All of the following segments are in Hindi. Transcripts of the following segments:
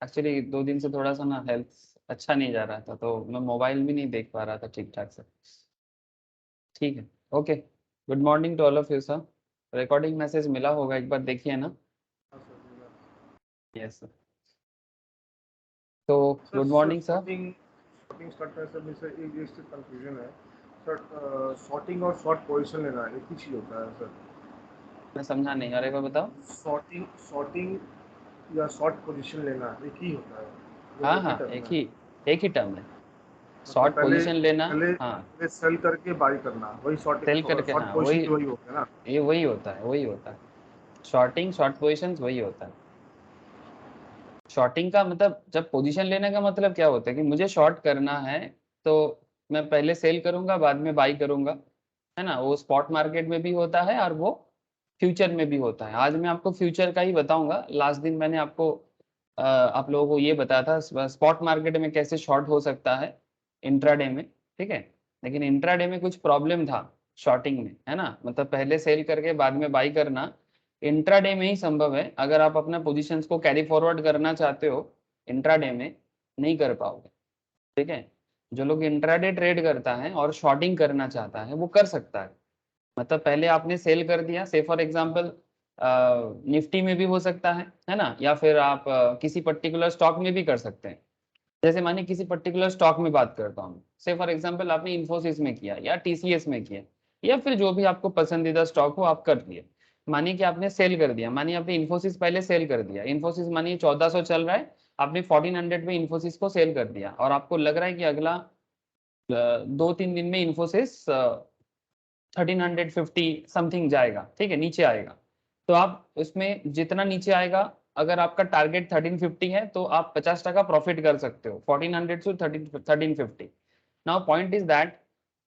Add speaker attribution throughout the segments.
Speaker 1: एक्चुअली 2 दिन से थोड़ा सा ना हेल्थ अच्छा नहीं जा रहा था, तो मैं मोबाइल भी नहीं देख पा रहा था ठीक ठाक से। ठीक है, okay. Good morning to all of you sir. Recording message मिला होगा, एक बार देखिए ना। Yes sir. तो
Speaker 2: sir
Speaker 1: good
Speaker 2: sir
Speaker 1: morning sir.
Speaker 2: Sorting sorting start करने से मुझे एक से कंफ्यूजन है सर। सॉर्टिंग और शॉर्ट पोजीशन लेना एक ही चीज़ होता है सर?
Speaker 1: मैं समझा नहीं, और एक बार बताओ।
Speaker 2: सॉर्टिंग सॉर्टिंग या शॉर्ट पोजीशन लेना एक ही होता है? वो
Speaker 1: हाँ
Speaker 2: एक ही
Speaker 1: हाँ,
Speaker 2: टर्म है?
Speaker 1: एक ही टर्म है।
Speaker 2: मतलब
Speaker 1: शॉर्ट
Speaker 2: पहले
Speaker 1: पोजीशन लेना।
Speaker 2: पहले
Speaker 1: हाँ,
Speaker 2: पहले सेल करके बाई करना, वही
Speaker 1: सेल
Speaker 2: शॉर्ट
Speaker 1: करके,
Speaker 2: शॉर्ट
Speaker 1: हाँ
Speaker 2: पोजीशन
Speaker 1: वही।
Speaker 2: की वही होता है ना?
Speaker 1: ये वही होता है, वही होता है। शॉर्टिंग शॉर्ट पोजीशन वही होता है। शॉर्टिंग का मतलब, जब पोजीशन लेने का मतलब क्या होता है कि मुझे शॉर्ट करना है, तो मैं पहले सेल करूंगा, बाद में बाई करूंगा, है ना। वो स्पॉट मार्केट में भी होता है और वो फ्यूचर में भी होता है। आज मैं आपको फ्यूचर का ही बताऊंगा। लास्ट दिन मैंने आपको आप लोगों को ये बताया था स्पॉट मार्केट में कैसे शॉर्ट हो सकता है इंट्राडे में, ठीक है। लेकिन इंट्राडे में कुछ प्रॉब्लम था शॉर्टिंग में, है ना। मतलब पहले सेल करके बाद में बाई करना इंट्राडे में ही संभव है। अगर आप अपना पोजीशंस को कैरी फॉरवर्ड करना चाहते हो इंट्राडे में, नहीं कर पाओगे, ठीक है। जो लोग इंट्राडे ट्रेड करता है और शॉर्टिंग करना चाहता है वो कर सकता है। मतलब पहले आपने सेल कर दिया, से फॉर एग्जांपल निफ्टी में भी हो सकता है ना। या फिर आप किसी पर्टिकुलर स्टॉक में भी कर सकते हैं। जैसे मानिए किसी पर्टिकुलर स्टॉक में बात करता हूँ, से फॉर एग्जांपल आपने इन्फोसिस में किया या टीसीएस में किया, या फिर जो भी आपको पसंदीदा स्टॉक हो आप कर लिए। मानिए कि आपने सेल कर दिया, मानिए आपने इन्फोसिस पहले सेल कर दिया। इन्फोसिस मानिए 1400 चल रहा है, आपने 1400 में इन्फोसिस को सेल कर दिया, और आपको लग रहा है कि अगला 2-3 दिन में इन्फोसिस 1350 समथिंग जाएगा, ठीक है, नीचे आएगा। तो आप उसमें जितना नीचे आएगा, अगर आपका टारगेट 1350 है तो आप 50% प्रॉफिट कर सकते हो, 1400 से 1350। नाउ पॉइंट इज दैट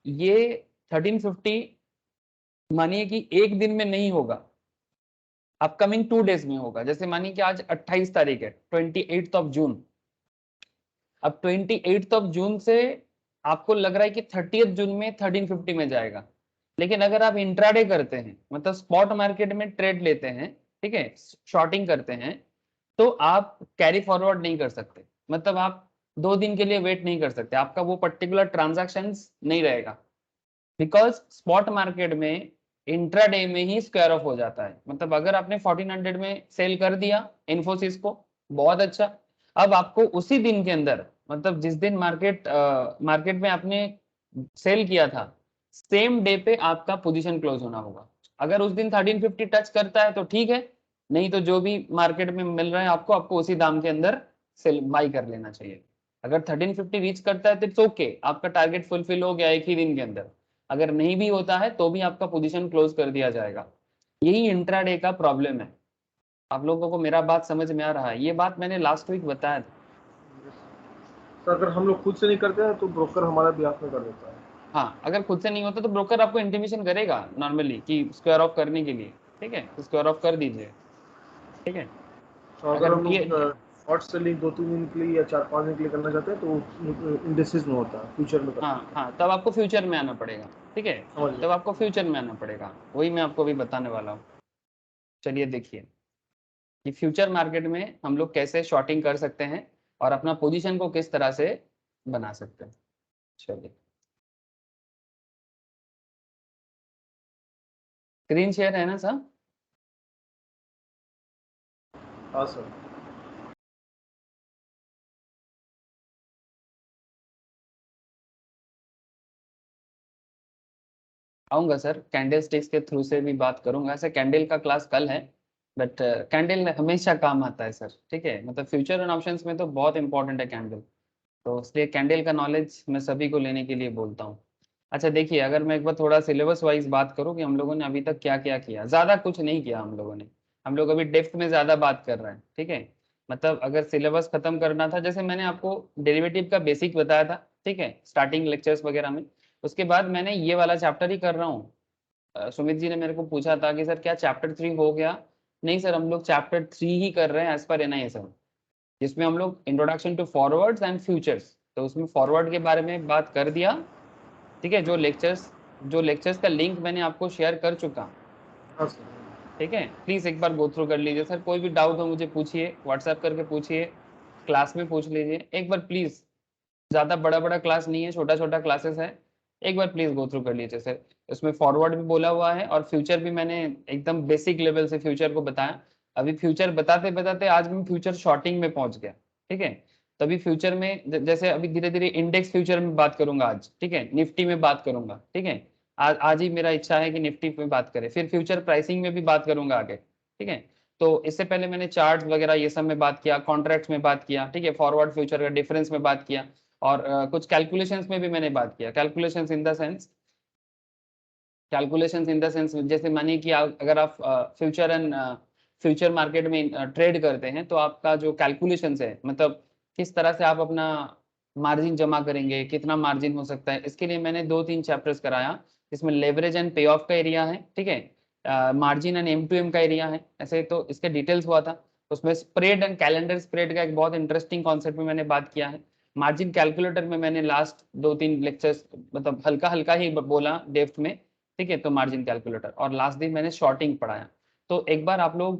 Speaker 1: ये 1350 मानिए कि एक दिन में नहीं होगा, अपकमिंग 2 डेज में होगा। जैसे मानिए कि आज 28 तारीख है, 28 जून। अब 28 जून से आपको लग रहा है कि 30 जून में 1350 में जाएगा। लेकिन अगर आप इंट्राडे करते हैं, मतलब स्पॉट मार्केट में ट्रेड लेते हैं, ठीक है, शॉर्टिंग करते हैं, तो आप कैरी फॉरवर्ड नहीं कर सकते। मतलब आप 2 दिन के लिए वेट नहीं कर सकते, आपका वो पर्टिकुलर ट्रांजैक्शन नहीं रहेगा। बिकॉज स्पॉट मार्केट में इंट्राडे में ही स्क्वायर ऑफ हो जाता है। मतलब अगर आपने 1400 में सेल कर दिया इन्फोसिस को, बहुत अच्छा। अब आपको उसी दिन के अंदर, मतलब जिस दिन मार्केट में आपने सेल किया था, सेम डे पे आपका पोजीशन क्लोज होना होगा। अगर उस दिन 1350 टच करता है तो ठीक है, नहीं तो जो भी मार्केट में मिल रहा है आपको आपको उसी दाम के अंदर सेल बाई कर लेना चाहिए। अगर 1350 रीच करता है तो इट्स ओके, आपका टारगेट फुलफिल हो गया एक ही दिन के अंदर। अगर नहीं भी होता है तो भी आपका पोजीशन क्लोज कर दिया जाएगा। यही इंट्राडे का प्रॉब्लम है। आप लोगों को मेरा बात समझ में आ रहा है? ये बात मैंने लास्ट वीक बताया था।
Speaker 2: तो अगर हम लोग खुद से नहीं करते हैं तो ब्रोकर हमारा बिहाफ में कर देता है?
Speaker 1: हाँ, अगर खुद से नहीं होता तो ब्रोकर आपको इंटीमेशन करेगा नॉर्मली कि स्क्वायर ऑफ करने के लिए, ठीक है, स्क्वायर ऑफ कर दीजिए, ठीक है।
Speaker 2: तो अगर
Speaker 1: अगर
Speaker 2: हम
Speaker 1: किए,
Speaker 2: लोग शॉर्ट सेलिंग 2-3 दिन के लिए या 4-5 दिन के लिए करना चाहते हैं तो वो इंडेक्सेस में होता है, फ्यूचर में करना
Speaker 1: हाँ
Speaker 2: होता
Speaker 1: हाँ, तब आपको फ्यूचर में आना पड़ेगा, ठीक है।
Speaker 2: है। समझ
Speaker 1: तब आपको
Speaker 2: गए।
Speaker 1: फ्यूचर में आना पड़ेगा, वही मैं आपको भी बताने वाला हूँ। चलिए देखिए कि फ्यूचर मार्केट में हम लोग कैसे शॉर्टिंग कर सकते हैं और अपना पोजीशन को किस तरह से बना सकते हैं। चलिए, स्क्रीन शेयर है ना सर?
Speaker 2: हाँ सर।
Speaker 1: आऊंगा सर, कैंडल स्टिक्स के थ्रू से भी बात करूंगा। ऐसे कैंडल का क्लास कल है, बट कैंडल हमेशा काम आता है सर, ठीक है। मतलब फ्यूचर एंड ऑप्शंस में तो बहुत इंपॉर्टेंट है कैंडल, तो इसलिए कैंडल का नॉलेज मैं सभी को लेने के लिए बोलता हूँ। अच्छा देखिए, अगर मैं एक बार थोड़ा सिलेबस वाइज बात करूँ कि हम लोगों ने अभी तक क्या क्या किया, ज़्यादा कुछ नहीं किया हम लोगों ने। हम लोग अभी डेप्थ में ज़्यादा बात कर रहे हैं, ठीक है। मतलब अगर सिलेबस खत्म करना था, जैसे मैंने आपको डेरिवेटिव का बेसिक बताया था, ठीक है, स्टार्टिंग लेक्चर्स वगैरह में। उसके बाद मैंने ये वाला चैप्टर ही कर रहा हूँ। सुमित जी ने मेरे को पूछा था कि सर क्या चैप्टर 3 हो गया? नहीं सर, हम लोग चैप्टर 3 ही कर रहे हैं एज पर एनआईएसएम, जिसमें हम लोग introduction to forwards and futures, तो उसमें फॉरवर्ड के बारे में बात कर दिया, ठीक है। जो लेक्चर्स का लिंक मैंने आपको शेयर कर चुका,
Speaker 2: हाँ सर।
Speaker 1: ठीक है। प्लीज एक बार गो थ्रू कर लीजिए सर। कोई भी डाउट हो मुझे पूछिए, व्हाट्सएप करके पूछिए, क्लास में पूछ लीजिए एक बार प्लीज, ज्यादा बड़ा बड़ा क्लास नहीं है, छोटा छोटा क्लासेस है, एक बार प्लीज गो थ्रू कर लीजिए सर। उसमें फॉरवर्ड भी बोला हुआ है और फ्यूचर भी मैंने एकदम बेसिक लेवल से फ्यूचर को बताया। अभी फ्यूचर बताते बताते आज मैं फ्यूचर शॉर्टिंग में पहुंच गया, ठीक है। तभी फ्यूचर में जैसे अभी धीरे धीरे इंडेक्स फ्यूचर में बात करूंगा आज, ठीक है, निफ्टी में बात करूंगा, ठीक है। आज आज ही मेरा इच्छा है कि निफ्टी में बात करें, फिर फ्यूचर प्राइसिंग में भी बात करूंगा आगे, ठीक है। तो इससे पहले मैंने चार्ट वगैरह ये सब में बात किया, कॉन्ट्रैक्ट्स में बात किया, ठीक है, फॉरवर्ड फ्यूचर का डिफरेंस में बात किया, और कुछ कैलकुलेशंस में भी मैंने बात किया। कैलकुलेशंस इन द सेंस, जैसे मानिए कि अगर आप फ्यूचर मार्केट में ट्रेड करते हैं तो आपका जो कैलकुलेशंस है, मतलब किस तरह से आप अपना मार्जिन जमा करेंगे, कितना मार्जिन हो सकता है, इसके लिए मैंने 2-3 चैप्टर्स कराया। इसमें लेवरेज एंड पे ऑफ का एरिया है, ठीक है, मार्जिन एंड M2M का एरिया है, ऐसे तो इसके डिटेल्स हुआ था। उसमें स्प्रेड एंड कैलेंडर स्प्रेड का एक बहुत इंटरेस्टिंग कॉन्सेप्ट में मैंने बात किया है। मार्जिन कैलकुलेटर में मैंने लास्ट 2-3 लेक्चर्स मतलब हल्का हल्का ही बोला डेप्थ में, ठीक है। तो मार्जिन कैलकुलेटर, और लास्ट दिन मैंने शॉर्टिंग पढ़ाया। तो एक बार आप लोग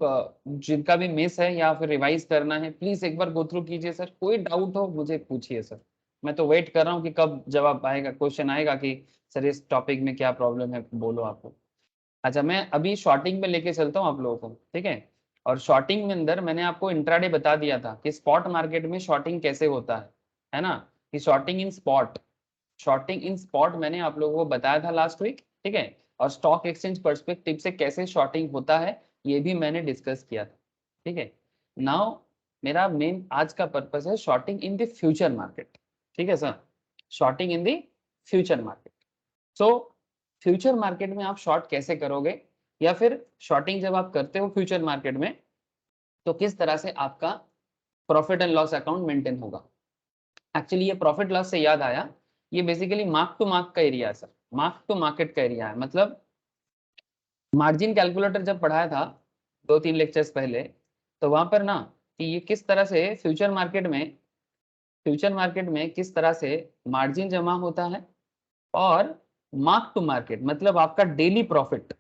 Speaker 1: जिनका भी मिस है या फिर रिवाइज करना है, प्लीज एक बार गो थ्रू कीजिए सर। कोई डाउट हो मुझे पूछिए सर, मैं तो वेट कर रहा हूँ कि कब जवाब आएगा, क्वेश्चन आएगा कि सर इस टॉपिक में क्या प्रॉब्लम है, बोलो आपको। अच्छा, मैं अभी शॉर्टिंग में लेके चलता हूँ आप लोगों को, ठीक है। और शॉर्टिंग में अंदर मैंने आपको इंट्राडे बता दिया था कि स्पॉट मार्केट में शॉर्टिंग कैसे होता है ना, कि शॉर्टिंग इन स्पॉट मैंने आप लोगों को बताया था लास्ट वीक, ठीक है। और स्टॉक एक्सचेंज पर्सपेक्टिव से कैसे शॉर्टिंग होता है ये भी मैंने डिस्कस किया था, ठीक है। नाउ मेरा मेन आज का पर्पस है shorting in the future market, ठीक है sir, shorting in the future market. So future market में आप शॉर्ट कैसे करोगे, या फिर शॉर्टिंग जब आप करते हो फ्यूचर मार्केट में तो किस तरह से आपका profit and loss account maintain होगा। एक्चुअली ये प्रॉफिट लॉस से याद आया, ये बेसिकली मार्क टू मार्क का एरिया है सर, मार्क टू मार्केट का एरिया है। मतलब मार्जिन कैलकुलेटर जब पढ़ाया था 2-3 लेक्चर्स पहले, तो वहां पर ना कि ये किस तरह से फ्यूचर मार्केट में किस तरह से मार्जिन जमा होता है, और मार्क टू मार्केट मतलब आपका डेली प्रॉफिट,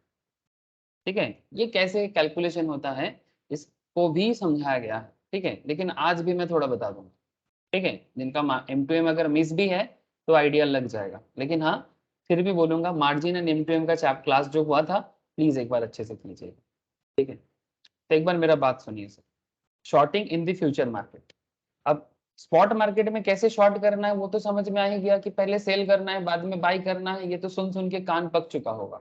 Speaker 1: ठीक है, ये कैसे कैलकुलेशन होता है इसको भी समझाया गया है, ठीक है। लेकिन आज भी मैं थोड़ा बता दूंगा, ठीक है। जिनका M2M अगर मिस भी है तो आइडिया लग जाएगा, लेकिन हाँ फिर भी बोलूंगा मार्जिन एंड M2M का चैप्टर क्लास जो हुआ था प्लीज एक बार अच्छे से कीजिए, ठीक है। तो एक बार मेरा बात सुनिए sir, shorting in the future market. अब स्पॉट मार्केट में कैसे शॉर्ट करना है वो तो समझ में आ ही गया कि पहले सेल करना है बाद में बाई करना है, ये तो सुन सुन के कान पक चुका होगा,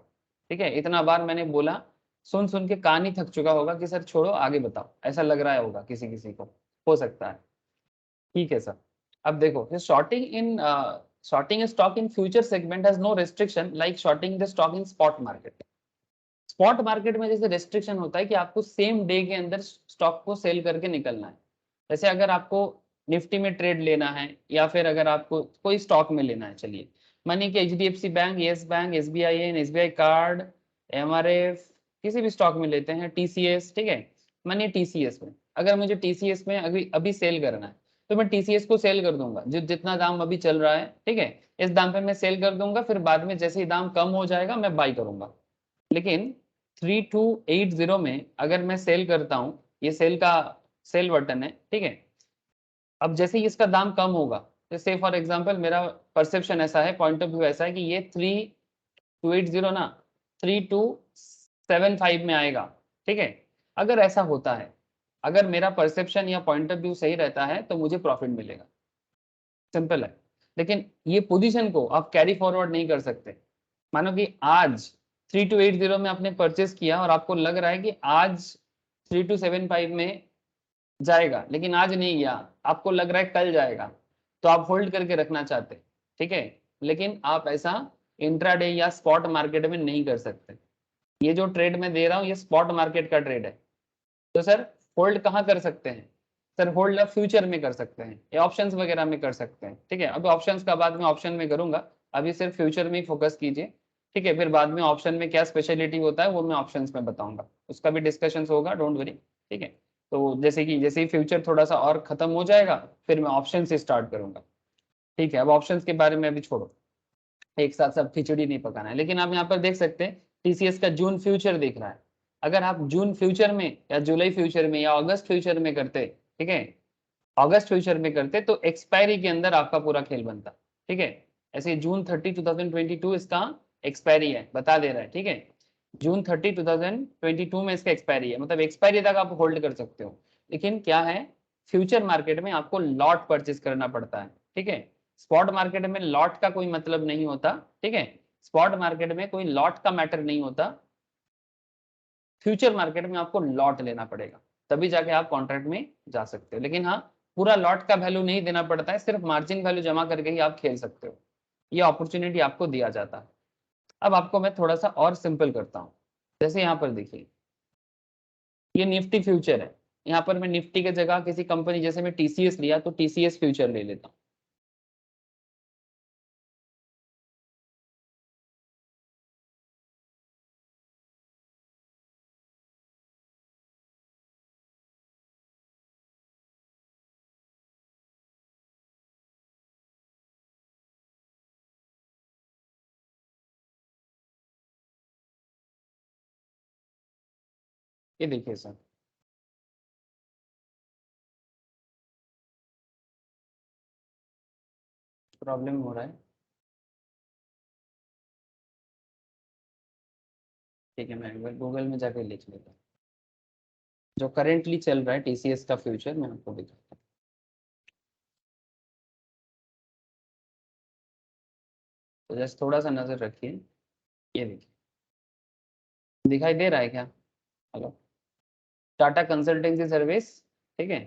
Speaker 1: ठीक है। इतना बार मैंने बोला, सुन सुन के कान ही थक चुका होगा कि सर छोड़ो आगे बताओ, ऐसा लग रहा होगा किसी किसी को, हो सकता है, ठीक है सर। अब देखो shorting stock in future segment has no restriction like shorting the stock in spot market. Spot market में जैसे रेस्ट्रिक्शन होता है कि आपको सेम डे के अंदर स्टॉक को सेल करके निकलना है। जैसे अगर आपको निफ्टी में ट्रेड लेना है या फिर अगर आपको कोई स्टॉक में लेना है, चलिए मानिए कि HDFC bank, yes bank, SBI, SBI card, MRF, किसी भी स्टॉक में लेते हैं, TCS, ठीक है। मानिए TCS में, अगर मुझे TCS में अभी अभी सेल करना है तो मैं TCS को सेल कर दूंगा, जितना दाम अभी चल रहा है, ठीक है, इस दाम पे मैं सेल कर दूंगा, फिर बाद में जैसे ही दाम कम हो जाएगा मैं बाई करूंगा। लेकिन 3280 में अगर मैं सेल करता हूं, ये सेल बटन है, ठीक है। अब जैसे ही इसका दाम कम होगा, तो से फॉर एग्जांपल मेरा परसेप्शन ऐसा है, पॉइंट ऑफ व्यू ऐसा है कि ये 3280 ना 3275 में आएगा, ठीक है। अगर ऐसा होता है, अगर मेरा परसेप्शन या पॉइंट ऑफ व्यू सही रहता है तो मुझे प्रॉफिट मिलेगा, सिंपल है। लेकिन ये पोजीशन को आप कैरी फॉरवर्ड नहीं कर सकते। मानो कि आज 3280 में आपने परचेस किया और आपको लग रहा है कि आज 3275 में जाएगा, लेकिन आज नहीं गया, आपको लग रहा है कल जाएगा, तो आप होल्ड करके रखना चाहते, ठीक है। लेकिन आप ऐसा इंट्राडे या स्पॉट मार्केट में नहीं कर सकते। ये जो ट्रेड मैं दे रहा हूँ ये स्पॉट मार्केट का ट्रेड है। तो सर होल्ड कहाँ कर सकते हैं, सर होल्ड आप फ्यूचर में कर सकते हैं या ऑप्शंस वगैरह में कर सकते हैं, ठीक है। अब ऑप्शंस का बाद में ऑप्शन में करूंगा, अभी सिर्फ फ्यूचर में ही फोकस कीजिए, ठीक है। फिर बाद में ऑप्शन में क्या स्पेशलिटी होता है वो मैं ऑप्शंस में बताऊंगा, उसका भी डिस्कशन होगा, डोंट वरी, ठीक है। तो जैसे ही फ्यूचर थोड़ा सा और खत्म हो जाएगा फिर मैं ऑप्शन से स्टार्ट करूंगा, ठीक है। अब ऑप्शन के बारे में अभी छोड़ो, एक साथ सब खिचड़ी नहीं पकाना है। लेकिन आप यहाँ पर देख सकते हैं TCS का जून फ्यूचर दिख रहा है। अगर आप जून फ्यूचर में या जुलाई फ्यूचर में या अगस्त फ्यूचर में करते, ठीक है, अगस्त फ्यूचर में करते तो एक्सपायरी के अंदर आपका पूरा खेल बनता, ठीक है। ऐसे जून 30 2022 इसका एक्सपायरी है, बता दे रहा है, ठीक है। जून 30 2022 में इसका एक्सपायरी है, मतलब एक्सपायरी तक आप होल्ड कर सकते हो। लेकिन क्या है, फ्यूचर मार्केट में आपको लॉट परचेज करना पड़ता है, ठीक है। स्पॉट मार्केट में लॉट का कोई मतलब नहीं होता, ठीक है। स्पॉट मार्केट में कोई लॉट का मैटर नहीं होता, फ्यूचर मार्केट में आपको लॉट लेना पड़ेगा, तभी जाके आप कॉन्ट्रैक्ट में जा सकते हो। लेकिन हाँ, पूरा लॉट का वैल्यू नहीं देना पड़ता है, सिर्फ मार्जिन वैल्यू जमा करके ही आप खेल सकते हो, ये अपॉर्चुनिटी आपको दिया जाता है। अब आपको मैं थोड़ा सा और सिंपल करता हूँ। जैसे यहाँ पर देखिए, ये निफ्टी फ्यूचर है, यहाँ पर मैं निफ्टी के जगह किसी कंपनी, जैसे मैं टीसीएस लिया तो टीसीएस फ्यूचर ले लेता हूँ। ये देखिए सर, प्रॉब्लम हो रहा है, ठीक है, मैं गूगल में जाकर लिख लेता हूँ जो करेंटली चल रहा है टीसीएस का फ्यूचर, मैं आपको दिखाता हूँ। तो जस्ट थोड़ा सा नजर रखिए, ये देखिए, दिखाई दे रहा है क्या? हेलो, टाटा कंसल्टेंसी सर्विस, ठीक है।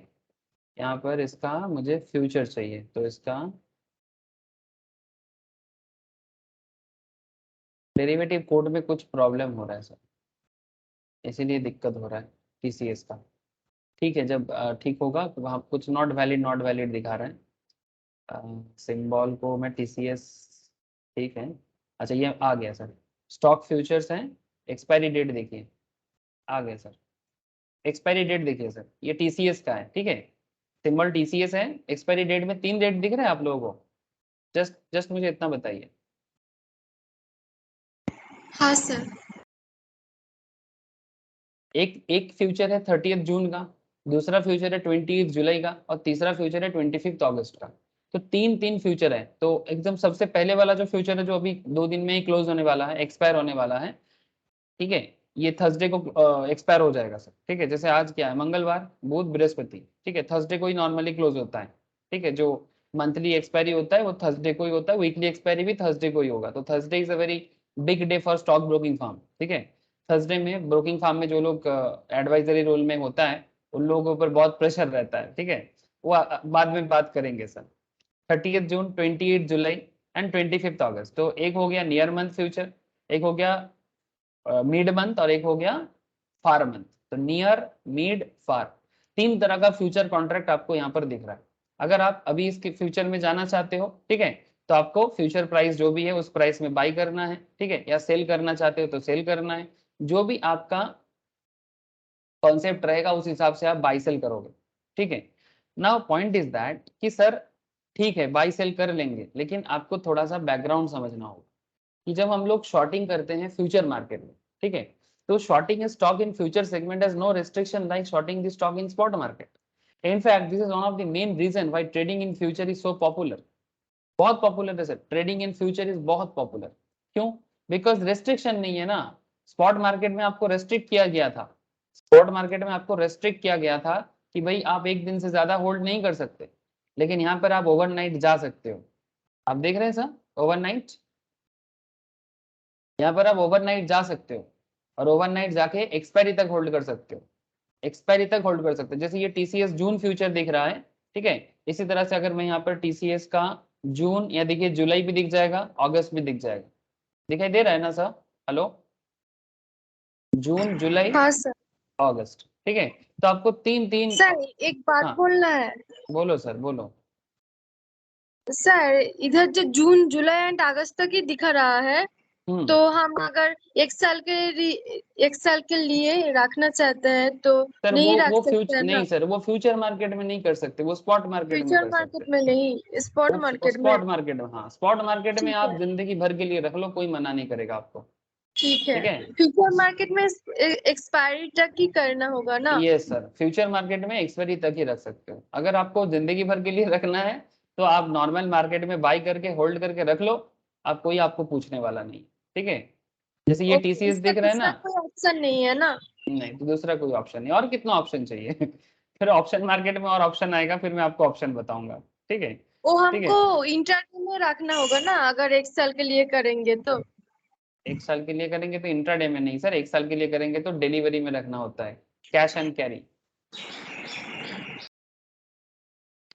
Speaker 1: यहाँ पर इसका मुझे फ्यूचर चाहिए, तो इसका डेरिवेटिव कोड में कुछ प्रॉब्लम हो रहा है सर, इसीलिए दिक्कत हो रहा है टीसीएस का। ठीक है, जब ठीक होगा तो वहाँ कुछ नॉट वैलिड दिखा रहा है, सिंबल को मैं टीसीएस, ठीक है। अच्छा, ये आ गया सर, स्टॉक फ्यूचर्स हैं, एक्सपायरी डेट देखिए, आ गया सर। एक्सपायरी डेट देखिए सर, ये टीसीएस का है, ठीक है। सिंबल टीसीएस है, एक्सपायरी डेट में 3 डेट दिख रहा है आप लोगों को? जस्ट जस्ट मुझे इतना बताइए।
Speaker 3: हाँ सर।
Speaker 1: एक एक फ्यूचर है 30 जून का, दूसरा फ्यूचर है 28 जुलाई का, और तीसरा फ्यूचर है 25 अगस्त का। तो तीन तीन फ्यूचर है, तो एकदम सबसे पहले वाला जो फ्यूचर है, जो अभी 2 दिन में ही क्लोज होने वाला है, एक्सपायर होने वाला है, ठीक है, ये थर्सडे को एक्सपायर हो जाएगा सर, ठीक है। जैसे आज क्या है, मंगलवार, बुध, बृहस्पति, ठीक है, थर्सडे को ही नॉर्मली क्लोज होता है, ठीक है। जो मंथली एक्सपायरी होता है वो थर्सडे को ही होता है, वीकली एक्सपायरी भी थर्सडे को ही होगा। तो Thursday is a very big day for stock broking firm, ठीक है। थर्सडे में ब्रोकिंग फर्म में जो लोग एडवाइजरी रोल में होता है, उन लोगों के ऊपर बहुत प्रेशर रहता है, ठीक है। वो बाद में बात करेंगे सर। 30 जून, 28 जुलाई एंड 25 अगस्त, तो एक हो गया नियर मंथ फ्यूचर, एक हो गया मिड मंथ, और एक हो गया फार मंथ। तो नियर, मिड, फार, 3 तरह का फ्यूचर कॉन्ट्रैक्ट आपको यहाँ पर दिख रहा है। अगर आप अभी इसके फ्यूचर में जाना चाहते हो, ठीक है, तो आपको फ्यूचर प्राइस जो भी है उस प्राइस में बाई करना है, ठीक है, या सेल करना चाहते हो तो सेल करना है, जो भी आपका कॉन्सेप्ट रहेगा उस हिसाब से आप बाई सेल करोगे, ठीक है। नाउ पॉइंट इज दैट कि सर ठीक है, बाई सेल कर लेंगे, लेकिन आपको थोड़ा सा बैकग्राउंड समझना होगा कि जब हम लोग शॉर्टिंग करते हैं फ्यूचर मार्केट में, ठीक है, तो shorting stock in future segment has no restriction like shorting the stock in spot market. In fact, this is one of the main reason why trading in future is so popular. बहुत पॉपुलर है sir, trading in future is बहुत पॉपुलर। क्यों? बिकॉज रेस्ट्रिक्शन नहीं है ना। स्पॉट मार्केट में आपको रेस्ट्रिक्ट किया गया था, स्पॉट मार्केट में आपको रेस्ट्रिक्ट किया गया था कि भाई आप एक दिन से ज्यादा होल्ड नहीं कर सकते, लेकिन यहाँ पर आप ओवरनाइट जा सकते हो। आप देख रहे हैं सर, ओवरनाइट, यहाँ पर आप ओवरनाइट जा सकते हो, और ओवरनाइट जाके एक्सपायरी तक होल्ड कर सकते हो, एक्सपायरी तक होल्ड कर सकते हो। जैसे ये टीसीएस जून फ्यूचर दिख रहा है, ठीक है, इसी तरह से अगर मैं यहाँ पर टीसीएस का जून, या देखिए जुलाई भी दिख जाएगा, अगस्त भी दिख जाएगा, दिखाई दे रहा है ना सर? हेलो, जून, जुलाई,
Speaker 3: हाँ सर।
Speaker 1: अगस्त, ठीक है। तो आपको तीन तीन,
Speaker 3: सर एक बात
Speaker 1: हाँ
Speaker 3: बोलना है।
Speaker 1: बोलो सर, बोलो।
Speaker 3: सर इधर जो जून जुलाई एंड अगस्त तक ही दिखा रहा है, तो हम अगर एक साल के लिए रखना चाहते हैं तो
Speaker 1: सर
Speaker 3: नहीं रख
Speaker 1: वो
Speaker 3: सकते
Speaker 1: फ्यूचर
Speaker 3: हैं ना?
Speaker 1: नहीं सर, वो फ्यूचर मार्केट में नहीं कर सकते, वो स्पॉट मार्केट में
Speaker 3: फ्यूचर
Speaker 1: कर सकते
Speaker 3: मार्केट
Speaker 1: हैं।
Speaker 3: में नहीं, स्पॉट
Speaker 1: वो
Speaker 3: मार्केट में।
Speaker 1: स्पॉट मार्केट में, हाँ स्पॉट मार्केट में
Speaker 3: ठीक
Speaker 1: आप
Speaker 3: है।
Speaker 1: जिंदगी भर के लिए रख लो, कोई मना नहीं करेगा आपको।
Speaker 3: ठीक है।
Speaker 1: ठीक है,
Speaker 3: फ्यूचर मार्केट में एक्सपायरी तक ही करना होगा ना?
Speaker 1: ये सर फ्यूचर मार्केट में एक्सपायरी तक ही रख सकते हो। अगर आपको जिंदगी भर के लिए रखना है तो आप नॉर्मल मार्केट में बाई करके होल्ड करके रख लो, आप कोई आपको पूछने वाला नहीं। ठीक है, जैसे ये
Speaker 3: ओके,
Speaker 1: टीसीएस
Speaker 3: इसका
Speaker 1: दिख रहा है
Speaker 3: दूसरा
Speaker 1: ना,
Speaker 3: कोई ऑप्शन नहीं है ना?
Speaker 1: नहीं तो दूसरा कोई ऑप्शन नहीं, और कितना ऑप्शन चाहिए फिर ऑप्शन मार्केट में और ऑप्शन आएगा, फिर मैं आपको ऑप्शन बताऊंगा। ठीक है,
Speaker 3: वो
Speaker 1: ठीक है।
Speaker 3: हमको इंट्राडे में रखना होगा ना, अगर एक साल के लिए करेंगे तो?
Speaker 1: एक साल के लिए करेंगे तो इंट्राडे में नहीं सर, एक साल के लिए करेंगे तो डिलीवरी में रखना होता है, cash and carry,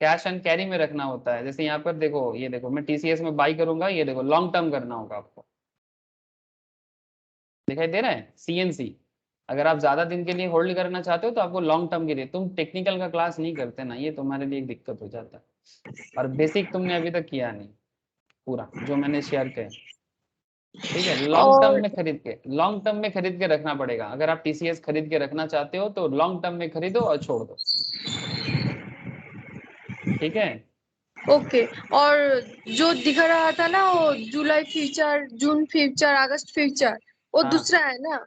Speaker 1: cash and carry में रखना होता है। जैसे यहाँ पर देखो, ये देखो मैं टीसीएस में बाई करूंगा, ये देखो लॉन्ग टर्म करना होगा आपको, दिखाई दे रहा है सीएनसी। अगर आप ज्यादा दिन के लिए होल्ड करना चाहते हो तो आपको लॉन्ग टर्म के लिए, तुम टेक्निकल का क्लास नहीं करते ना, ये तुम्हारे लिए एक दिक्कत हो जाता है, और बेसिक तुमने अभी तक किया नहीं पूरा जो मैंने शेयर किया। ठीक है, लॉन्ग टर्म
Speaker 3: और
Speaker 1: में खरीद के, लॉन्ग टर्म में खरीद के रखना पड़ेगा। अगर आप टीसीएस खरीद के रखना चाहते हो तो लॉन्ग टर्म में खरीदो और छोड़ दो। ठीक है,
Speaker 3: ओके। और जो दिख रहा था ना, वो जुलाई फ्यूचर, जून फ्यूचर, अगस्त फ्यूचर, वो
Speaker 1: हाँ
Speaker 3: दूसरा है ना?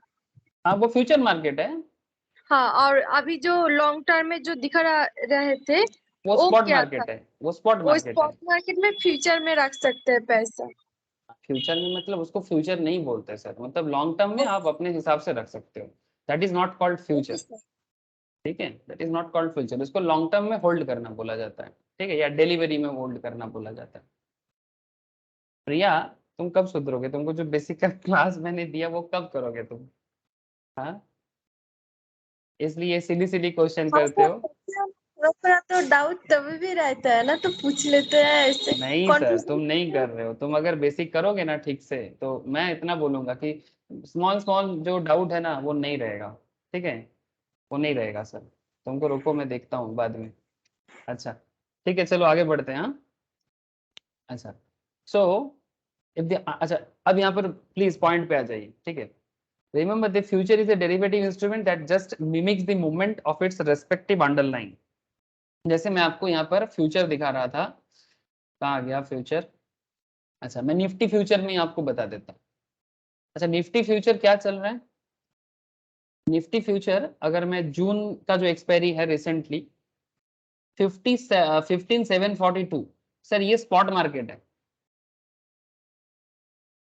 Speaker 1: हाँ वो फ्यूचर मार्केट है,
Speaker 3: हाँ, और अभी जो लॉन्ग टर्म में जो दिख रहे थे,
Speaker 1: वो
Speaker 3: वो
Speaker 1: स्पॉट
Speaker 3: क्या था?
Speaker 1: मार्केट है, वो स्पॉट
Speaker 3: वो
Speaker 1: मार्केट है।
Speaker 3: स्पॉट मार्केट में फ्यूचर में रख सकते हैं पैसा?
Speaker 1: फ्यूचर में मतलब उसको फ्यूचर नहीं बोलते सर, मतलब लॉन्ग टर्म में आप अपने हिसाब से रख सकते हो, that is not called
Speaker 3: okay
Speaker 1: future.
Speaker 3: Sir.
Speaker 1: ठीक है, that is not called future, उसको लॉन्ग टर्म में होल्ड करना बोला जाता है। ठीक है, या डिलीवरी में होल्ड करना बोला जाता है। प्रिया, तुम कब सुधरोगे? तुमको जो बेसिक का क्लास मैंने दिया वो कब करोगे तुम? हाँ, इसलिए सिली सिली क्वेश्चन
Speaker 3: हाँ
Speaker 1: करते
Speaker 3: सर,
Speaker 1: हो।
Speaker 3: थोड़ा थोड़ा तो डाउट तभी भी रहता है ना, तो पूछ लेते हैं ऐसे।
Speaker 1: नहीं सर, तुम नहीं कर रहे हो, तुम अगर बेसिक करोगे ना ठीक से तो मैं इतना बोलूंगा कि स्मॉल स्मॉल जो डाउट है ना वो नहीं रहेगा। ठीक है, वो नहीं रहेगा सर, तुमको रुको मैं देखता हूँ बाद में। अच्छा, ठीक है, चलो आगे बढ़ते हैं। हाँ, अच्छा, सो अच्छा, अब यहाँ पर प्लीज पॉइंट पे आ जाइए। ठीक है, remember the future is a derivative instrument that just mimics the movement of its respective underlying। जैसे मैं आपको यहाँ पर फ्यूचर दिखा रहा था, कहाँ गया फ्यूचर? अच्छा, मैं निफ्टी फ्यूचर में ही आपको बता देता हूँ। अच्छा, निफ्टी फ्यूचर क्या चल रहा है? निफ्टी फ्यूचर अगर मैं जून का जो एक्सपायरी है रिसेंटली 15,742, सर ये स्पॉट मार्केट है।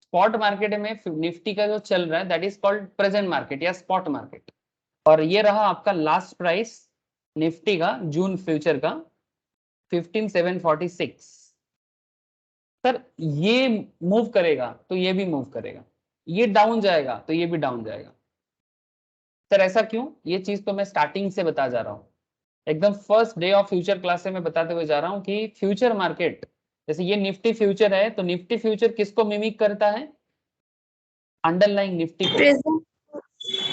Speaker 1: स्पॉट मार्केट में निफ्टी का जो चल रहा है that is called present market या स्पॉट मार्केट। और ये रहा आपका लास्ट प्राइस निफ्टी का जून फ्यूचर का 15,746। सर ये मूव करेगा तो ये भी मूव करेगा, ये डाउन जाएगा तो ये भी डाउन जाएगा। सर ऐसा क्यों? ये चीज तो मैं स्टार्टिंग से बता जा रहा हूँ, एकदम first day of future class से मैं बताते हुए जा रहा हूँ कि फ्यूचर मार्केट, जैसे ये निफ्टी फ्यूचर है तो निफ्टी फ्यूचर किसको मिमिक करता है? अंडरलाइंग निफ्टी को,
Speaker 3: प्रेजेंट।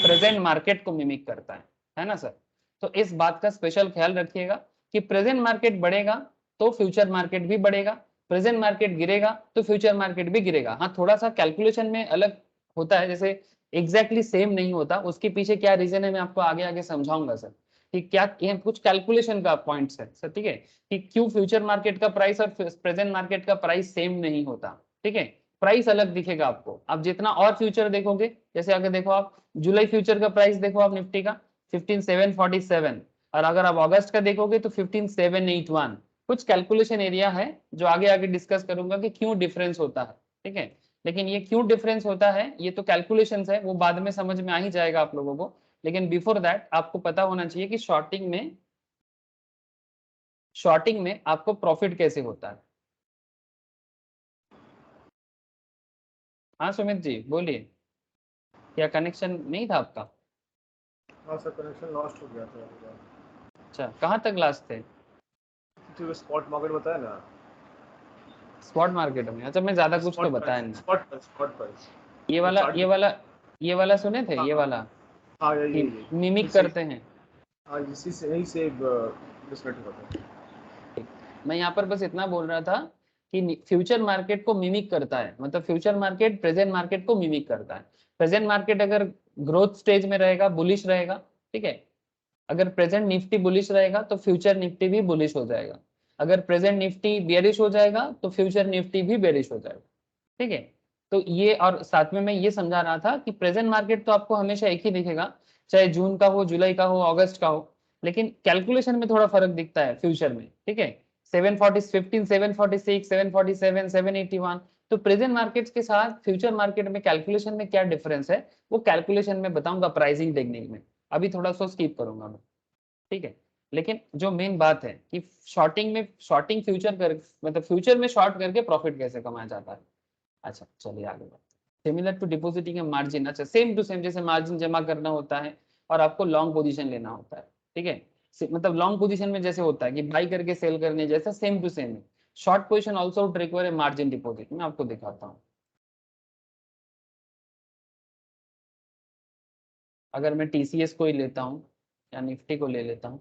Speaker 1: प्रेजेंट मार्केट को मिमिक करता है ना सर? तो इस बात का स्पेशल ख्याल रखिएगा कि प्रेजेंट मार्केट बढ़ेगा तो फ्यूचर मार्केट भी बढ़ेगा, प्रेजेंट मार्केट गिरेगा तो फ्यूचर मार्केट भी गिरेगा। हाँ, थोड़ा सा कैलकुलेशन में अलग होता है, जैसे एग्जैक्टली सेम नहीं होता, उसके पीछे क्या रीजन है मैं आपको आगे आगे समझाऊंगा सर कि क्या ये कुछ कैलकुलेशन का पॉइंट्स है सर। ठीक है, कि क्यों फ्यूचर मार्केट का प्राइस और प्रेजेंट मार्केट का प्राइस सेम नहीं होता। ठीक है, प्राइस अलग दिखेगा आपको, आप जितना और फ्यूचर देखोगे, जैसे अगर देखो आप जुलाई फ्यूचर का प्राइस देखो आप निफ्टी का 15,747, और अगर आप अगस्त का देखोगे तो 15,781। कुछ कैलकुलेशन एरिया है जो आगे आगे डिस्कस करूंगा कि क्यों डिफरेंस होता है। ठीक है, लेकिन ये क्यों डिफरेंस होता है ये तो कैलकुलेशंस है, वो बाद में समझ में आ ही जाएगा आप लोगों को। लेकिन बिफोर दैट आपको पता होना चाहिए कि शॉर्टिंग में आपको प्रॉफिट कैसे होता है। हाँ सुमित जी बोलिए, क्या कनेक्शन नहीं था आपका?
Speaker 2: हाँ सर, कनेक्शन लॉस्ट हो गया था।
Speaker 1: अच्छा, कहाँ तक लास्ट थे?
Speaker 2: तो स्पॉट मार्केट बताया ना।
Speaker 1: स्पॉट मार्केट में? अच्छा, मैं ज्यादा कुछ तो बताया नहीं।
Speaker 2: Spot price.
Speaker 1: ये
Speaker 2: वो
Speaker 1: वाला
Speaker 2: चार्ट
Speaker 1: ये
Speaker 2: में।
Speaker 1: वाला ये वाला सुने थे,
Speaker 2: हाँ
Speaker 1: ये
Speaker 2: हाँ
Speaker 1: वाला
Speaker 2: हाँ,
Speaker 1: कि
Speaker 2: यही
Speaker 1: मिमिक
Speaker 2: इसी।
Speaker 1: करते हैं।
Speaker 2: हाँ, इसी से यहीं से डिस्कनेक्ट हुआ था।
Speaker 1: मैं यहाँ पर बस इतना बोल रहा था कि फ्यूचर मार्केट को मिमिक करता है, मतलब फ्यूचर मार्केट प्रेजेंट मार्केट को मिमिक करता है। प्रेजेंट मार्केट अगर ग्रोथ स्टेज में रहेगा, बुलिश रहेगा, ठीक है, अगर प्रेजेंट निफ्टी बुलिश रहेगा तो फ्यूचर निफ्टी भी बुलिश हो जाएगा। अगर प्रेजेंट निफ्टी बेयरिश हो जाएगा तो फ्यूचर निफ्टी भी बेयरिश हो जाएगा। ठीक है, तो ये, और साथ में मैं ये समझा रहा था कि प्रेजेंट मार्केट तो आपको हमेशा एक ही दिखेगा, चाहे जून का हो, जुलाई का हो, अगस्त का हो, लेकिन कैलकुलेशन में थोड़ा फर्क दिखता है फ्यूचर में, ठीक है। 740, 746, 747, 781, तो प्रेजेंट मार्केट के साथ फ्यूचर मार्केट में कैलकुलेशन में क्या डिफरेंस है वो कैलकुलेशन में बताऊंगा प्राइसिंग टेक्निक में, अभी थोड़ा सा स्किप करूंगा मैं, ठीक है। लेकिन जो मेन बात है कि शॉर्टिंग फ्यूचर कर, मतलब फ्यूचर में शॉर्ट करके प्रॉफिट कैसे कमाया जाता है। अच्छा चलिए आगे बढ़ते। सिमिलर टू डिपॉजिटिंग मार्जिन, अच्छा सेम टू सेम जैसे मार्जिन जमा करना होता है और आपको लॉन्ग पोजीशन लेना होता है, ठीक है। मतलब लॉन्ग पोजीशन में जैसे होता है कि बाई करके सेल करने जैसा, सेम टू सेम है। Short position also require a margin deposit, मैं आपको दिखाता हूँ। अगर मैं टीसीएस को ही लेता हूँ या निफ्टी को ले लेता हूँ,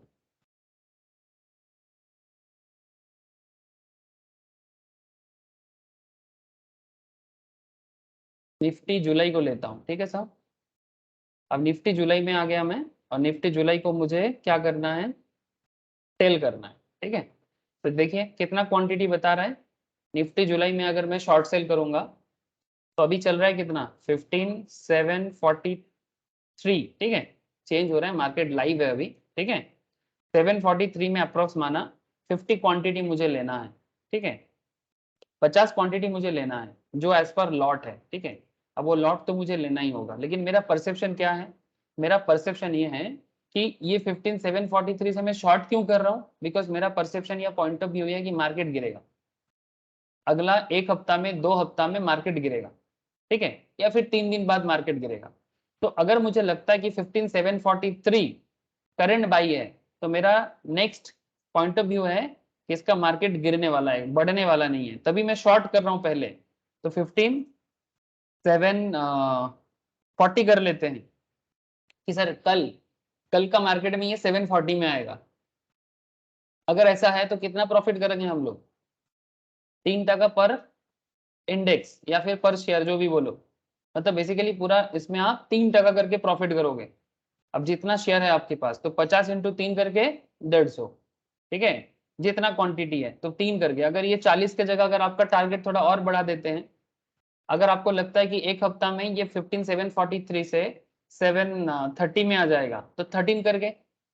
Speaker 1: निफ्टी जुलाई को लेता हूँ, ठीक है साहब। अब निफ्टी जुलाई में आ गया मैं, और निफ्टी जुलाई को मुझे क्या करना है, सेल करना है, ठीक है। तो देखिए कितना क्वांटिटी बता रहा है, निफ्टी जुलाई में अगर मैं शॉर्ट सेल करूंगा तो अभी चल रहा है कितना, 15,743, ठीक है। चेंज हो रहा है, मार्केट लाइव है अभी, ठीक है। 743 में अप्रोक्स माना 50 क्वांटिटी मुझे लेना है, ठीक है। 50 क्वांटिटी मुझे लेना है जो एज पर लॉट है, ठीक है। अब वो लॉट तो मुझे लेना ही होगा, लेकिन मेरा परसेप्शन क्या है, मेरा परसेप्शन ये है कि ये 15,743 से मैं शॉर्ट क्यों कर रहा हूँ, बिकॉज मेरा परसेप्शन या पॉइंट ऑफ व्यू है कि मार्केट गिरेगा, अगला एक हफ्ता में, 2 हफ्ता में मार्केट गिरेगा, ठीक है, या फिर 3 दिन बाद मार्केट गिरेगा। तो अगर मुझे लगता है कि 15,743 करंट बाई है, तो मेरा नेक्स्ट पॉइंट ऑफ व्यू है कि इसका मार्केट गिरने वाला है, बढ़ने वाला नहीं है, तभी मैं शॉर्ट कर रहा हूं पहले। तो 15,740 कर लेते हैं कि सर कल का मार्केट में ये 740 में आएगा। अगर ऐसा है तो कितना प्रॉफिट करेंगे हम लोग, 3% पर इंडेक्स या फिर पर शेयर, जो भी बोलो, मतलब बेसिकली पूरा इसमें आप 3% करके प्रॉफिट करोगे। अब जितना शेयर है आपके पास, तो 50 इंटू 3 करके 150, ठीक है। जितना क्वांटिटी है तो 3 करके, अगर ये 40 के जगह अगर आपका टारगेट थोड़ा और बढ़ा देते हैं, अगर आपको लगता है कि एक हफ्ता में ये 15,743 से 730 में आ जाएगा, तो 13 करके,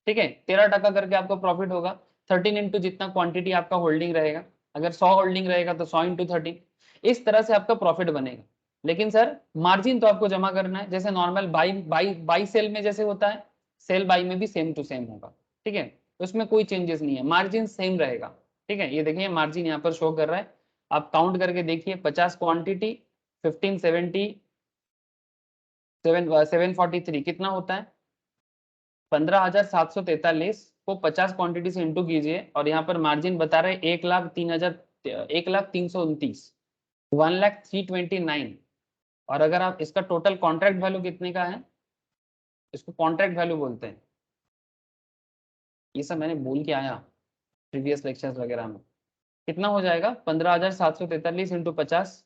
Speaker 1: ठीक है, 13% करके आपको प्रॉफिट होगा। 13 इंटू जितना क्वांटिटी आपका होल्डिंग रहेगा, अगर 100 होल्डिंग रहेगा तो 100 इंटू 13, इस तरह से आपका प्रॉफिट बनेगा। लेकिन सर मार्जिन तो आपको जमा करना है, जैसे normal buy buy buy sell में जैसे होता है, सेल बाई में भी सेम टू सेम होगा, ठीक है। उसमें कोई चेंजेस नहीं है, मार्जिन सेम रहेगा, ठीक है। ये देखिए मार्जिन यहाँ पर शो कर रहा है, आप काउंट करके देखिए, 50 क्वांटिटी 1570 743 कितना होता है, 15,743 को 50 क्वांटिटी से इंटू कीजिए, और यहाँ पर मार्जिन बता रहे 1,03,000, 1,329, 1,03,29। और अगर आप इसका टोटल कॉन्ट्रैक्ट वैल्यू कितने का है, इसको कॉन्ट्रैक्ट वैल्यू बोलते हैं। ये सब मैंने बोल के आया प्रीवियस लेक्चर्स वगैरह में। कितना हो जाएगा, 15,743 इंटू 50,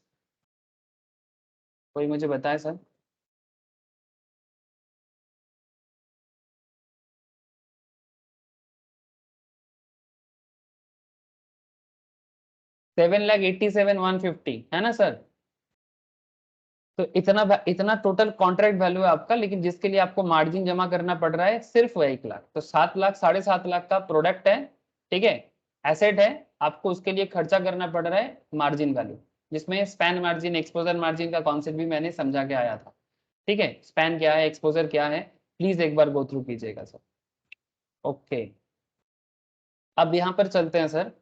Speaker 1: कोई मुझे बताए सर। 7,87,150 है ना सर। तो इतना टोटल कॉन्ट्रैक्ट वैल्यू है आपका, लेकिन जिसके लिए आपको मार्जिन जमा करना पड़ रहा है सिर्फ वह 1 लाख, तो 7 लाख 7.5 लाख का प्रोडक्ट है, ठीक है, एसेट है, आपको उसके लिए खर्चा करना पड़ रहा है मार्जिन वैल्यू, जिसमें स्पैन मार्जिन, एक्सपोजर मार्जिन का कॉन्सेप्ट भी मैंने समझा के आया था, ठीक है। स्पैन क्या है, एक्सपोजर क्या है, प्लीज एक बार गो थ्रू कीजिएगा सर। ओके, अब यहाँ पर चलते हैं सर,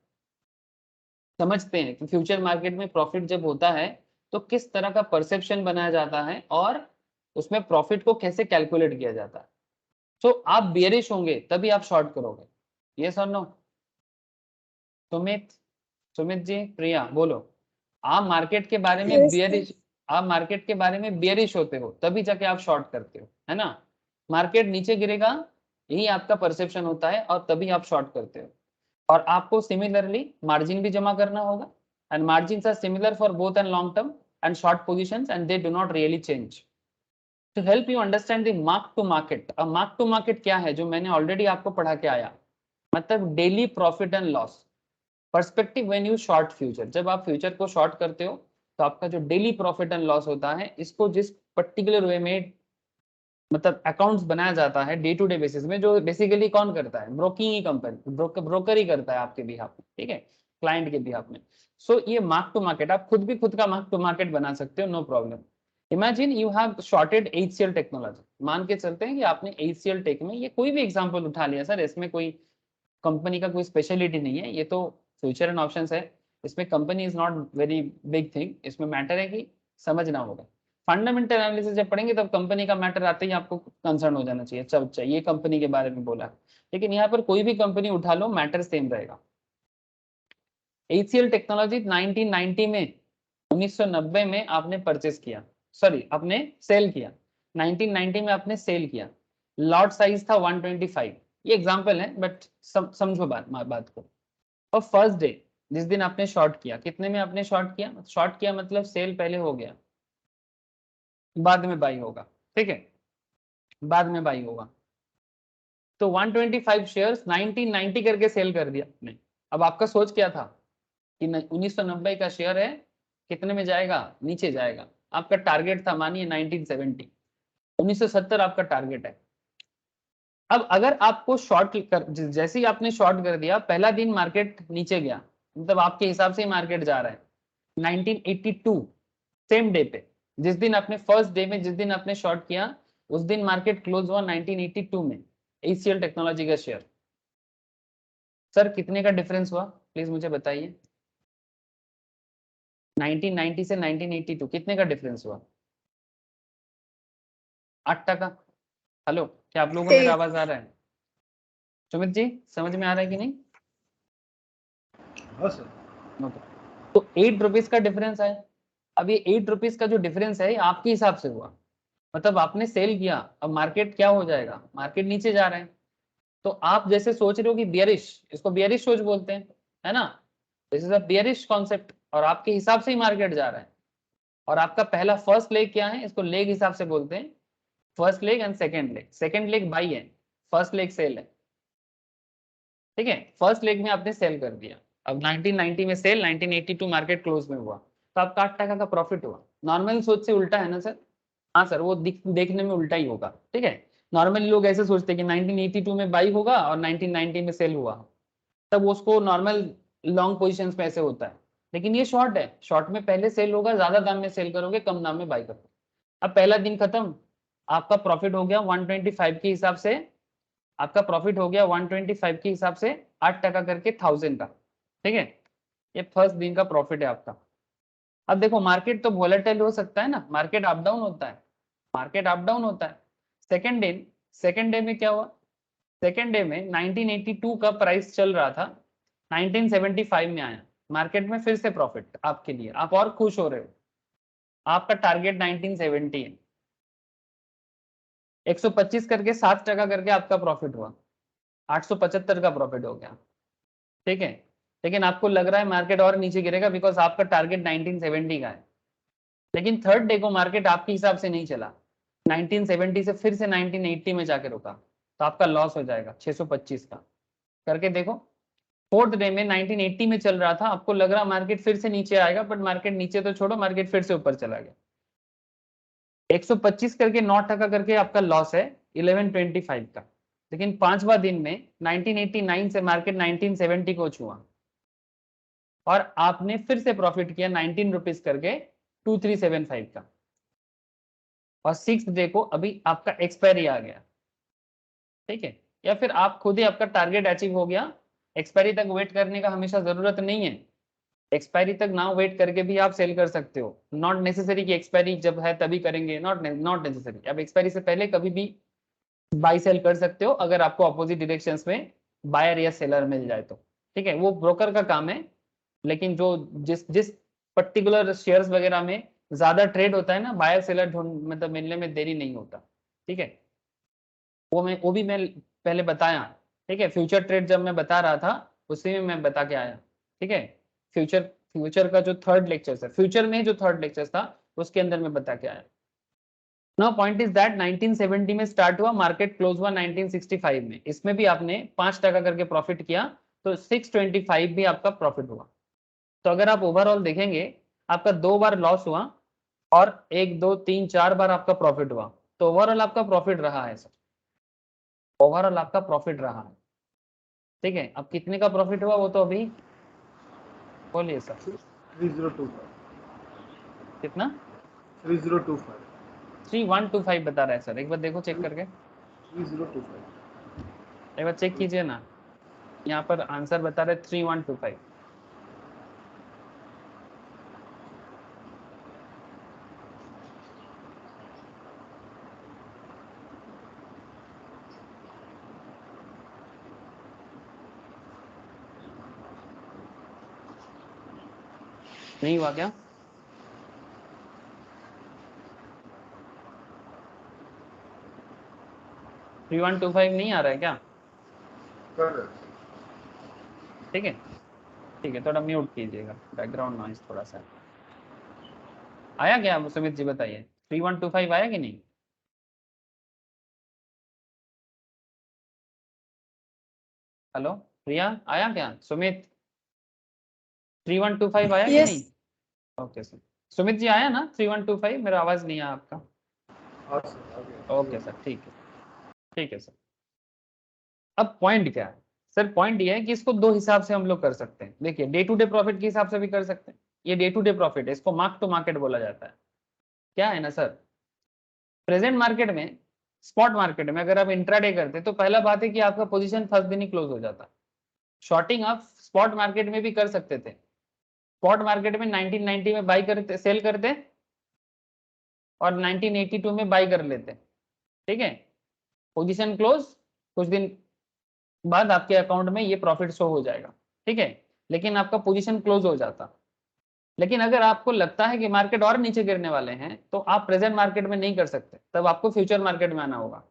Speaker 1: समझते हैं कि फ्यूचर मार्केट में प्रॉफिट जब होता है तो किस तरह का परसेप्शन बनाया जाता है और उसमें प्रॉफिट को कैसे कैलकुलेट किया जाता है। तो आप बियरिश होंगे तभी आप शॉर्ट करोगे, यस और नो। सुमित, सुमित जी, प्रिया बोलो, आप मार्केट के बारे में
Speaker 3: Yes,
Speaker 1: बियरिश, आप मार्केट के बारे में बियरिश होते हो तभी जाके आप शॉर्ट करते हो, है ना। मार्केट नीचे गिरेगा, यही आपका परसेप्शन होता है, और तभी आप शॉर्ट करते हो। और आपको सिमिलरली मार्जिन भी जमा करना होगा, and margins are similar for both and long term and short positions, and they do not really change. To help you understand the mark to market, अब मार्क टू मार्केट क्या है, जो मैंने ऑलरेडी आपको पढ़ा के आया, मतलब daily profit and loss perspective when you short future. जब आप फ्यूचर को शॉर्ट करते हो तो आपका जो डेली प्रॉफिट एंड लॉस होता है, इसको जिस पर्टिकुलर वे में मतलब अकाउंट्स बनाया जाता है डे टू डे बेसिस में, जो बेसिकली कौन करता है, ब्रोकिंग ही कंपनी, ब्रोकर ही करता है आपके बिहाफ में, ठीक है, क्लाइंट के बिहाफ में। सो ये मार्क टू मार्केट, आप खुद भी खुद का मार्क टू मार्केट बना सकते हो, no problem. Imagine you have shorted HCL technology, मान के चलते हैं कि आपने HCL टेक में, ये कोई भी एग्जांपल उठा लिया सर, इसमें कोई कंपनी का कोई स्पेशलिटी नहीं है, ये तो फ्यूचर एंड ऑप्शंस है, इसमें company is not very big thing, इसमें मैटर है कि समझना होगा। फंडामेंटल एनालिसिस जब पढ़ेंगे तब कंपनी का मैटर आते ही आपको कंसर्न हो जाना चाहिए, चल ये कंपनी के बारे में बोला है, लेकिन यहाँ पर कोई भी कंपनी उठा लो मैटर सेम रहेगा। HCL टेक्नोलॉजी 1990 में 1990 में आपने परचेस किया, सॉरी आपने सेल किया, 1990 में आपने सेल किया, लॉट साइज था 125, ये एग्जांपल है बट समझो बात को। और फर्स्ट डे जिस दिन आपने शॉर्ट किया, कितने में आपने शॉर्ट किया, शॉर्ट किया मतलब सेल पहले हो गया, बाद में बाई होगा, ठीक है, बाद में बाई होगा। तो 125 शेयर्स 1990 करके सेल कर दिया आपने। अब आपका सोच क्या था कि 1990 का शेयर है, कितने में जाएगा, नीचे जाएगा। आपका टारगेट था मानिए 1970, 1970 आपका टारगेट है। अब अगर आपको शॉर्ट कर, जैसे ही आपने शॉर्ट कर दिया, पहला दिन मार्केट नीचे गया, मतलब आपके हिसाब से ही मार्केट जा रहा है 1982 सेम डे पे, जिस दिन आपने फर्स्ट डे में जिस दिन आपने शॉर्ट किया, उस दिन मार्केट क्लोज हुआ 1982 में HCL टेक्नोलॉजी का शेयर। सर कितने का डिफरेंस हुआ, प्लीज मुझे बताइए। 1990 से 1982 कितने का डिफरेंस हुआ, 8%। हेलो, क्या आप लोगों को मेरा आवाज आ रहा है? सुमित जी समझ में आ रहा है कि नहीं?
Speaker 2: हाँ सर।
Speaker 1: तो 8 रुपीज का डिफरेंस है। अब ये 8 रुपीज का जो डिफरेंस है आपके हिसाब से हुआ, मतलब आपने सेल किया, अब मार्केट क्या हो जाएगा, मार्केट नीचे जा रहे हैं, तो आप जैसे सोच रहे हो कि बियरिश, इसको बियरिश सोच बोलते हैं, है ना, this is a bearish concept, और आपके हिसाब से ही मार्केट जा रहा है, और आपका पहला फर्स्ट लेग क्या है, इसको लेग हिसाब से बोलते हैं, first leg and second leg bye है, फर्स्ट लेग सेल है, ठीक है, फर्स्ट लेग में आपने सेल कर दिया। अब 1990 में सेल, 1982 मार्केट क्लोज में हुआ, तो आपका 8% का प्रॉफिट हुआ। नॉर्मल सोच से उल्टा है ना सर? हाँ सर, वो देखने में उल्टा ही होगा, ठीक है। नॉर्मली लोग ऐसे सोचते हैं कि 1982 में बाई होगा और 1990 में सेल हुआ, तब उसको नॉर्मल लॉन्ग पोजिशन पे ऐसे होता है, लेकिन ये शॉर्ट है, शॉर्ट में पहले सेल होगा, ज्यादा दाम में सेल करोगे, कम दाम में बाई करोगे। अब पहला दिन खत्म, आपका प्रॉफिट हो गया 125 के हिसाब से, आपका प्रॉफिट हो गया 125 के हिसाब से 8% करके 1000 का, ठीक है, ये फर्स्ट दिन का प्रॉफिट है आपका। अब देखो मार्केट तो वोलेटाइल हो सकता है ना, मार्केट अप डाउन होता है, मार्केट अप डाउन होता है। सेकेंड डे में क्या हुआ, सेकेंड डे में 1982 का प्राइस चल रहा था, 1975 में आया, मार्केट में फिर से प्रॉफिट आपके लिए, आप और खुश हो रहे हो, आपका टारगेट 1970 है, 125 करके 7% करके आपका प्रॉफिट हुआ, 875 का प्रॉफिट हो गया, ठीक है। लेकिन आपको लग रहा है मार्केट और नीचे गिरेगा बिकॉज आपका टारगेट 1970 का है, लेकिन थर्ड डे को मार्केट आपके हिसाब से नहीं चला, 1970 से फिर से 1980 में जाके रुका, तो आपका लॉस हो जाएगा 625 का। करके देखो, फोर्थ डे में 1980 में चल रहा था, आपको लग रहा मार्केट फिर से नीचे आएगा, बट मार्केट नीचे तो छोड़ो, मार्केट फिर से ऊपर चला गया, 125 करके 9% करके आपका लॉस है 1125 का। लेकिन पांचवा दिन में 1989 से मार्केट 1970 को छुआ, और आपने फिर से प्रॉफिट किया 19 रुपीज करके 2375 का, और सिक्स डे को अभी आपका एक्सपायरी आ गया, ठीक है, या फिर आप खुद ही आपका टारगेट अचीव हो गया, एक्सपायरी तक वेट करने का हमेशा जरूरत नहीं है, एक्सपायरी तक ना वेट करके भी आप सेल कर सकते हो, नॉट नेसेसरी कि एक्सपायरी जब है तभी करेंगे, नॉट नेसेसरी, आप एक्सपायरी से पहले कभी भी बाई सेल कर सकते हो, अगर आपको अपोजिट डायरेक्शंस में बायर या सेलर मिल जाए तो, ठीक है, वो ब्रोकर का काम है। लेकिन जो जिस पर्टिकुलर शेयर्स वगैरह में ज्यादा ट्रेड होता है ना, बायर सेलर ढूंढ मतलब मिलने में देरी नहीं होता, ठीक है, वो भी मैं पहले बताया, ठीक है, फ्यूचर ट्रेड जब मैं बता रहा था उसी में मैं बता के आया, ठीक है, फ्यूचर का जो थर्ड लेक्चर था, फ्यूचर में जो थर्ड लेक्चर था उसके अंदर मैं बता के आया। नाउ पॉइंट इज दैट 1970 में स्टार्ट हुआ, मार्केट क्लोज हुआ 1965 में, इसमें भी आपने 5% करके प्रॉफिट किया, तो 625 भी आपका प्रॉफिट हुआ। तो अगर आप ओवरऑल देखेंगे, आपका 2 बार लॉस हुआ और 1 2 3 4 बार आपका प्रॉफिट हुआ, तो ओवरऑल आपका प्रॉफिट रहा है सर, ओवरऑल आपका प्रॉफिट रहा है। ठीक है, अब कितने का प्रॉफिट हुआ वो तो अभी बोलिए सर।
Speaker 2: 3025।
Speaker 1: कितना?
Speaker 2: 3025।
Speaker 1: 3125 बता रहा है सर, एक बार देखो चेक करके,
Speaker 2: 3025।
Speaker 1: एक बार चेक कीजिए ना, यहाँ पर आंसर बता रहे 3125। नहीं हुआ क्या? थ्री 3125 नहीं आ रहा है क्या? ठीक है, ठीक है, थोड़ा म्यूट कीजिएगा, बैकग्राउंड नॉइज थोड़ा सा आया क्या? सुमित जी बताइए, 3125 आया कि नहीं? हेलो प्रिया, आया क्या? सुमित, 3125 आया कि नहीं? ओके सर, सुमित जी आया ना 3125? मेरा आवाज नहीं आया आपका। ओके सर, ठीक है, ठीक है सर। अब पॉइंट क्या है सर? पॉइंट ये है कि इसको दो हिसाब से हम लोग कर सकते हैं। देखिए, डे टू डे प्रॉफिट के हिसाब से भी कर सकते हैं, ये डे टू डे प्रॉफिट है, इसको मार्क टू मार्केट बोला जाता है। क्या है ना सर, प्रेजेंट मार्केट में, स्पॉट मार्केट में अगर आप इंट्राडे करते हैं तो पहला बात है कि आपका पोजीशन फर्स्ट दिन ही क्लोज हो जाता है। शॉर्टिंग आप स्पॉट मार्केट में भी कर सकते थे, स्पॉट मार्केट में 1990 में बाई करते, सेल करते और 1982 में बाई कर लेते। ठीक है, पोजीशन क्लोज, कुछ दिन बाद आपके अकाउंट में ये प्रॉफिट शो हो जाएगा। ठीक है, लेकिन आपका पोजीशन क्लोज हो जाता। लेकिन अगर आपको लगता है कि मार्केट और नीचे गिरने वाले हैं तो आप प्रेजेंट मार्केट में नहीं कर सकते, तब आपको फ्यूचर मार्केट में आना होगा।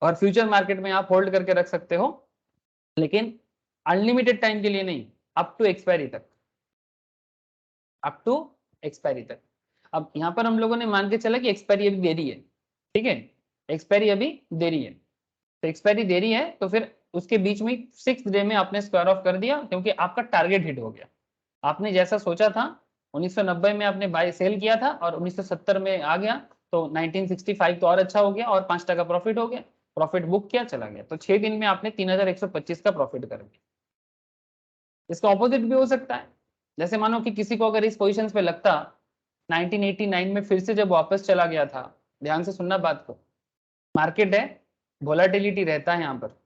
Speaker 1: और फ्यूचर मार्केट में आप होल्ड करके रख सकते हो, लेकिन अनलिमिटेड टाइम के लिए नहीं, अप टू एक्सपायरी तक, अप टू एक्सपायरी तक। अब यहाँ पर हम लोगों ने मान के चला कि एक्सपायरी अभी देरी है। ठीक है, एक्सपायरी अभी देरी है, तो एक्सपायरी देरी है तो फिर उसके बीच में 6th डे में आपने स्क्वायर ऑफ कर दिया, क्योंकि आपका टारगेट हिट हो गया। आपने जैसा सोचा था 1990 में आपने बाय सेल किया था और 1970 में आ गया, तो 1965 तो और अच्छा हो गया और 5% प्रॉफिट हो गया, प्रॉफिट बुक किया, चला गया, तो 6 दिन में आपने 3125 का प्रॉफिट कर दिया। इसका ऑपोजिट भी हो सकता है, जैसे मानो कि किसी को अगर इस पोजीशन पे लगता 1989 में फिर से जब वापस चला गया था, ध्यान से सुनना बात को, मार्केट है, वोलाटिलिटी रहता है यहाँ पर,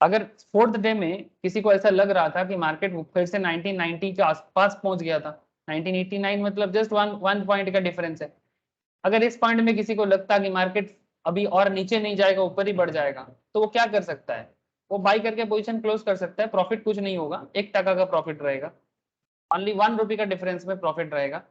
Speaker 1: अगर 4th डे में किसी को ऐसा लग रहा था कि मार्केट फिर से 1990 के आसपास पहुंच गया था, 1989 मतलब जस्ट वन पॉइंट का डिफरेंस है, अगर इस पॉइंट में किसी को लगता कि मार्केट अभी और नीचे नहीं जाएगा, ऊपर ही बढ़ जाएगा, तो वो क्या कर सकता है? वो बाई करके पोजीशन क्लोज कर सकता है, प्रॉफिट कुछ नहीं होगा, 1% का प्रॉफिट रहेगा, ओनली 1 रुपये का डिफरेंस में प्रॉफिट रहेगा।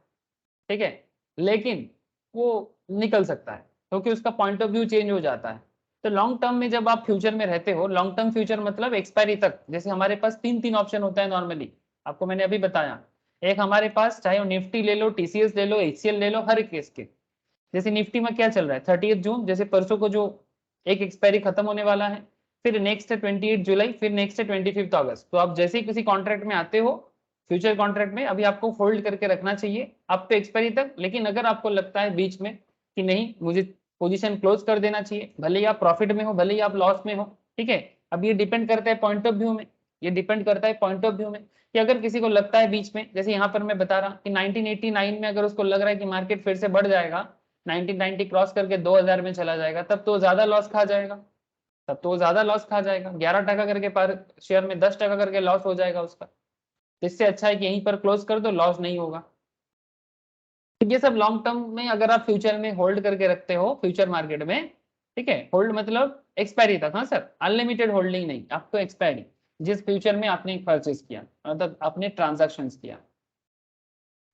Speaker 1: ठीक है, लेकिन वो निकल सकता है क्योंकि उसका पॉइंट ऑफ व्यू चेंज हो जाता है। तो लॉन्ग टर्म में जब आप फ्यूचर में रहते हो, लॉन्ग टर्म फ्यूचर मतलब एक्सपायरी तक, जैसे हमारे पास 3 ऑप्शन होता है नॉर्मली, आपको मैंने अभी बताया। एक हमारे पास, चाहे वो निफ्टी ले लो, टीसीएस ले लो, एचसीएल ले लो, हर एक केस के, जैसे निफ्टी में क्या चल रहा है, 30 जून, जैसे परसों को जो एक एक्सपायरी खत्म होने वाला है, फिर नेक्स्ट है 28 जुलाई, फिर नेक्स्ट है 25 अगस्त। तो आप जैसे ही किसी कॉन्ट्रैक्ट में आते हो, फ्यूचर कॉन्ट्रैक्ट में, अभी आपको होल्ड करके रखना चाहिए अप टू एक्सपायरी तक। लेकिन अगर आपको लगता है बीच में कि नहीं, मुझे पोजीशन क्लोज कर देना चाहिए, भले ही आप प्रॉफिट में हो, भले ही आप लॉस में हो, ठीक है, अब ये डिपेंड करता है पॉइंट ऑफ व्यू में, ये डिपेंड करता है पॉइंट ऑफ व्यू में, कि अगर किसी को लगता है बीच में, जैसे यहाँ पर मैं बता रहा कि 1989 में अगर उसको लग रहा है कि मार्केट फिर से बढ़ जाएगा, 1990 क्रॉस करके 2000 में चला जाएगा, तब तो ज्यादा लॉस खा जाएगा, तब तो ज्यादा लॉस खा जाएगा, 11% करके पर शेयर में 10% करके लॉस हो जाएगा उसका। इससे अच्छा है कि यहीं पर क्लोज कर दो, लॉस नहीं होगा। तो ये सब लॉन्ग टर्म में अगर आप फ्यूचर में होल्ड करके रखते हो फ्यूचर मार्केट में, ठीक है, होल्ड मतलब एक्सपायरी तक, हाँ सर, अनलिमिटेड होल्डिंग नहीं, आपको एक्सपायरी, जिस फ्यूचर में आपने परचेज किया, मतलब आपने ट्रांजैक्शंस किया।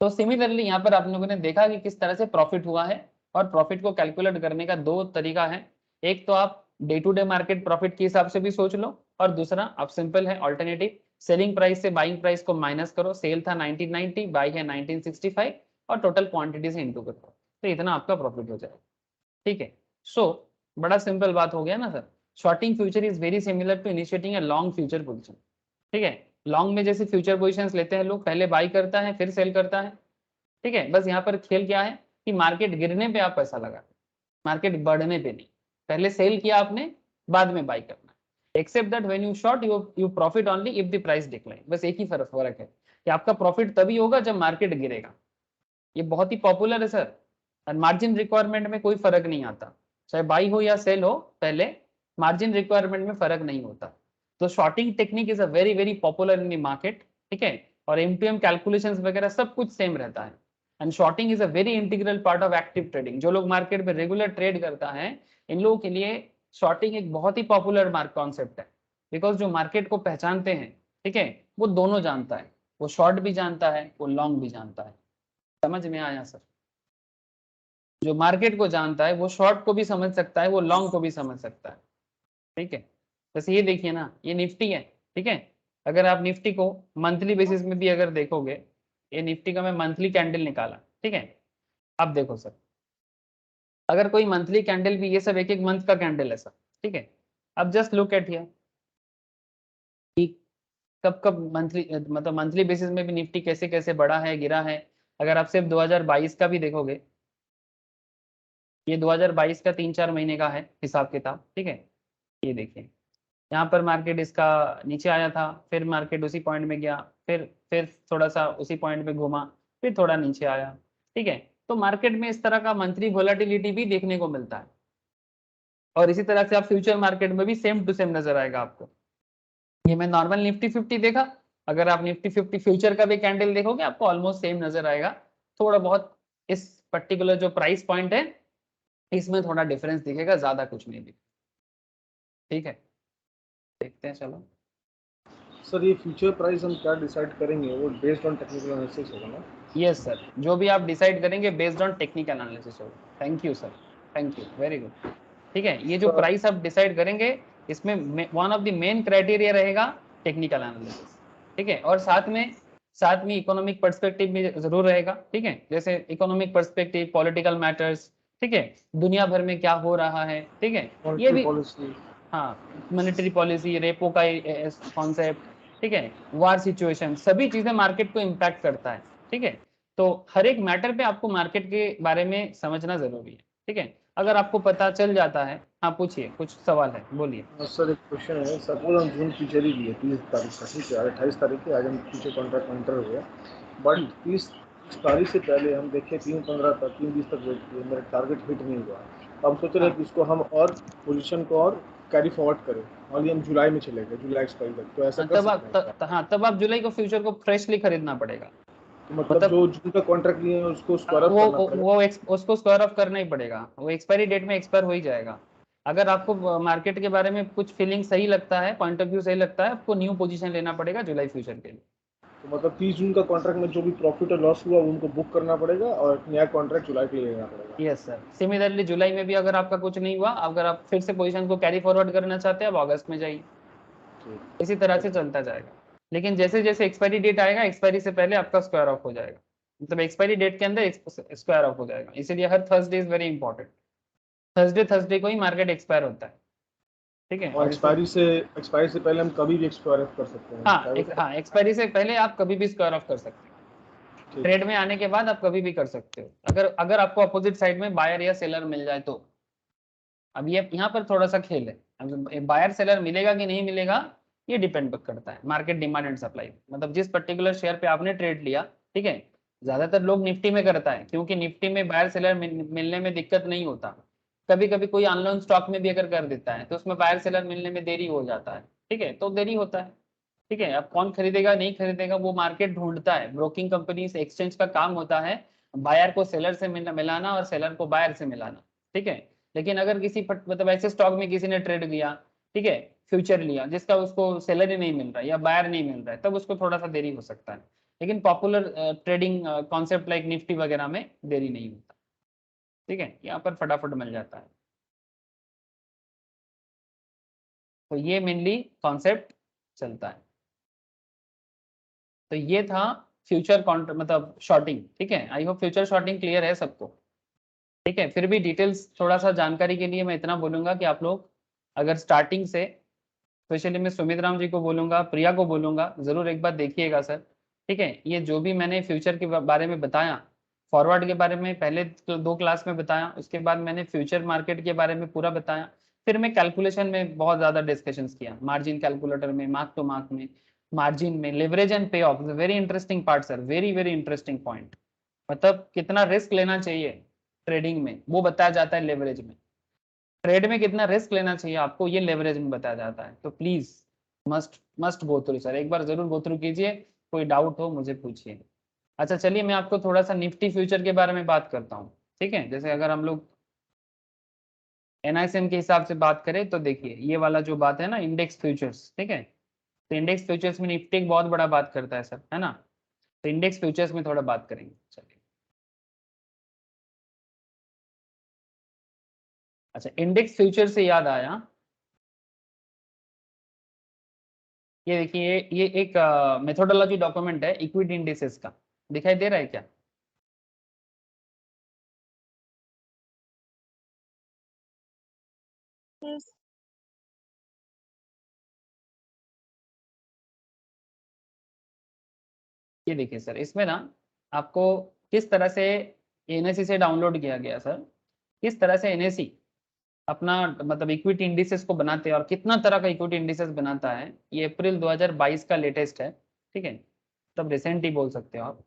Speaker 1: तो सिमिलरली यहाँ पर आप लोगों ने देखा कि किस तरह से प्रॉफिट हुआ है, और प्रॉफिट को कैलकुलेट करने का दो तरीका है, एक तो आप day to day market profit के हिसाब से भी सोच लो, और दूसरा आप सिंपल है ऑल्टरनेटिव, सेलिंग प्राइस से बाइंग प्राइस को माइनस करो, सेल था 1990, बाई है 1965, और टोटल क्वांटिटी से इंटू करो, तो इतना आपका प्रॉफिट हो जाएगा। ठीक है, सो बड़ा सिंपल बात हो गया ना sir. Shorting future is very similar to initiating a long future position. ठीक है, लॉन्ग में जैसे फ्यूचर पोजीशंस लेते हैं लोग, पहले बाई करता है फिर सेल करता है, ठीक है, बस यहाँ पर खेल क्या है कि मार्केट गिरने पे आप पैसा लगा, मार्केट बढ़ने पे नहीं। पहले सेल किया आपने, बाद में बाई करना। Except that when you short you profit only if the price decline. बस एक ही फर्क है कि आपका प्रॉफिट तभी होगा जब मार्केट गिरेगा। ये बहुत ही पॉपुलर है सर। और मार्जिन रिक्वायरमेंट में कोई फर्क नहीं आता, चाहे बाई हो या सेल हो, पहले मार्जिन रिक्वायरमेंट में फर्क नहीं होता। तो shorting technique is a very very popular in the market, ठीक है। और M2M कैलकुलेशंस वगैरह सब कुछ सेम रहता है। And shorting is a very integral part of active trading. जो लोग मार्केट में रेगुलर ट्रेड करता है, इन लोगों के लिए शॉर्टिंग एक बहुत ही पॉपुलर मार्क कॉन्सेप्ट है। बिकॉज जो मार्केट को पहचानते हैं, ठीक है, वो दोनों जानता है, वो शॉर्ट भी जानता है, वो लॉन्ग भी जानता है। समझ में आया सर? जो मार्केट को जानता है वो शॉर्ट को भी समझ सकता है, वो लॉन्ग को भी समझ सकता है, ठीक है। जैसे ये देखिए ना, ये निफ्टी है, ठीक है। अगर आप निफ्टी को मंथली बेसिस में भी अगर देखोगे, ये निफ्टी का मैं मंथली कैंडल निकाला, ठीक है। अब देखो सर, अगर कोई मंथली कैंडल भी, ये सब एक एक मंथ का कैंडल है सर, ठीक है। अब जस्ट लुक एट हियर, कब कब मंथली, मतलब मंथली बेसिस में भी निफ्टी कैसे कैसे बढ़ा है, गिरा है। अगर आप सिर्फ 2022 का भी देखोगे, ये 2022 का 3-4 महीने का है हिसाब किताब, ठीक है। ये देखिए, यहाँ पर मार्केट इसका नीचे आया था, फिर मार्केट उसी पॉइंट में गया, फिर थोड़ा सा उसी पॉइंट में घूमा, फिर थोड़ा नीचे आया, ठीक है। तो मार्केट में इस तरह का मंथली वोलेटिलिटी भी देखने को मिलता है। और इसी तरह से आप फ्यूचर मार्केट में भी सेम टू सेम नजर आएगा आपको। ये मैं नॉर्मल निफ्टी 50 देखा, अगर आप निफ्टी 50 फ्यूचर का भी कैंडल देखोगे, आपको ऑलमोस्ट सेम नजर आएगा। थोड़ा बहुत इस पर्टिकुलर जो प्राइस पॉइंट है, इसमें थोड़ा डिफरेंस दिखेगा, ज्यादा कुछ नहीं दिखेगा, ठीक है। देखते हैं, चलो।
Speaker 2: सर ये फ्यूचर प्राइस हम क्या डिसाइड करेंगे, वो बेस्ड ऑन टेक्निकल एनालिसिस होगा ना?
Speaker 1: यस सर, जो भी आप डिसाइड करेंगे बेस्ड ऑन टेक्निकल एनालिसिस होगा। Thank you sir, thank you, very good, ठीक है। ये जो
Speaker 2: सर
Speaker 1: प्राइस आप डिसाइड करेंगे, इसमें one of the main criteria रहेगा टेक्निकल एनालिसिस, ठीक है। और साथ में इकोनॉमिक पर्सपेक्टिव भी जरूर रहेगा, ठीक है। जैसे इकोनॉमिक पर्सपेक्टिव, पॉलिटिकल मैटर्स, ठीक है, दुनिया भर में क्या हो रहा है, ठीक है, ये
Speaker 2: मॉनेटरी
Speaker 1: भी।
Speaker 2: पॉलिसी,
Speaker 1: हाँ, मॉनेटरी पॉलिसी, रेपो का कॉन्सेप्ट, ठीक है, वार सिचुएशन, सभी चीजें मार्केट को इम्पैक्ट करता है, ठीक है। तो हर एक मैटर पे आपको मार्केट के बारे में समझना जरूरी है, ठीक है। अगर आपको पता चल जाता है, हाँ पूछिए, कुछ सवाल है, बोलिए।
Speaker 2: सर एक क्वेश्चन है। सपोज हम जून फ्यूचर ही लिए 30 तारीख का, ठीक है, 28 तारीख के आज हम फ्यूचर कॉन्ट्रैक्ट में एंटर हुए, बट 30 तारीख से पहले हम देखे 3-15 तक, 3-20 तक वेट किए, मेरा टारगेट हिट नहीं हुआ। अब हम सोच रहे हैं कि इसको हम और पोजीशन को और कैरी फॉरवर्ड करें, और ये हम जुलाई में चले गए, जुलाई एक्सपायरी तक, तो ऐसा कर सकते हैं क्या?
Speaker 1: हाँ, तब आप जुलाई को फ्यूचर को फ्रेशली खरीदना पड़ेगा।
Speaker 2: तो मतलब जो जून का कॉन्ट्रैक्ट लिए हैं उसको स्क्वायर अप करना पड़ेगा?
Speaker 1: उसको स्क्वायर ऑफ करना ही पड़ेगा, वो एक्सपायरी डेट में एक्सपायर हो ही जाएगा। अगर आपको मार्केट के बारे में कुछ फीलिंग सही लगता है, पॉइंट ऑफ व्यू सही लगता है, आपको न्यू पोजीशन लेना पड़ेगा जुलाई फ्यूचर के लिए।
Speaker 2: तो मतलब 30 जून का कॉन्ट्रैक्ट में जो भी प्रॉफिट और लॉस हुआ उनको बुक करना पड़ेगा, और नया कॉन्ट्रैक्ट जुलाई के लिए लेना पड़ेगा?
Speaker 1: यस सर, सिमिलरली जुलाई में भी अगर आपका कुछ नहीं हुआ, अगर आप फिर से पोजीशन को कैरी फॉरवर्ड करना चाहते हैं, आप अगस्त में जाइए, इसी तरह से चलता जाएगा। लेकिन जैसे जैसे एक्सपायरी डेट आएगा, एक्सपायरी से पहले आपका स्क्वायर ऑफ हो जाएगा, मतलब एक्सपायरी डेट के अंदर स्क्वायर ऑफ हो जाएगा। इसीलिए हर Thursday is very important. Thursday को ही मार्केट एक्सपायर होता है, ठीक है।
Speaker 2: और एक्सपायरी से पहले हम कभी भी एक्सपायर कर सकते हैं?
Speaker 1: हाँ, एक्सपायरी से पहले आप कभी भी स्क्वायर ऑफ कर सकते हैं।
Speaker 2: ठीक।
Speaker 1: ट्रेड में आने के बाद आप कभी भी कर सकते हो, अगर आपको अपोजिट साइड में बायर या सेलर मिल जाए तो। अब ये यहाँ पर थोड़ा सा खेल है, अब बायर सेलर मिलेगा कि नहीं मिलेगा, ये डिपेंड करता है मार्केट डिमांड एंड सप्लाई। मतलब जिस पर्टिकुलर शेयर पे आपने ट्रेड लिया, ठीक है, ज्यादातर लोग निफ्टी में करता है, क्योंकि निफ्टी में बायर सेलर मिलने में दिक्कत नहीं होता। कभी कभी कोई अनलोन स्टॉक में भी अगर कर देता है, तो उसमें बायर सेलर मिलने में देरी हो जाता है, ठीक है, तो देरी होता है, ठीक है। अब कौन खरीदेगा नहीं खरीदेगा वो मार्केट ढूंढता है। ब्रोकिंग कंपनी से, एक्सचेंज का काम होता है बायर को सेलर से मिलाना और सेलर को बायर से मिलाना, ठीक है। लेकिन अगर मतलब ऐसे स्टॉक में किसी ने ट्रेड किया, ठीक है, फ्यूचर लिया जिसका उसको सेलर ही नहीं मिल रहा है या बायर नहीं मिल रहा है, तब उसको थोड़ा सा देरी हो सकता है। लेकिन popular trading concept like Nifty वगैरह में देरी नहीं होता, ठीक है, यहाँ पर फटाफट मिल जाता है। तो ये मेनली कॉन्सेप्ट चलता है। तो ये था फ्यूचर कॉन्ट्रैक्ट, मतलब शॉर्टिंग, ठीक है। I hope future shorting clear है सबको, ठीक है। फिर भी डिटेल्स थोड़ा सा जानकारी के लिए मैं इतना बोलूंगा कि आप लोग अगर स्टार्टिंग से, स्पेशली मैं सुमित राम जी को बोलूंगा, प्रिया को बोलूंगा, जरूर एक बार देखिएगा सर, ठीक है। ये जो भी मैंने फ्यूचर के बारे में बताया, फॉरवर्ड के बारे में पहले 2 क्लास में बताया, उसके बाद मैंने फ्यूचर मार्केट के बारे में पूरा बताया, फिर मैं कैलकुलेशन में बहुत ज्यादा डिस्कशंस किया, मार्जिन कैलकुलेटर में, मार्क टू मार्क में, मार्जिन में, लेवरेज एंड पे of, very interesting part sir, very very interesting point. मतलब कितना रिस्क लेना चाहिए ट्रेडिंग में वो बताया जाता है लेवरेज में, ट्रेड में कितना रिस्क लेना चाहिए आपको ये लेवरेज में बताया जाता है। तो please must go through sir, एक बार जरूर गो थ्रू कीजिए, कोई डाउट हो मुझे पूछिए। अच्छा चलिए मैं आपको थोड़ा सा निफ्टी फ्यूचर के बारे में बात करता हूँ, ठीक है। जैसे अगर हम लोग एनआईएसएम के हिसाब से बात करें तो देखिए ये वाला जो बात है ना इंडेक्स फ्यूचर्स, ठीक है, तो इंडेक्स फ्यूचर्स में निफ्टी एक बहुत बड़ा बात करता है सर, है ना। तो इंडेक्स फ्यूचर्स में थोड़ा बात करेंगे, चलिए। अच्छा इंडेक्स फ्यूचर से याद आया, ये देखिए ये एक मेथोडोलॉजी डॉक्यूमेंट है इक्विटी इंडिसेस का, दिखाई दे रहा है क्या?
Speaker 3: Yes.
Speaker 1: ये देखिए सर, इसमें ना आपको किस तरह से एनएससी से डाउनलोड किया गया सर, किस तरह से एनएससी अपना मतलब इक्विटी इंडिसेस को बनाते हैं और कितना तरह का इक्विटी इंडिसेस बनाता है, ये अप्रैल 2022 का लेटेस्ट है, ठीक है, तब रिसेंट ही बोल सकते हो आप।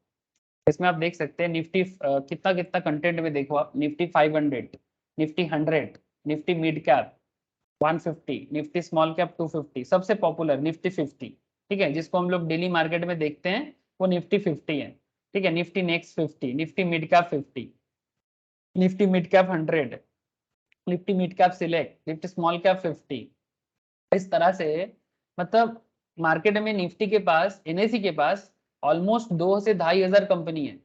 Speaker 1: इसमें आप देख सकते हैं निफ्टी कितना कितना कंटेंट में देखो आप, Nifty 500, Nifty 100, Nifty mid cap 150, Nifty small cap 250, सबसे पॉपुलर निफ्टी 50, ठीक है, जिसको हम लोग डेली मार्केट में देखते हैं वो निफ्टी 50 है, ठीक है, Nifty next 50, Nifty mid cap 50, Nifty mid cap 100, Nifty mid cap select, Nifty small cap 50, इस तरह से मतलब मार्केट में निफ्टी के पास एनएससी के पास ऑलमोस्ट 2 से 2,500 कंपनी है,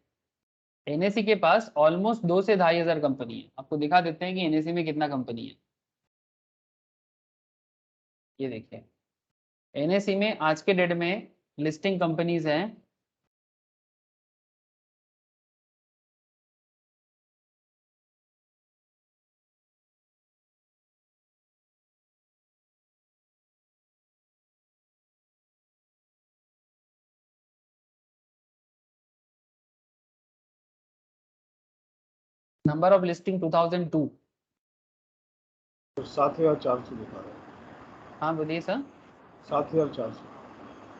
Speaker 1: एनएससी के पास ऑलमोस्ट 2 से 2,500 कंपनी है। आपको दिखा देते हैं कि एनएससी में कितना कंपनी है, ये देखिए एनएससी में आज के डेट में लिस्टिंग कंपनीज हैं नंबर ऑफ लिस्टिंग 2002।
Speaker 2: 7,400 दिखा रहा है।
Speaker 1: हाँ बोलिए सर।
Speaker 2: 7,400।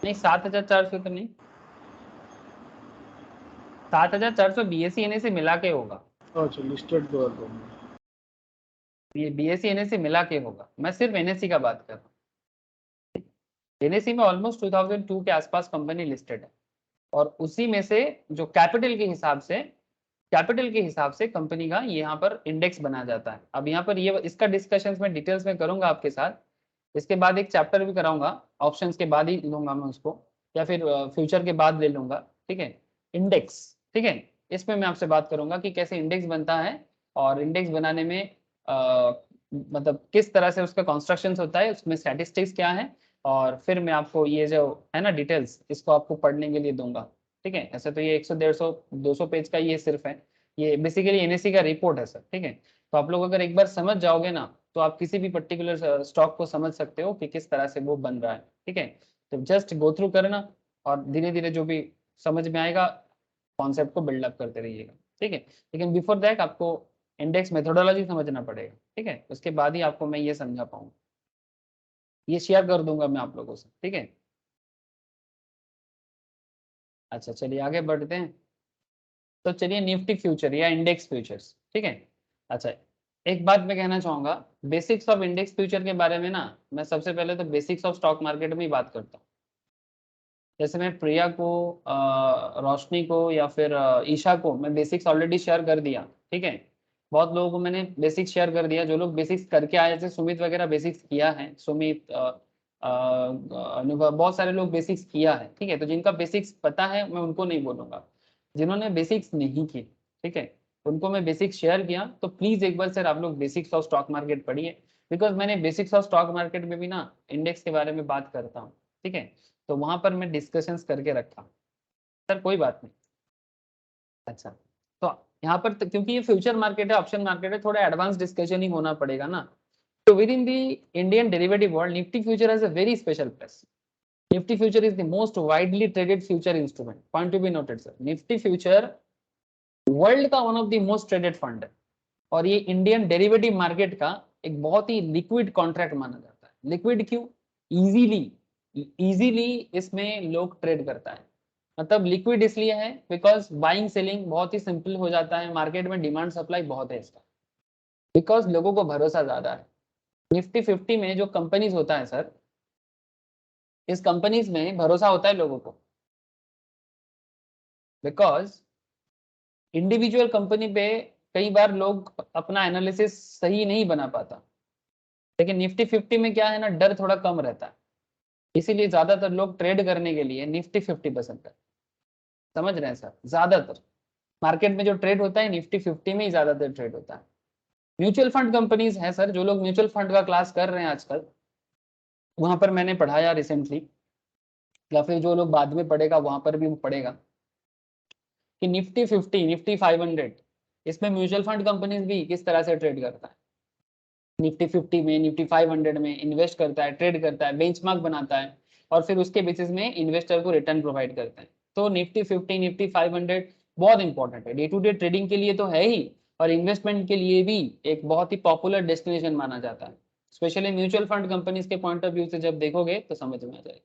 Speaker 1: नहीं 7,400 तो नहीं, 7,400 बीएससी एनएससी मिला के होगा,
Speaker 2: अच्छा लिस्टेड 2,000 में।
Speaker 1: ये बीएससी एनएससी मिला के होगा, मैं सिर्फ एनएससी का बात कर रहा हूँ। एनएससी में ऑलमोस्ट 2002 के आसपास कंपनी लिस्टेड है और उसी में से जो कैपिटल के हिसाब से कंपनी का यहाँ पर इंडेक्स बनाया जाता है। अब यहाँ पर ये इसका डिस्कशन मैं डिटेल्स में करूंगा आपके साथ, इसके बाद एक चैप्टर भी कराऊंगा, ऑप्शंस के बाद ही लूंगा मैं उसको, या फिर फ्यूचर के बाद ले लूंगा, ठीक है। इंडेक्स, ठीक है, इसमें मैं आपसे बात करूंगा कि कैसे इंडेक्स बनता है और इंडेक्स बनाने में मतलब किस तरह से उसका कंस्ट्रक्शन होता है, उसमें स्टैटिस्टिक्स क्या है, और फिर मैं आपको ये जो है ना डिटेल्स इसको आपको पढ़ने के लिए दूंगा, ठीक है। ऐसे तो ये 100 150 200 पेज का ये सिर्फ है, ये बेसिकली एनएससी का रिपोर्ट है सर, ठीक है। तो आप लोग अगर एक बार समझ जाओगे ना तो आप किसी भी पर्टिकुलर स्टॉक को समझ सकते हो कि किस तरह से वो बन रहा है, ठीक है। तो जस्ट गो थ्रू करना और धीरे धीरे जो भी समझ में आएगा कॉन्सेप्ट को बिल्डअप करते रहिएगा, ठीक है। लेकिन बिफोर दैट आपको इंडेक्स मेथोडोलॉजी समझना पड़ेगा, ठीक है, उसके बाद ही आपको मैं ये समझा पाऊंगा, ये शेयर कर दूंगा मैं आप लोगों से, ठीक है। अच्छा चलिए आगे बढ़ते हैं, तो चलिए निफ्टी फ्यूचर या इंडेक्स फ्यूचर्स, ठीक है। अच्छा एक बात मैं कहना चाहूंगा, बेसिक्स ऑफ इंडेक्स फ्यूचर के बारे में ना मैं सबसे पहले तो बेसिक्स ऑफ स्टॉक मार्केट में ही बात करता हूँ। जैसे मैं प्रिया को रोशनी को या फिर ईशा को मैं बेसिक्स ऑलरेडी शेयर कर दिया, ठीक है। बहुत लोगों को मैंने बेसिक्स शेयर कर दिया, जो लोग बेसिक्स करके आए थे, सुमित वगैरह बेसिक्स किया है, सुमित अनुभव, बहुत सारे लोग बेसिक्स किया है, ठीक है। तो जिनका बेसिक्स पता है मैं उनको नहीं बोलूंगा, जिन्होंने बेसिक्स नहीं की, ठीक है, उनको मैं बेसिक्स शेयर किया। तो प्लीज एक बार सर आप लोग बेसिक्स ऑफ स्टॉक मार्केट पढ़िए, बिकॉज मैंने बेसिक्स ऑफ स्टॉक मार्केट में भी ना इंडेक्स के बारे में बात करता हूँ, ठीक है। तो वहां पर मैं डिस्कशंस करके रखा, सर कोई बात नहीं। अच्छा तो यहाँ पर क्योंकि ये फ्यूचर मार्केट है, ऑप्शन मार्केट है, थोड़ा एडवांस डिस्कशन ही होना पड़ेगा ना। तो within the Indian derivative world Nifty future has a very special place. Nifty future is the most widely traded future instrument, point to be noted sir. Nifty future world का one of the most traded fund है और ये इंडियन डेरिवेटिव मार्केट का एक बहुत ही लिक्विड कॉन्ट्रैक्ट माना जाता है। लिक्विड क्यों? इजीली इसमें लोग ट्रेड करता है। मतलब लिक्विड इसलिए है बिकॉज बाइंग सेलिंग बहुत ही सिंपल हो जाता है, मार्केट में डिमांड सप्लाई बहुत है इसका, बिकॉज लोगों को भरोसा ज्यादा है। निफ्टी 50 में जो कंपनीज होता है सर, इस कंपनीज में भरोसा होता है लोगों को, बिकॉज इंडिविजुअल कंपनी पे कई बार लोग अपना एनालिसिस सही नहीं बना पाता, लेकिन निफ्टी 50 में क्या है ना, डर थोड़ा कम रहता है, इसीलिए ज्यादातर लोग ट्रेड करने के लिए निफ्टी 50 पसंद करते हैं। समझ रहे हैं सर? ज्यादातर मार्केट में जो ट्रेड होता है निफ्टी 50 में ही ज्यादातर ट्रेड होता है। म्यूचुअल फंड कंपनीज है सर, जो लोग म्यूचुअल फंड का क्लास कर रहे हैं आजकल, वहां पर मैंने पढ़ाया रिसेंटली, या फिर जो लोग बाद में पढ़ेगा वहां पर भी वो पढ़ेगा कि निफ्टी 50, निफ्टी 500, इसमें म्यूचुअल फंड कंपनीज भी किस तरह से ट्रेड करता है। निफ्टी 50 में, निफ्टी 500 में इन्वेस्ट करता है, ट्रेड करता है, बेंचमार्क बनाता है और फिर उसके बेसिस में इन्वेस्टर को रिटर्न प्रोवाइड करता है। तो निफ्टी 50, निफ्टी 500 बहुत इंपॉर्टेंट है, डे टू डे ट्रेडिंग के लिए तो है ही, और इन्वेस्टमेंट के लिए भी एक बहुत ही पॉपुलर डेस्टिनेशन माना जाता है। स्पेशली म्यूचुअल फंड कंपनीज के पॉइंट ऑफ व्यू से जब देखोगे तो समझ में आ जाएगा।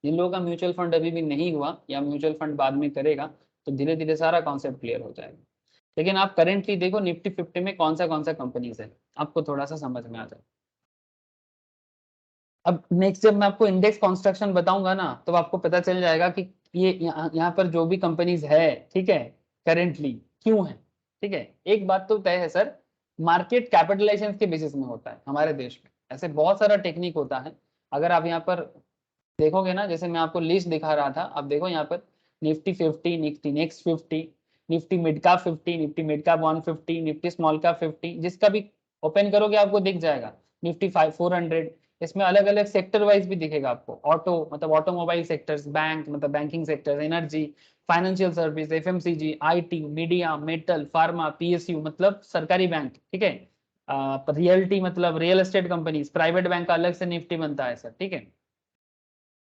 Speaker 1: जिन लोगों का म्यूचुअल फंड अभी भी नहीं हुआ या म्यूचुअल फंड बाद में करेगा, तो धीरे धीरे सारा कॉन्सेप्ट क्लियर हो जाएगा। लेकिन आप करेंटली देखो निफ्टी 50 में कौन सा कंपनीज है, आपको थोड़ा सा समझ में आ जाए। अब नेक्स्ट जब मैं आपको इंडेक्स कंस्ट्रक्शन बताऊंगा ना, तो आपको पता चल जाएगा कि ये यहाँ पर जो भी कंपनीज है, ठीक है, करेंटली क्यों है। ठीक है, एक बात तो तय है सर, मार्केट कैपिटलाइजेशन के बेसिस में होता है हमारे देश में। ऐसे बहुत सारा टेक्निक होता है, अगर आप यहाँ पर देखोगे ना, जैसे मैं आपको लिस्ट दिखा रहा था, आप देखो यहाँ पर Nifty 50, Nifty next 50, Nifty mid cap 50, Nifty mid cap 150, Nifty small cap 50, जिसका भी ओपन करोगे आपको दिख जाएगा निफ्टी 400। इसमें अलग अलग सेक्टर वाइज भी दिखेगा आपको, ऑटो मतलब ऑटोमोबाइल सेक्टर्स, बैंक मतलब banking sector, energy, financial service, FMCG, IT, media, metal, pharma, PSU मतलब सरकारी बैंक, ठीक है, रियल्टी मतलब real estate companies, private bank का अलग से निफ्टी बनता है सर, ठीक है।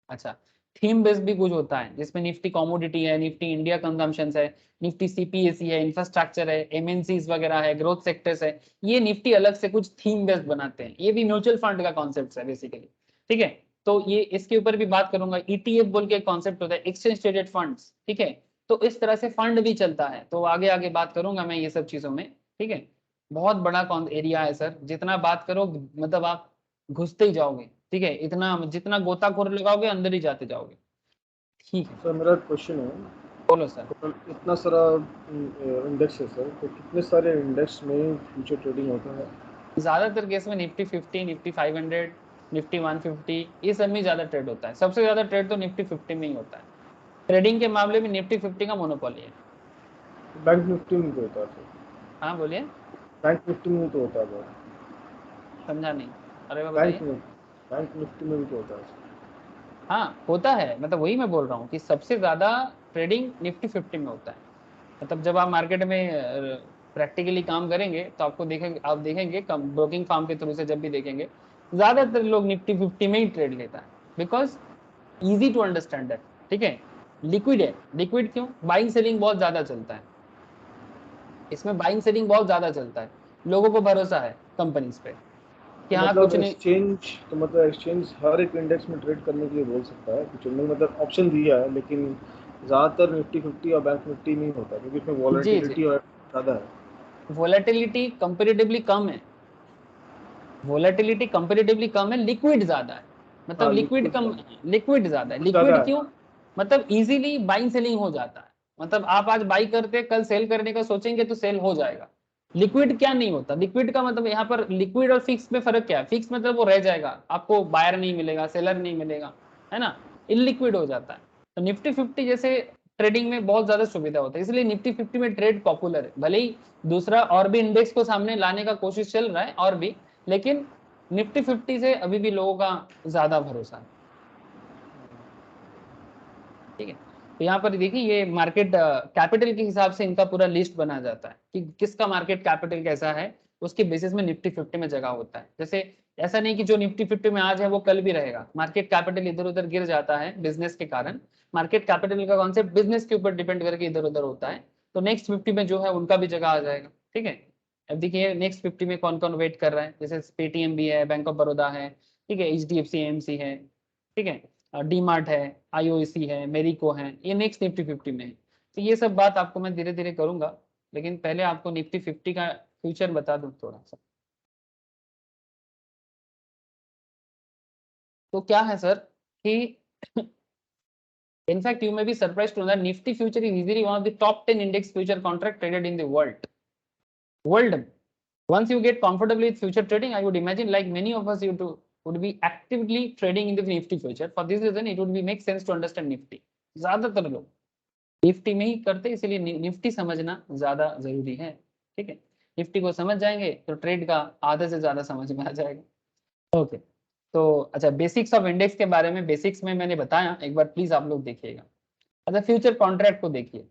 Speaker 1: अच्छा, थीम बेस्ड भी कुछ होता है जिसमें निफ्टी कमोडिटी है, निफ्टी इंडिया कंजम्पशन है, निफ्टी सीपीएसई है, इंफ्रास्ट्रक्चर है, एमएनसीज वगैरह है, ग्रोथ सेक्टर्स है, ये निफ्टी अलग से कुछ थीम बेस्ड बनाते हैं। ये भी म्यूचुअल फंड का कॉन्सेप्ट है बेसिकली, ठीक है। तो ये इसके ऊपर भी बात करूंगा। ईटीएफ बोल के कॉन्सेप्ट होता है, एक्सचेंज ट्रेडेड फंड्स, ठीक है। तो इस तरह से फंड भी चलता है, तो आगे आगे बात करूंगा मैं ये सब चीजों में, ठीक है। बहुत बड़ा एरिया है सर, जितना बात करो मतलब आप घुसते ही जाओगे, ठीक है, इतना जितना गोताखोर लगाओगे अंदर ही जाते जाओगे। ठीक है
Speaker 2: सर मेरा क्वेश्चन है,
Speaker 1: बोलो सर।
Speaker 2: टोटल इतना सारा इंडेक्स है सर, तो कितने सारे इंडेक्स में फ्यूचर ट्रेडिंग होता है?
Speaker 1: ज्यादातर केस में निफ्टी 50, निफ्टी 500, निफ्टी 150 ये सब में ज्यादा ट्रेड होता है। सबसे ज्यादा ट्रेड तो निफ्टी 50 में ही होता है। ट्रेडिंग के मामले में निफ्टी 50 का मोनोपोली है।
Speaker 2: बैंक निफ्टी में तो होता है सर,
Speaker 1: हाँ बोलिए,
Speaker 2: बैंक निफ्टी में तो होता है बहुत,
Speaker 1: समझा नहीं, अरे बार
Speaker 2: बैंक
Speaker 1: बताइए।
Speaker 2: में, बैंक निफ्टी में भी तो होता है सर।
Speaker 1: हाँ होता है, मतलब वही मैं बोल रहा हूँ कि सबसे ज्यादा ट्रेडिंग निफ्टी 50 में होता है। मतलब जब आप मार्केट में प्रैक्टिकली काम करेंगे तो आपको देखेंगे, आप देखेंगे ब्रोकिंग फार्म के थ्रू से जब भी देखेंगे, ज्यादातर लोग निफ्टी 50 में ही ट्रेड लेता है, बिकॉज इजी टू अंडरस्टैंड है, ठीक है। लिक्विड है, लिक्विड क्यों? बाइंग सेलिंग बहुत ज्यादा चलता है इसमें, बाइंग सेलिंग बहुत ज्यादा चलता है, लोगों को भरोसा है कंपनीज पे कि
Speaker 2: तो
Speaker 1: हाँ
Speaker 2: मतलब
Speaker 1: कुछ नहीं।
Speaker 2: एक्सचेंज, तो मतलब एक्सचेंज हर एक इंडेक्स में ट्रेड करने के लिए बोल सकता है कुछ नहीं, मतलब ऑप्शन दिया है, लेकिन ज़्यादातर निफ्टी 50 और बैंक निफ्टी में ही होता है क्योंकि इसमें
Speaker 1: जी जी,
Speaker 2: वॉलेटिलिटी और ज़्यादा है।
Speaker 1: वोलेटिलिटी कंपेरेटिवली कम है, वोलेटिलिटी कंपेरेटिवली कम है, लिक्विड ज्यादा है। मतलब
Speaker 2: हाँ
Speaker 1: लिक्विड
Speaker 2: लिक्विड
Speaker 1: कम,
Speaker 2: कम,
Speaker 1: लिक्विड ज्यादा है।
Speaker 2: लिक्विड ज़्यादा
Speaker 1: लिक्विड
Speaker 2: है।
Speaker 1: क्यों? मतलब इजीली बाइंग सेलिंग हो जाता है। मतलब आप आज बाई करते कल सेल करने का सोचेंगे तो सेल हो जाएगा। लिक्विड क्या नहीं होता? लिक्विड का मतलब यहाँ पर लिक्विड और फिक्स में फर्क क्या है? फिक्स मतलब वो रह जाएगा, आपको बायर नहीं मिलेगा, सेलर नहीं मिलेगा, है ना, इनलिक्विड हो जाता है। तो निफ्टी 50 जैसे ट्रेडिंग में बहुत ज्यादा सुविधा होता है, इसलिए निफ्टी 50 में ट्रेड पॉपुलर है। भले ही दूसरा और भी इंडेक्स को सामने लाने का कोशिश चल रहा है और भी, लेकिन निफ्टी 50 से अभी भी लोगों का ज्यादा भरोसा है, ठीक है। तो यहाँ पर देखिए ये मार्केट कैपिटल के हिसाब से इनका पूरा लिस्ट बना जाता है कि किसका मार्केट कैपिटल कैसा है, उसके बेसिस में निफ्टी 50 में जगह होता है। जैसे ऐसा नहीं कि जो निफ्टी 50 में आज है वो कल भी रहेगा, मार्केट कैपिटल इधर उधर गिर जाता है बिजनेस के कारण। मार्केट कैपिटल का कॉन्सेप्ट बिजनेस के ऊपर डिपेंड करके इधर उधर होता है, तो नेक्स्ट 50 में जो है उनका भी जगह आ जाएगा। ठीक है, अब देखिए नेक्स्ट 50 में कौन कौन वेट कर रहा है, जैसे पेटीएम भी है, बैंक ऑफ बड़ौदा है, ठीक है, HDFC AMC है, ठीक है, डी मार्ट है, IOC है, मेरिको है, ये नेक्स्ट निफ्टी 50 में है। तो ये सब बात आपको मैं धीरे धीरे करूंगा, लेकिन पहले आपको निफ्टी 50 का फ्यूचर बता दूं थोड़ा सा। तो क्या है सर कि in fact you may be surprised to know that Nifty future is easily one of the top 10 index future contract traded in the world. Once you get comfortably with future trading, I would imagine like many of us would be actively trading in the Nifty future. For this reason it would be make sense to understand Nifty. ज्यादातर लोग निफ्टी में ही करते, इसलिए निफ्टी समझना ज्यादा जरूरी है। ठीक है, निफ्टी को समझ जाएंगे तो ट्रेड का आधे से ज्यादा समझ में आ जाएगा। ओके, तो अच्छा बेसिक्स ऑफ इंडेक्स के बारे में बेसिक्स में मैंने बताया, एक बार प्लीज आप लोग देखिएगा। अच्छा फ्यूचर कॉन्ट्रैक्ट को देखिए,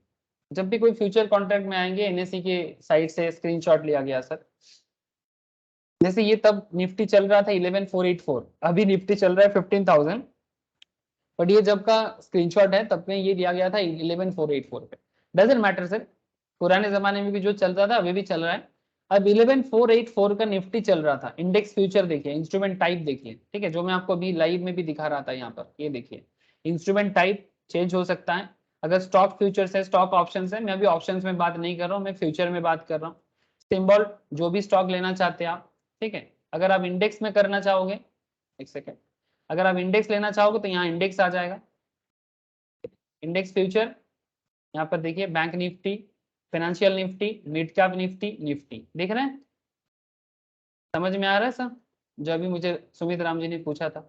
Speaker 1: जब भी कोई फ्यूचर कॉन्ट्रैक्ट में आएंगे NSE के साइट से स्क्रीनशॉट लिया गया सर। जैसे ये तब निफ्टी चल रहा था 11484, अभी निफ्टी चल रहा है 15000, बट ये जब का स्क्रीनशॉट है तब में ये लिया गया था 11484 पे। डजंट मैटर सर, पुराने जमाने में भी जो चल रहा था अभी भी चल रहा है। अब 11484 का निफ्टी चल रहा था। इंडेक्स फ्यूचर देखिए, इंस्ट्रूमेंट टाइप देखिए, ठीक है, जो मैं आपको अभी लाइव में भी दिखा रहा था यहाँ पर, ये देखिए इंस्ट्रूमेंट टाइप चेंज हो सकता है। अगर स्टॉक फ्यूचर्स है, स्टॉक ऑप्शंस है, मैं अभी ऑप्शंस में बात नहीं कर रहा हूँ, मैं फ्यूचर में बात कर रहा हूँ। सिंबल जो भी स्टॉक लेना चाहते हैं आप, ठीक है। अगर आप इंडेक्स में करना चाहोगे, एक सेकेंड, अगर आप इंडेक्स लेना चाहोगे तो यहाँ इंडेक्स आ जाएगा, इंडेक्स फ्यूचर। यहाँ पर देखिए bank Nifty, financial Nifty, mid cap Nifty, Nifty देख रहे हैं, समझ में आ रहा है सर? जो अभी मुझे सुमित राम जी ने पूछा था,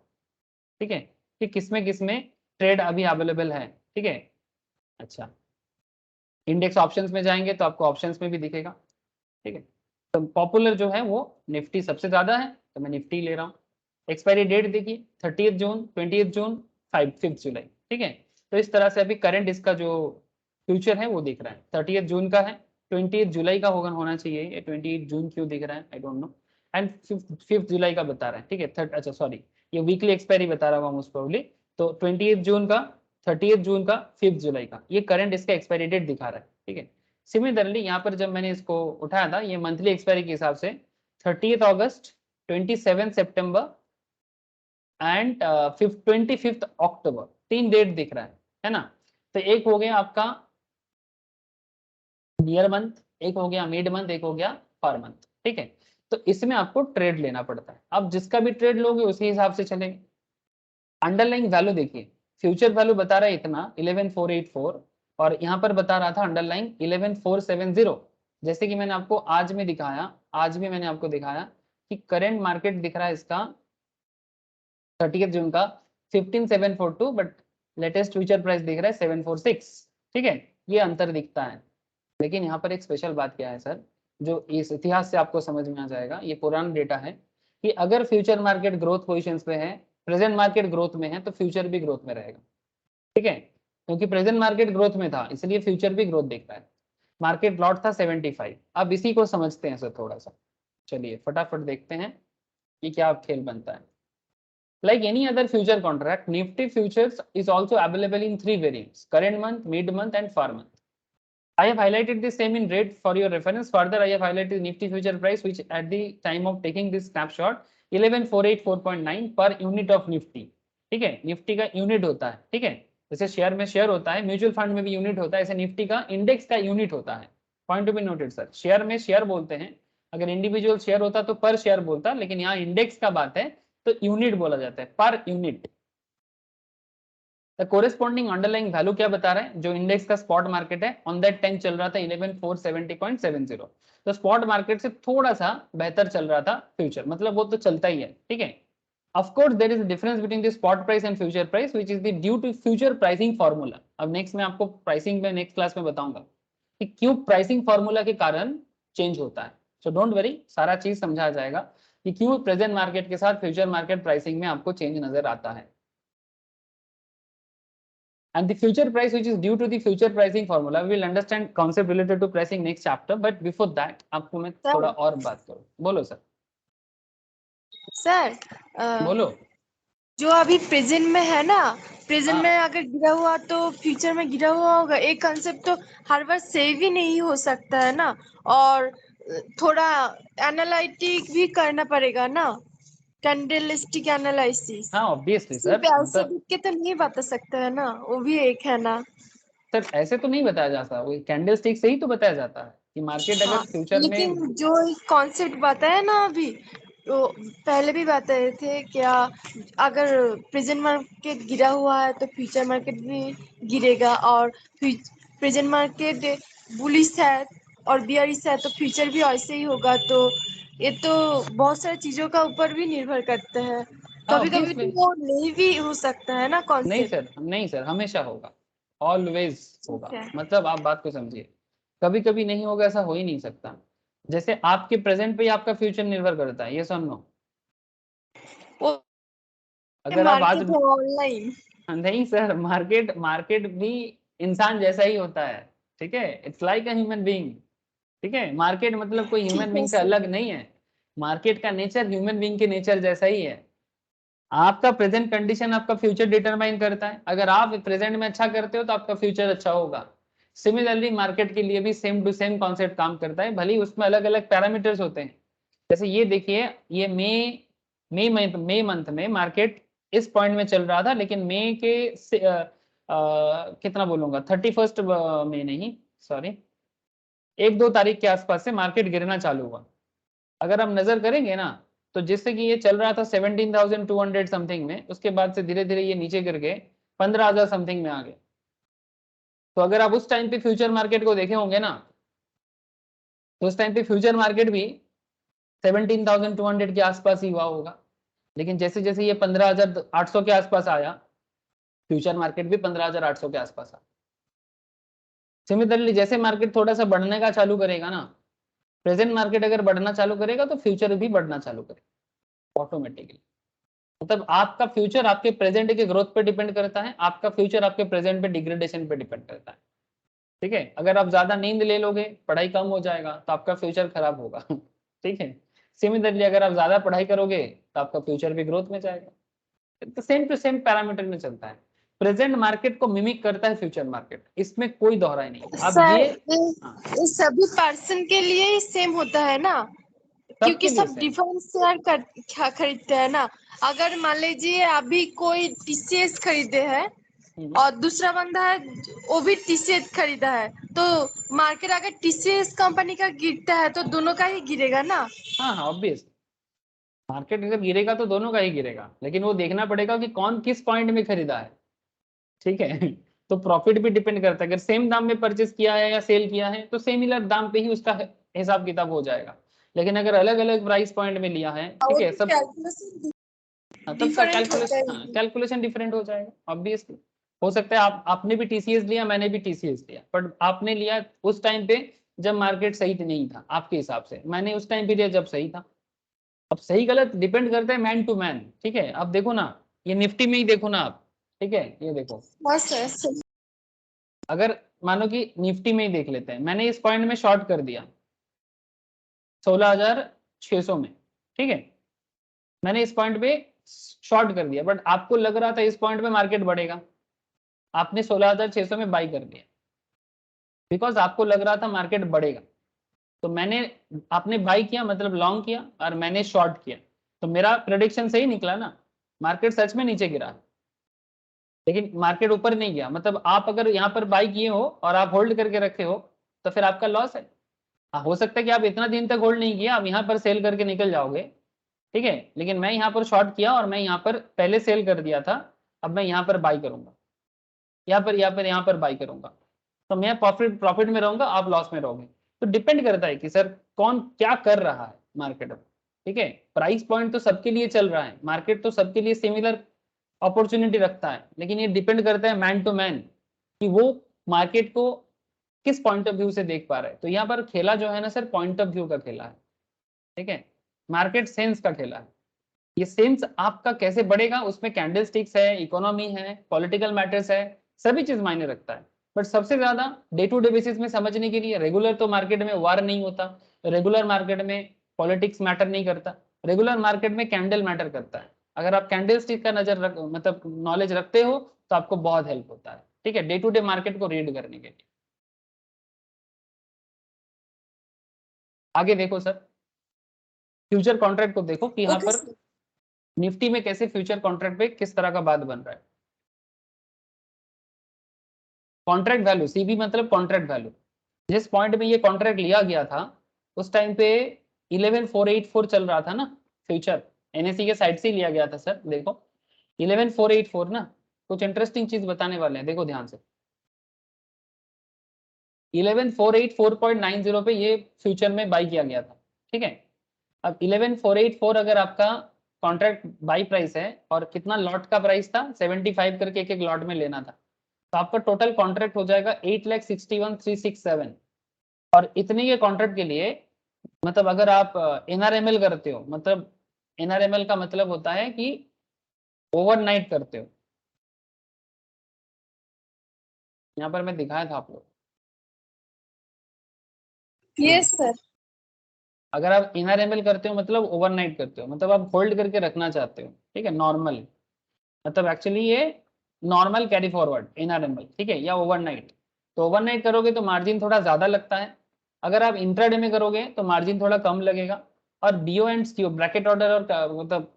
Speaker 1: ठीक है, कि किसमें किसमें ट्रेड अभी अवेलेबल है। ठीक है, अच्छा इंडेक्स ऑप्शंस में जाएंगे तो आपको ऑप्शंस में भी दिखेगा। ठीक है, तो पॉपुलर जो है वो निफ्टी सबसे ज्यादा है, तो मैं निफ्टी ले रहा हूँ। एक्सपायरी डेट देखिए 30 जून, 20 जून, 5 जुलाई। ठीक है, तो इस तरह से अभी करंट इसका जो फ्यूचर है वो दिख रहा है, 30 जून का है, 20 जुलाई का होना चाहिए, ये 28 जून क्यों दिख रहा है आई डोंट नो, एंड 5 जुलाई का बता रहा है। ठीक है, अच्छा सॉरी, ये वीकली एक्सपायरी बता रहा हूँ मोस्ट प्रोबेबली, तो 28 जून का, 30 जून का, 5 जुलाई का, ये करंट इसका एक्सपायरी डेट दिखा रहा है। ठीक है, सिमिलरली यहाँ पर जब मैंने इसको उठाया था, ये मंथली एक्सपायरी के हिसाब से 30 अगस्त, 27 सितंबर एंड 25 अक्टूबर, 3 डेट दिख रहा है ना। तो एक हो गया आपका नियर मंथ, एक हो गया मिड मंथ, एक हो गया पर मंथ। ठीक है, तो इसमें आपको ट्रेड लेना पड़ता है। अब जिसका भी ट्रेड लोगे उसी हिसाब से चलेंगे। अंडरलाइंग वैल्यू देखिए, फ्यूचर वैल्यू बता रहा है इतना 11484, और यहाँ पर बता रहा था अंडरलाइन 11470। जैसे कि मैंने आपको आज में दिखाया, आज भी मैंने आपको दिखाया कि करंट मार्केट दिख रहा है इसका 30 जून का 15742, बट लेटेस्ट फ्यूचर प्राइस दिख रहा है 746। ठीक है, ये अंतर दिखता है। लेकिन यहाँ पर एक स्पेशल बात क्या है सर, जो इस इतिहास से आपको समझ में आ जाएगा, ये पुराना डेटा है कि अगर फ्यूचर मार्केट ग्रोथ पोजीशंस पे है, प्रेजेंट मार्केट ग्रोथ में है, तो फ्यूचर भी ग्रोथ में रहेगा। ठीक है, क्योंकि प्रेजेंट मार्केट ग्रोथ में था इसलिए फ्यूचर भी ग्रोथ देख रहा है। मार्केट लॉट था 75। अब इसी को समझते हैं सर थोड़ा सा, चलिए फटाफट देखते हैं कि क्या खेल बनता है। Like any other future contract, Nifty futures is also available in 3 variants: current month, mid month, and far month. I have highlighted the same in red for your reference. Further, I have highlighted Nifty future price, which at the time of taking this snapshot 11484.9 per unit of Nifty. ठीक है, निफ्टी का यूनिट होता है। ठीक है, जैसे शेयर में शेयर होता है, म्यूचुअल फंड में भी यूनिट होता है, ऐसे निफ्टी का इंडेक्स का यूनिट होता है। Point to be noted sir, share में शेयर बोलते हैं, अगर इंडिविजुअल शेयर होता तो पर शेयर बोलता, लेकिन यहाँ इंडेक्स का बात है तो यूनिट बोला जाता है, per unit. The corresponding underlying value क्या बता रहा है, जो इंडेक्स का स्पॉट मार्केट है ऑन दैट टाइम चल रहा था 11470.70, तो स्पॉट मार्केट से थोड़ा सा बेहतर चल रहा था फ्यूचर, मतलब वो तो चलता ही है। ठीक है, of course there is a difference between the spot price and future price, which is the due to future pricing formula. अब नेक्स्ट में आपको प्राइसिंग में नेक्स्ट क्लास में बताऊंगा कि क्यों प्राइसिंग फार्मूला के कारण चेंज होता है। सो डोंट वरी, सारा चीज समझा जाएगा कि क्यों प्रेजेंट मार्केट के साथ फ्यूचर मार्केट प्राइसिंग में आपको चेंज नजर आता है। And the future price, which is due to the future pricing formula, we will understand concept related to pricing next chapter. But before that, आपको मैं थोड़ा और बात करूँ। बोलो सर।
Speaker 3: सर
Speaker 1: बोलो।
Speaker 3: जो अभी प्रेजेंट में है ना, प्रेजेंट में अगर गिरा हुआ तो फ्यूचर में गिरा हुआ होगा। एक कंसेप्ट तो हर बार सेव ही नहीं हो सकता है ना, और थोड़ा एनालिटिक भी करना पड़ेगा ना, कैंडलस्टिक एनालिसिस।
Speaker 1: हाँ ऑब्वियसली
Speaker 3: सिर्फ
Speaker 1: सर,
Speaker 3: ऐसे
Speaker 1: मतलब
Speaker 3: देख के तो नहीं बता सकता है ना, वो भी एक है ना।
Speaker 1: सर ऐसे तो नहीं बताया जाता, वो कैंडल स्टिक से ही तो बताया जाता है कि मार्केट
Speaker 3: हाँ,
Speaker 1: अगर फ्यूचर
Speaker 3: लेकिन
Speaker 1: में।
Speaker 3: जो कॉन्सेप्ट बताया ना अभी, तो पहले भी बताए थे क्या, अगर प्रेजेंट मार्केट गिरा हुआ है तो फ्यूचर मार्केट भी गिरेगा, और प्रेजेंट मार्केट बुलिश है और बियरिश है तो फ्यूचर भी ऐसे ही होगा। तो ये तो बहुत सारी चीजों का ऊपर भी निर्भर करता है।
Speaker 1: हाँ
Speaker 3: कभी कभी तो
Speaker 1: ऑब्वियसली।
Speaker 3: वो नहीं भी हो सकता है ना
Speaker 1: नहीं
Speaker 3: कॉन्सेप्ट।
Speaker 1: सर, नहीं सर, हमेशा होगा, ऑलवेज
Speaker 3: ठीक
Speaker 1: होगा।
Speaker 3: है।
Speaker 1: मतलब आप बात को समझिए, कभी कभी नहीं होगा ऐसा हो ही नहीं सकता। जैसे आपके प्रेजेंट पे ही आपका फ्यूचर निर्भर करता है, ये सुन लो।
Speaker 3: वो
Speaker 1: अगर आप आज,
Speaker 3: मार्केट है ऑनलाइन।
Speaker 1: नहीं सर, मार्केट मार्केट भी इंसान जैसा ही होता है, ठीक है, it's like a human being. ठीक है, मार्केट मतलब कोई
Speaker 3: ठीक
Speaker 1: ह्यूमन
Speaker 3: है
Speaker 1: बीइंग से
Speaker 3: सर।
Speaker 1: अलग नहीं है। मार्केट का नेचर ह्यूमन बीइंग के नेचर जैसा ही है। आपका प्रेजेंट कंडीशन आपका फ्यूचर डिटरमाइन करता है। अगर आप प्रेजेंट में अच्छा करते हो तो आपका फ्यूचर अच्छा होगा। सिमिलरली मार्केट के लिए भी सेम टू सेम कॉन्सेप्ट काम करता है, भले ही उसमें अलग अलग पैरामीटर्स होते हैं। जैसे ये देखिए, ये मई मंथ में मार्केट इस पॉइंट में चल रहा था, लेकिन मई के कितना बोलूंगा, 31 मई नहीं, सॉरी, 1-2 तारीख के आसपास से मार्केट गिरना चालू हुआ। अगर हम नजर करेंगे ना, तो जिससे कि ये चल रहा था 17,200 समथिंग में, उसके बाद से धीरे धीरे ये नीचे गिर गए 15,000 समथिंग में आ गए। तो अगर आप उस टाइम पे फ्यूचर मार्केट को देखे होंगे ना, तो उस टाइम पे फ्यूचर मार्केट भी 17,200 के आसपास ही हुआ होगा। लेकिन जैसे जैसे ये 15,800 के आसपास आया, फ्यूचर मार्केट भी 15,800 के आसपास आया। सिमिलरली जैसे मार्केट थोड़ा सा बढ़ने का चालू करेगा ना, प्रेजेंट मार्केट अगर बढ़ना चालू करेगा तो फ्यूचर भी बढ़ना चालू करेगा ऑटोमेटिकली। मतलब आपका फ्यूचर आपके प्रेजेंट के ग्रोथ पे डिपेंड करता है, आपका फ्यूचर आपके प्रेजेंट पे डिग्रेडेशन पे डिपेंड करता है। ठीक है, अगर आप ज्यादा नींद ले लोगे, पढ़ाई कम हो जाएगा तो आपका फ्यूचर खराब होगा। ठीक है, सिमिलरली अगर आप ज्यादा पढ़ाई करोगे तो आपका फ्यूचर भी ग्रोथ में जाएगा। तो सेम टू सेम पैरामीटर में चलता है। प्रेजेंट मार्केट को मिमिक करता है फ्यूचर मार्केट, इसमें कोई दोहराई नहीं। अब
Speaker 3: सर
Speaker 1: ये, हाँ,
Speaker 3: ये सभी पर्सन के लिए ही सेम होता है ना, क्योंकि
Speaker 1: सबके लिए
Speaker 3: सब
Speaker 1: सेम।
Speaker 3: डिफरेंट शेयर खरीदते हैं ना। अगर मान लीजिए अभी कोई टीसीएस खरीदे है और दूसरा बंदा है वो भी टीसीएस खरीदा है, तो मार्केट अगर टीसीएस कंपनी का गिरता है तो दोनों का ही गिरेगा ना।
Speaker 1: हाँ हाँ ऑब्वियस, मार्केट अगर गिरेगा तो दोनों का ही गिरेगा, लेकिन वो देखना पड़ेगा कि कौन किस पॉइंट में खरीदा है। ठीक है। तो प्रॉफिट भी डिपेंड करता है, अगर सेम दाम में परचेस किया है या सेल किया है तो सेमिलर दाम पे ही उसका हिसाब किताब हो जाएगा। लेकिन अगर अलग अलग प्राइस पॉइंट में लिया है, ठीक
Speaker 3: वो
Speaker 1: है
Speaker 3: तो
Speaker 1: सब,
Speaker 3: कैलकुलेशन
Speaker 1: हाँ, तब का
Speaker 3: डिफरेंट होता
Speaker 1: कैलकुलेशन, हाँ,
Speaker 3: है।
Speaker 1: कैलकुलेशन डिफरेंट हो जाएगा ऑब्वियसली। हो सकता है आप, आपने भी टीसीएस लिया, मैंने भी टीसीएस लिया, बट आपने लिया उस टाइम पे जब मार्केट सही नहीं था आपके हिसाब से, मैंने उस टाइम पे लिया जब सही था। अब सही गलत डिपेंड करता है मैन टू मैन। ठीक है, अब देखो ना, ये निफ्टी में ही देखो ना आप, ठीक है, ये देखो,
Speaker 3: बस ऐसे।
Speaker 1: अगर मानो कि निफ्टी में ही देख लेते हैं, मैंने इस पॉइंट में शॉर्ट कर दिया 16,600 में, ठीक है, मैंने इस पॉइंट पे शॉर्ट कर दिया, बट आपको लग रहा था इस पॉइंट पे मार्केट बढ़ेगा, आपने 16,600 में बाई कर दिया, बिकॉज आपको लग रहा था मार्केट बढ़ेगा। तो मैंने, आपने बाई किया मतलब लॉन्ग किया, और मैंने शॉर्ट किया, तो मेरा प्रेडिक्शन सही निकला ना, मार्केट सच में नीचे गिरा, लेकिन मार्केट ऊपर नहीं गया। मतलब आप अगर यहाँ पर बाई किए हो और आप होल्ड करके रखे हो तो फिर आपका लॉस है। हाँ, हो सकता है कि आप इतना दिन तक होल्ड नहीं किया, आप यहाँ पर सेल करके निकल जाओगे, ठीक है, लेकिन मैं यहाँ पर शॉर्ट किया और मैं यहाँ पर पहले सेल कर दिया था, अब मैं यहाँ पर बाई करूंगा, यहाँ पर बाई करूंगा, तो मैं प्रॉफिट प्रॉफिट में रहूंगा, आप लॉस में रहोगे। तो डिपेंड करता है कि सर कौन क्या कर रहा है मार्केट में। ठीक है, प्राइस पॉइंट तो सबके लिए चल रहा है, मार्केट तो सबके लिए सिमिलर अपॉर्चुनिटी रखता है, लेकिन ये डिपेंड करता है मैन टू मैन कि वो मार्केट को किस पॉइंट ऑफ व्यू से देख पा रहे हैं। तो यहाँ पर खेला जो है ना सर, पॉइंट ऑफ व्यू का खेला है। ठीक है, मार्केट सेंस का खेला है। ये सेंस आपका कैसे बढ़ेगा, उसमें कैंडल स्टिक्स है, इकोनॉमी है, पॉलिटिकल मैटर्स है, सभी चीज मायने रखता है। बट सबसे ज्यादा डे टू डे बेसिस में समझने के लिए, रेगुलर तो मार्केट में वार नहीं होता, रेगुलर मार्केट में पॉलिटिक्स मैटर नहीं करता, रेगुलर मार्केट में कैंडल मैटर करता है। अगर आप कैंडल स्टिक का मतलब नॉलेज रखते हो तो आपको बहुत हेल्प होता है, ठीक है, डे टू डे मार्केट को रीड करने के लिए। आगे देखो सर, फ्यूचर कॉन्ट्रैक्ट को देखो कि यहाँ
Speaker 3: ओके
Speaker 1: पर
Speaker 3: सर।
Speaker 1: निफ्टी में कैसे फ्यूचर कॉन्ट्रैक्ट पे किस तरह का बात बन रहा है। कॉन्ट्रैक्ट वैल्यू, सीबी मतलब कॉन्ट्रैक्ट वैल्यू, जिस पॉइंट में ये कॉन्ट्रैक्ट लिया गया था उस टाइम पे 11484 चल रहा था ना, फ्यूचर एनएससी के साइड से ही लिया गया था सर। देखो 11484 ना, कुछ इंटरेस्टिंग चीज बताने वाले हैं, देखो ध्यान से। 11484.90 पे ये फ्यूचर में बाई किया गया था, ठीक है। अब 11484 अगर आपका कॉन्ट्रैक्ट बाई प्राइस है और कितना लॉट का प्राइस था 75 करके एक एक लॉट में लेना था, तो आपका टोटल कॉन्ट्रैक्ट हो जाएगा 8,61,367। और इतने के कॉन्ट्रैक्ट के लिए मतलब अगर आप एनआरएमएल करते हो, मतलब एनआरएमएल का मतलब होता है कि ओवरनाइट करते हो, यहाँ पर मैं दिखाया था आप लोग।
Speaker 3: Yes sir.
Speaker 1: अगर आप एनआरएमएल करते हो मतलब ओवरनाइट करते हो, मतलब आप होल्ड करके रखना चाहते हो, ठीक है, नॉर्मल, मतलब एक्चुअली ये नॉर्मल कैरी फॉरवर्ड एनआरएमएल, ठीक है, या ओवरनाइट। तो ओवरनाइट करोगे तो मार्जिन थोड़ा ज्यादा लगता है, अगर आप इंट्राडे में करोगे तो मार्जिन थोड़ा कम लगेगा। और BO and CO bracket order और मतलब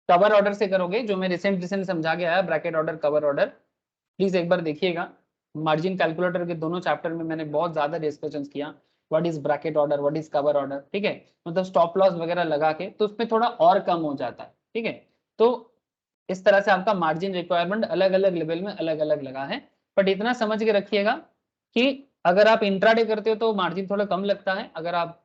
Speaker 1: कवर ऑर्डर से करोगे, जो मैं रिसेंट समझा के आया, bracket order cover order, please एक बार देखिएगा। मार्जिन कैलकुलेटर के दोनों चैप्टर में मैंने बहुत ज्यादा डिस्कशन किया, what is bracket order, what is cover order, ठीक है, मतलब स्टॉप लॉस वगैरह लगा के, तो उसमें थोड़ा और कम हो जाता है, ठीक है। तो इस तरह से आपका मार्जिन रिक्वायरमेंट अलग अलग लेवल में अलग अलग लगा है। बट इतना समझ के रखिएगा कि अगर आप इंट्राडे करते हो तो मार्जिन थोड़ा कम लगता है, अगर आप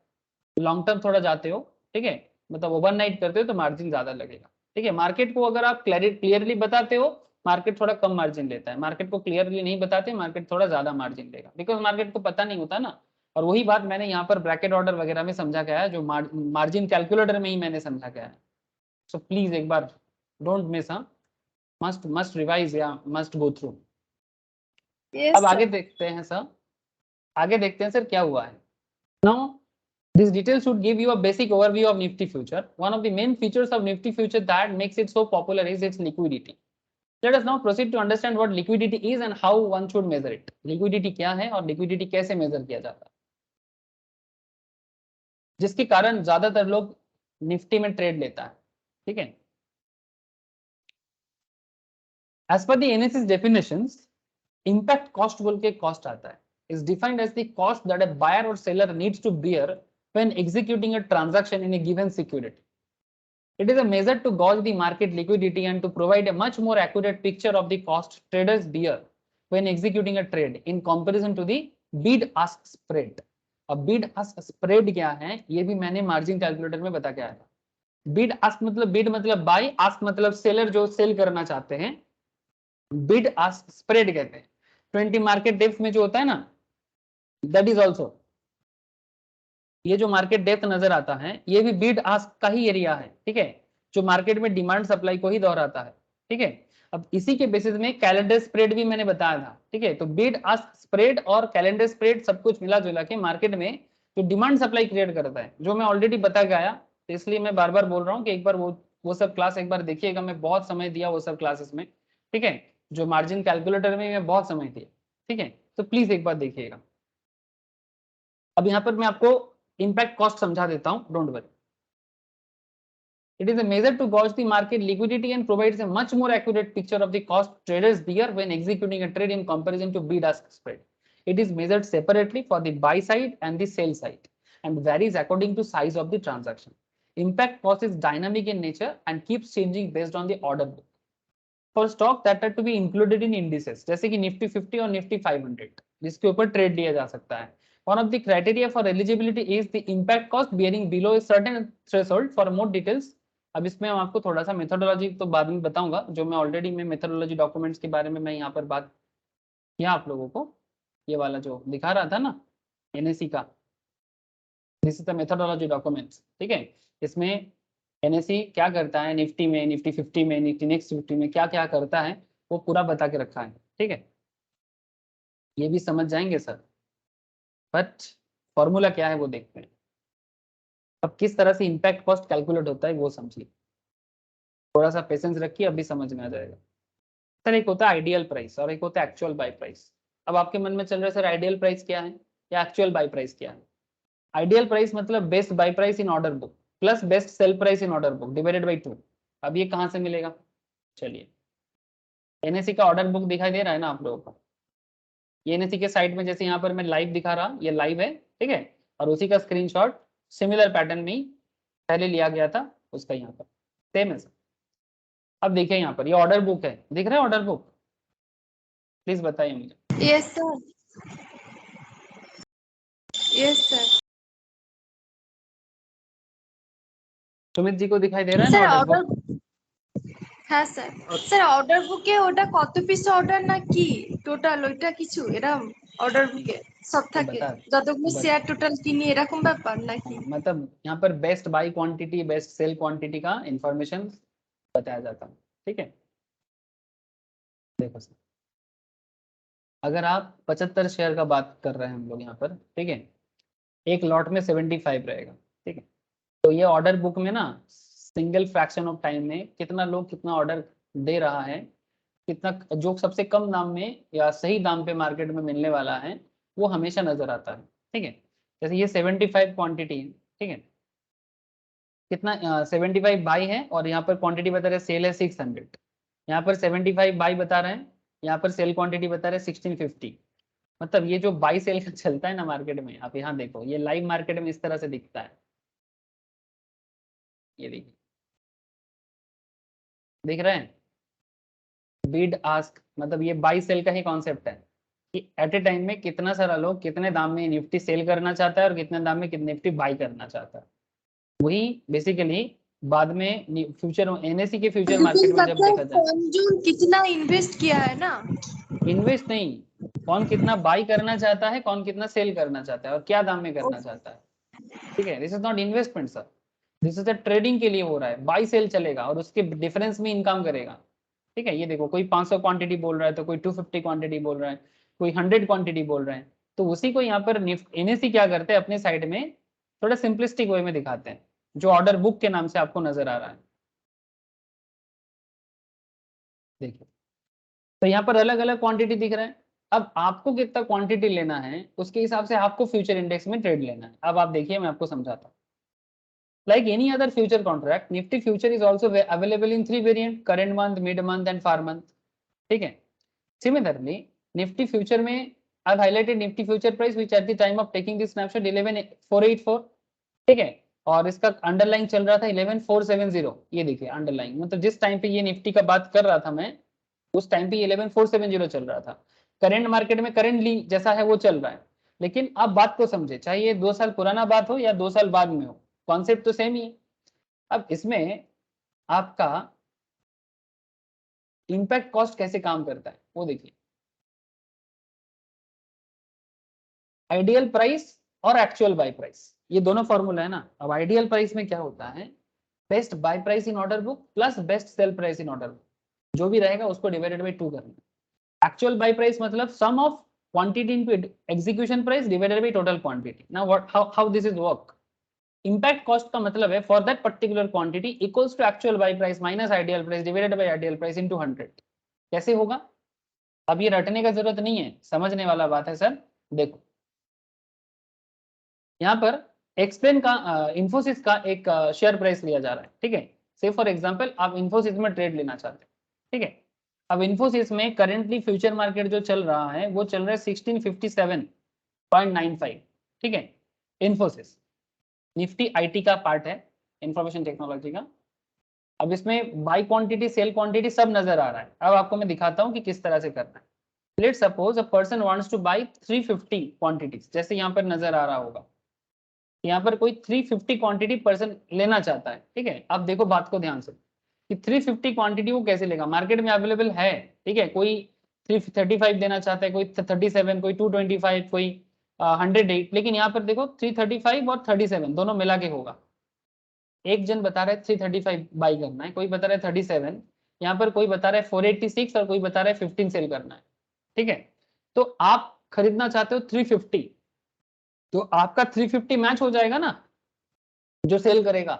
Speaker 1: लॉन्ग टर्म थोड़ा जाते हो, ठीक है, मतलब ओवरनाइट करते हो तो मार्जिन ज्यादा लगेगा, ठीक है। मार्केट को अगर आप क्लियरली बताते हो, मार्केट थोड़ा कम मार्जिन लेता है, मार्केट को क्लियरली नहीं बताते, मार्केट थोड़ा ज्यादा मार्जिन लेगा, बिकॉज मार्केट को पता नहीं होता ना। और वही बात मैंने यहाँ पर ब्रैकेट ऑर्डर वगैरह में समझा गया है, जो मार्जिन कैलकुलेटर में ही मैंने समझा गया है। सो प्लीज एक बार डोंट मिस, हाँ, मस्ट मस्ट रिवाइज या मस्ट गो थ्रू।
Speaker 3: यस
Speaker 1: अब आगे
Speaker 3: सर।
Speaker 1: देखते हैं सर, आगे देखते हैं सर क्या हुआ है। Now this detail should give you a basic overview of Nifty future. One of the main features of Nifty future that makes it so popular is its liquidity. Let us now proceed to understand what liquidity is and how one should measure it. Liquidity क्या है और liquidity कैसे measure किया जाता है, जिसके कारण ज्यादातर लोग निफ्टी में ट्रेड लेता है, ठीक है। As per the NSE's definitions, impact cost बोल के cost आता है, is defined as the cost that a buyer or seller needs to bear when executing a transaction in a given security. It is a measure to gauge the market liquidity and to provide a much more accurate picture of the cost traders bear when executing a trade in comparison to the bid-ask spread. अब bid-ask spread क्या है ये भी मैंने मार्जिन कैलकुलेटर में बता के आया था। bid-ask मतलब bid मतलब बाई, ask मतलब सेलर जो सेल करना चाहते हैं, bid-ask spread कहते हैं। 20 मार्केट डेप्थ में जो होता है ना, दैट इज ऑल्सो, ये जो मार्केट डेप्थ नजर आता है ये भी बिड आस्क का ही एरिया है, ठीक है, जो मार्केट में डिमांड सप्लाई को ही दोहराता है, ठीक है। अब इसी के बेसिस में कैलेंडर स्प्रेड भी मैंने बताया था, ठीक है। तो बिड आस्क स्प्रेड और कैलेंडर स्प्रेड सब कुछ मिला जुला के मार्केट में जो डिमांड सप्लाई क्रिएट करता है, जो मैं ऑलरेडी बता गया, तो इसलिए मैं बार बार बोल रहा हूँ कि एक बार वो सब क्लास एक बार देखिएगा, मैं बहुत समय दिया वो सब क्लासेस में, ठीक है, जो मार्जिन कैलकुलेटर में मैं बहुत समय दिया, ठीक है, तो प्लीज एक बार देखिएगा। अब यहाँ पर मैं आपको इम्पैक्ट कॉस्ट समझा देता हूं, don't worry. It is a measure to gauge the market liquidity and provides a much more accurate picture of the cost traders bear when executing a trade in comparison to bid-ask spread. It is measured separately for the buy side and the sell side and varies according to size of the transaction. Impact cost is dynamic in nature and keeps changing based on the order book. For stock that are to be included in indices, जैसे कि निफ्टी 50 और निफ्टी 500, जिसके ऊपर ट्रेड लिया जा सकता है, one of the criteria for eligibility is the impact cost bearing below a certain threshold. For more details, अब इसमें हम आपको थोड़ा सा मेथोडोलॉजी तो बाद में बताऊंगा, जो मैं ऑलरेडी में मेथोडोलॉजी डॉक्यूमेंट्स के बारे में मैं यहाँ पर बात किया आप लोगों को, ये वाला जो दिखा रहा था ना एनएससी का, this is the methodology documents, ठीक है। इसमें एनएससी क्या करता है निफ्टी में, निफ्टी 50 में, निफ्टी नेक्स्ट 50 में क्या क्या करता है वो पूरा बता के रखा है, ठीक है, ये भी समझ जाएंगे सर। बट फॉर्मूला क्या है वो देखते हैं। अब किस तरह से इम्पैक्ट कॉस्ट कैलकुलेट होता है वो समझिए। थोड़ा सा पेशेंस रखिए, अभी समझ में आ जाएगा। सर एक होता है आइडियल प्राइस और एक होता है एक्चुअल बाय प्राइस। अब आपके मन में चल रहा है सर आइडियल प्राइस क्या है या एक्चुअल बाय प्राइस क्या है। आइडियल प्राइस मतलब best buy price in order book plus best sell price in order book divided by 2। अब ये कहाँ से मिलेगा, चलिए एनएससी का ऑर्डर बुक दिखाई दे रहा है ना आप लोगों को, ये एनएससी के साइट में जैसे यहाँ पर मैं लाइव दिखा रहा, ये लाइव है ठीक है, और उसी का स्क्रीनशॉट सिमिलर पैटर्न में ही पहले लिया गया था उसका यहाँ पर सेम है सर। अब देखिए यहाँ पर ये ऑर्डर बुक है, दिख रहा है ऑर्डर बुक, प्लीज बताइए मुझे।
Speaker 3: Yes sir, yes sir.
Speaker 1: Sumit ji को दिखाई दे रहा है ना
Speaker 3: স্যার
Speaker 1: ऑर्डर
Speaker 3: অর্ডার,
Speaker 1: बुक।
Speaker 3: হ্যাঁ স্যার। স্যার অর্ডার বুকে ওটা কত পিস অর্ডার না কি টোটাল ওইটা কিছু এরকম অর্ডার বুকে সব
Speaker 1: तो
Speaker 3: থাকে
Speaker 1: बता
Speaker 3: যতগুলো
Speaker 1: बत,
Speaker 3: শেয়ার টোটাল কিনি এরকম ব্যাপার নাকি?
Speaker 1: हाँ, मतलब यहाँ पर best buy quantity best sell quantity का इंफॉर्मेशन बताया जाता है ठीक है। देखो सर अगर आप 75 शेयर का बात कर रहे हैं हम लोग यहाँ पर ठीक है, एक लॉट में 75 रहेगा ठीक है, तो ये ऑर्डर बुक में ना सिंगल फ्रैक्शन ऑफ टाइम में कितना लोग कितना ऑर्डर दे रहा है, कितना जो सबसे कम दाम में या सही दाम पे मार्केट में मिलने वाला है वो हमेशा नजर आता है ठीक है। जैसे ये 75 क्वांटिटी है ठीक है, कितना 75 बाई है और यहाँ पर क्वांटिटी बता रहे सेल है 600, यहाँ पर 75 बाई बता रहे हैं, यहाँ पर सेल क्वांटिटी बता रहे हैं 1650। मतलब ये जो बाई सेल का चलता है ना मार्केट में, आप यहाँ देखो ये लाइव मार्केट में इस तरह से दिखता है, ये देखिए दिख रहे हैं बीड आस्क, मतलब ये बाई सेल का ही कॉन्सेप्ट है कि एट ए टाइम में कितना सारा लोग कितने दाम में निफ्टी सेल करना चाहता है और कितने दाम में निफ्टी बाई करना चाहता है, वही बेसिकली बाद में फ्यूचर एनएससी के फ्यूचर मार्केट में जब देखा जाए।
Speaker 3: जो कितना इन्वेस्ट किया है ना,
Speaker 1: इन्वेस्ट नहीं, कौन कितना बाई करना चाहता है कौन कितना सेल करना चाहता है और क्या दाम में करना चाहता है ठीक है। This is not investment sir, this is a trading के लिए हो रहा है, बाई सेल चलेगा और उसके डिफरेंस में इनकम करेगा ठीक है। ये देखो कोई 500 क्वांटिटी बोल रहा है तो कोई 250 क्वांटिटी बोल रहा है, कोई 100 क्वांटिटी बोल रहे हैं, तो उसी को यहाँ पर एनएससी क्या करते हैं अपने साइड में थोड़ा सिंपलिस्टिक वे में दिखाते हैं, जो ऑर्डर बुक के नाम से आपको नजर आ रहा है देखिए। तो यहाँ पर अलग अलग क्वांटिटी दिख रहा है, अब आपको कितना क्वांटिटी लेना है उसके हिसाब से आपको फ्यूचर इंडेक्स में ट्रेड लेना है। अब आप देखिए मैं आपको समझाता हूँ। Like any other future contract, Nifty future is also available in 3 variant: current month, mid month and far month. ठीक है। Similarly, Nifty future में I've highlighted Nifty future price which at the time of taking this snapshot 11484 ठीक है, और इसका अंडरलाइन चल रहा था 11470। ये देखिए अंडरलाइन मतलब जिस टाइम पे ये निफ्टी का बात कर रहा था मैं उस टाइम पे 11470 चल रहा था। करंट मार्केट में करंटली जैसा है वो चल रहा है, लेकिन आप बात को समझे, चाहे ये 2 साल पुराना बात हो या 2 साल बाद में हो, कॉन्सेप्ट तो सेम ही है। अब इसमें आपका इंपैक्ट कॉस्ट कैसे काम करता है वो देखिए, आइडियल प्राइस और एक्चुअल बाय प्राइस ये दोनों फॉर्मूला है ना। अब आइडियल प्राइस में क्या होता है, best buy price in order book plus best sell price in order book, जो भी रहेगा उसको डिवाइडेड बाई 2 करना। एक्चुअल बाय प्राइस मतलब sum of quantity into execution price divided by total quantity. Now what how this is work, impact cost का मतलब है for that particular quantity equals to actual buy price minus ideal price divided by ideal price into 100। कैसे होगा, अब ये रटने का जरूरत नहीं है, समझने वाला बात है सर। देखो यहाँ पर एक्सप्लेन का इंफोसिस का एक शेयर प्राइस लिया जा रहा है ठीक है। से फॉर एग्जांपल आप इंफोसिस में ट्रेड लेना चाहते हैं ठीक है। अब इंफोसिस में करेंटली फ्यूचर मार्केट जो चल रहा है वो चल रहा है 1657.95 ठीक है। इंफोसिस निफ्टी आईटी का पार्ट है, इंफॉर्मेशन टेक्नोलॉजी का। अब इसमें बाई क्वांटिटी सेल क्वांटिटी सब नजर आ रहा है। अब आपको मैं दिखाता हूँ कि किस तरह से करना है। Let's suppose a person wants two by 350 quantities, जैसे यहाँ पर नजर आ रहा होगा, यहाँ पर कोई 350 क्वांटिटी पर्सन लेना चाहता है ठीक है। अब देखो बात को ध्यान से कि 350 क्वांटिटी वो कैसे लेगा, मार्केट में अवेलेबल है ठीक है, कोई 335 देना चाहता है, कोई 37, कोई 225, कोई 108, लेकिन यहाँ पर देखो 335 और 37 दोनों मिला के होगा। एक जन बता रहा है 335 बाई करना है, कोई बता रहा है 37, यहाँ पर कोई बता रहा है 486 और कोई बता रहा है 15 सेल करना है ठीक है। तो आप खरीदना चाहते हो 350, तो आपका 350 मैच हो जाएगा ना, जो सेल करेगा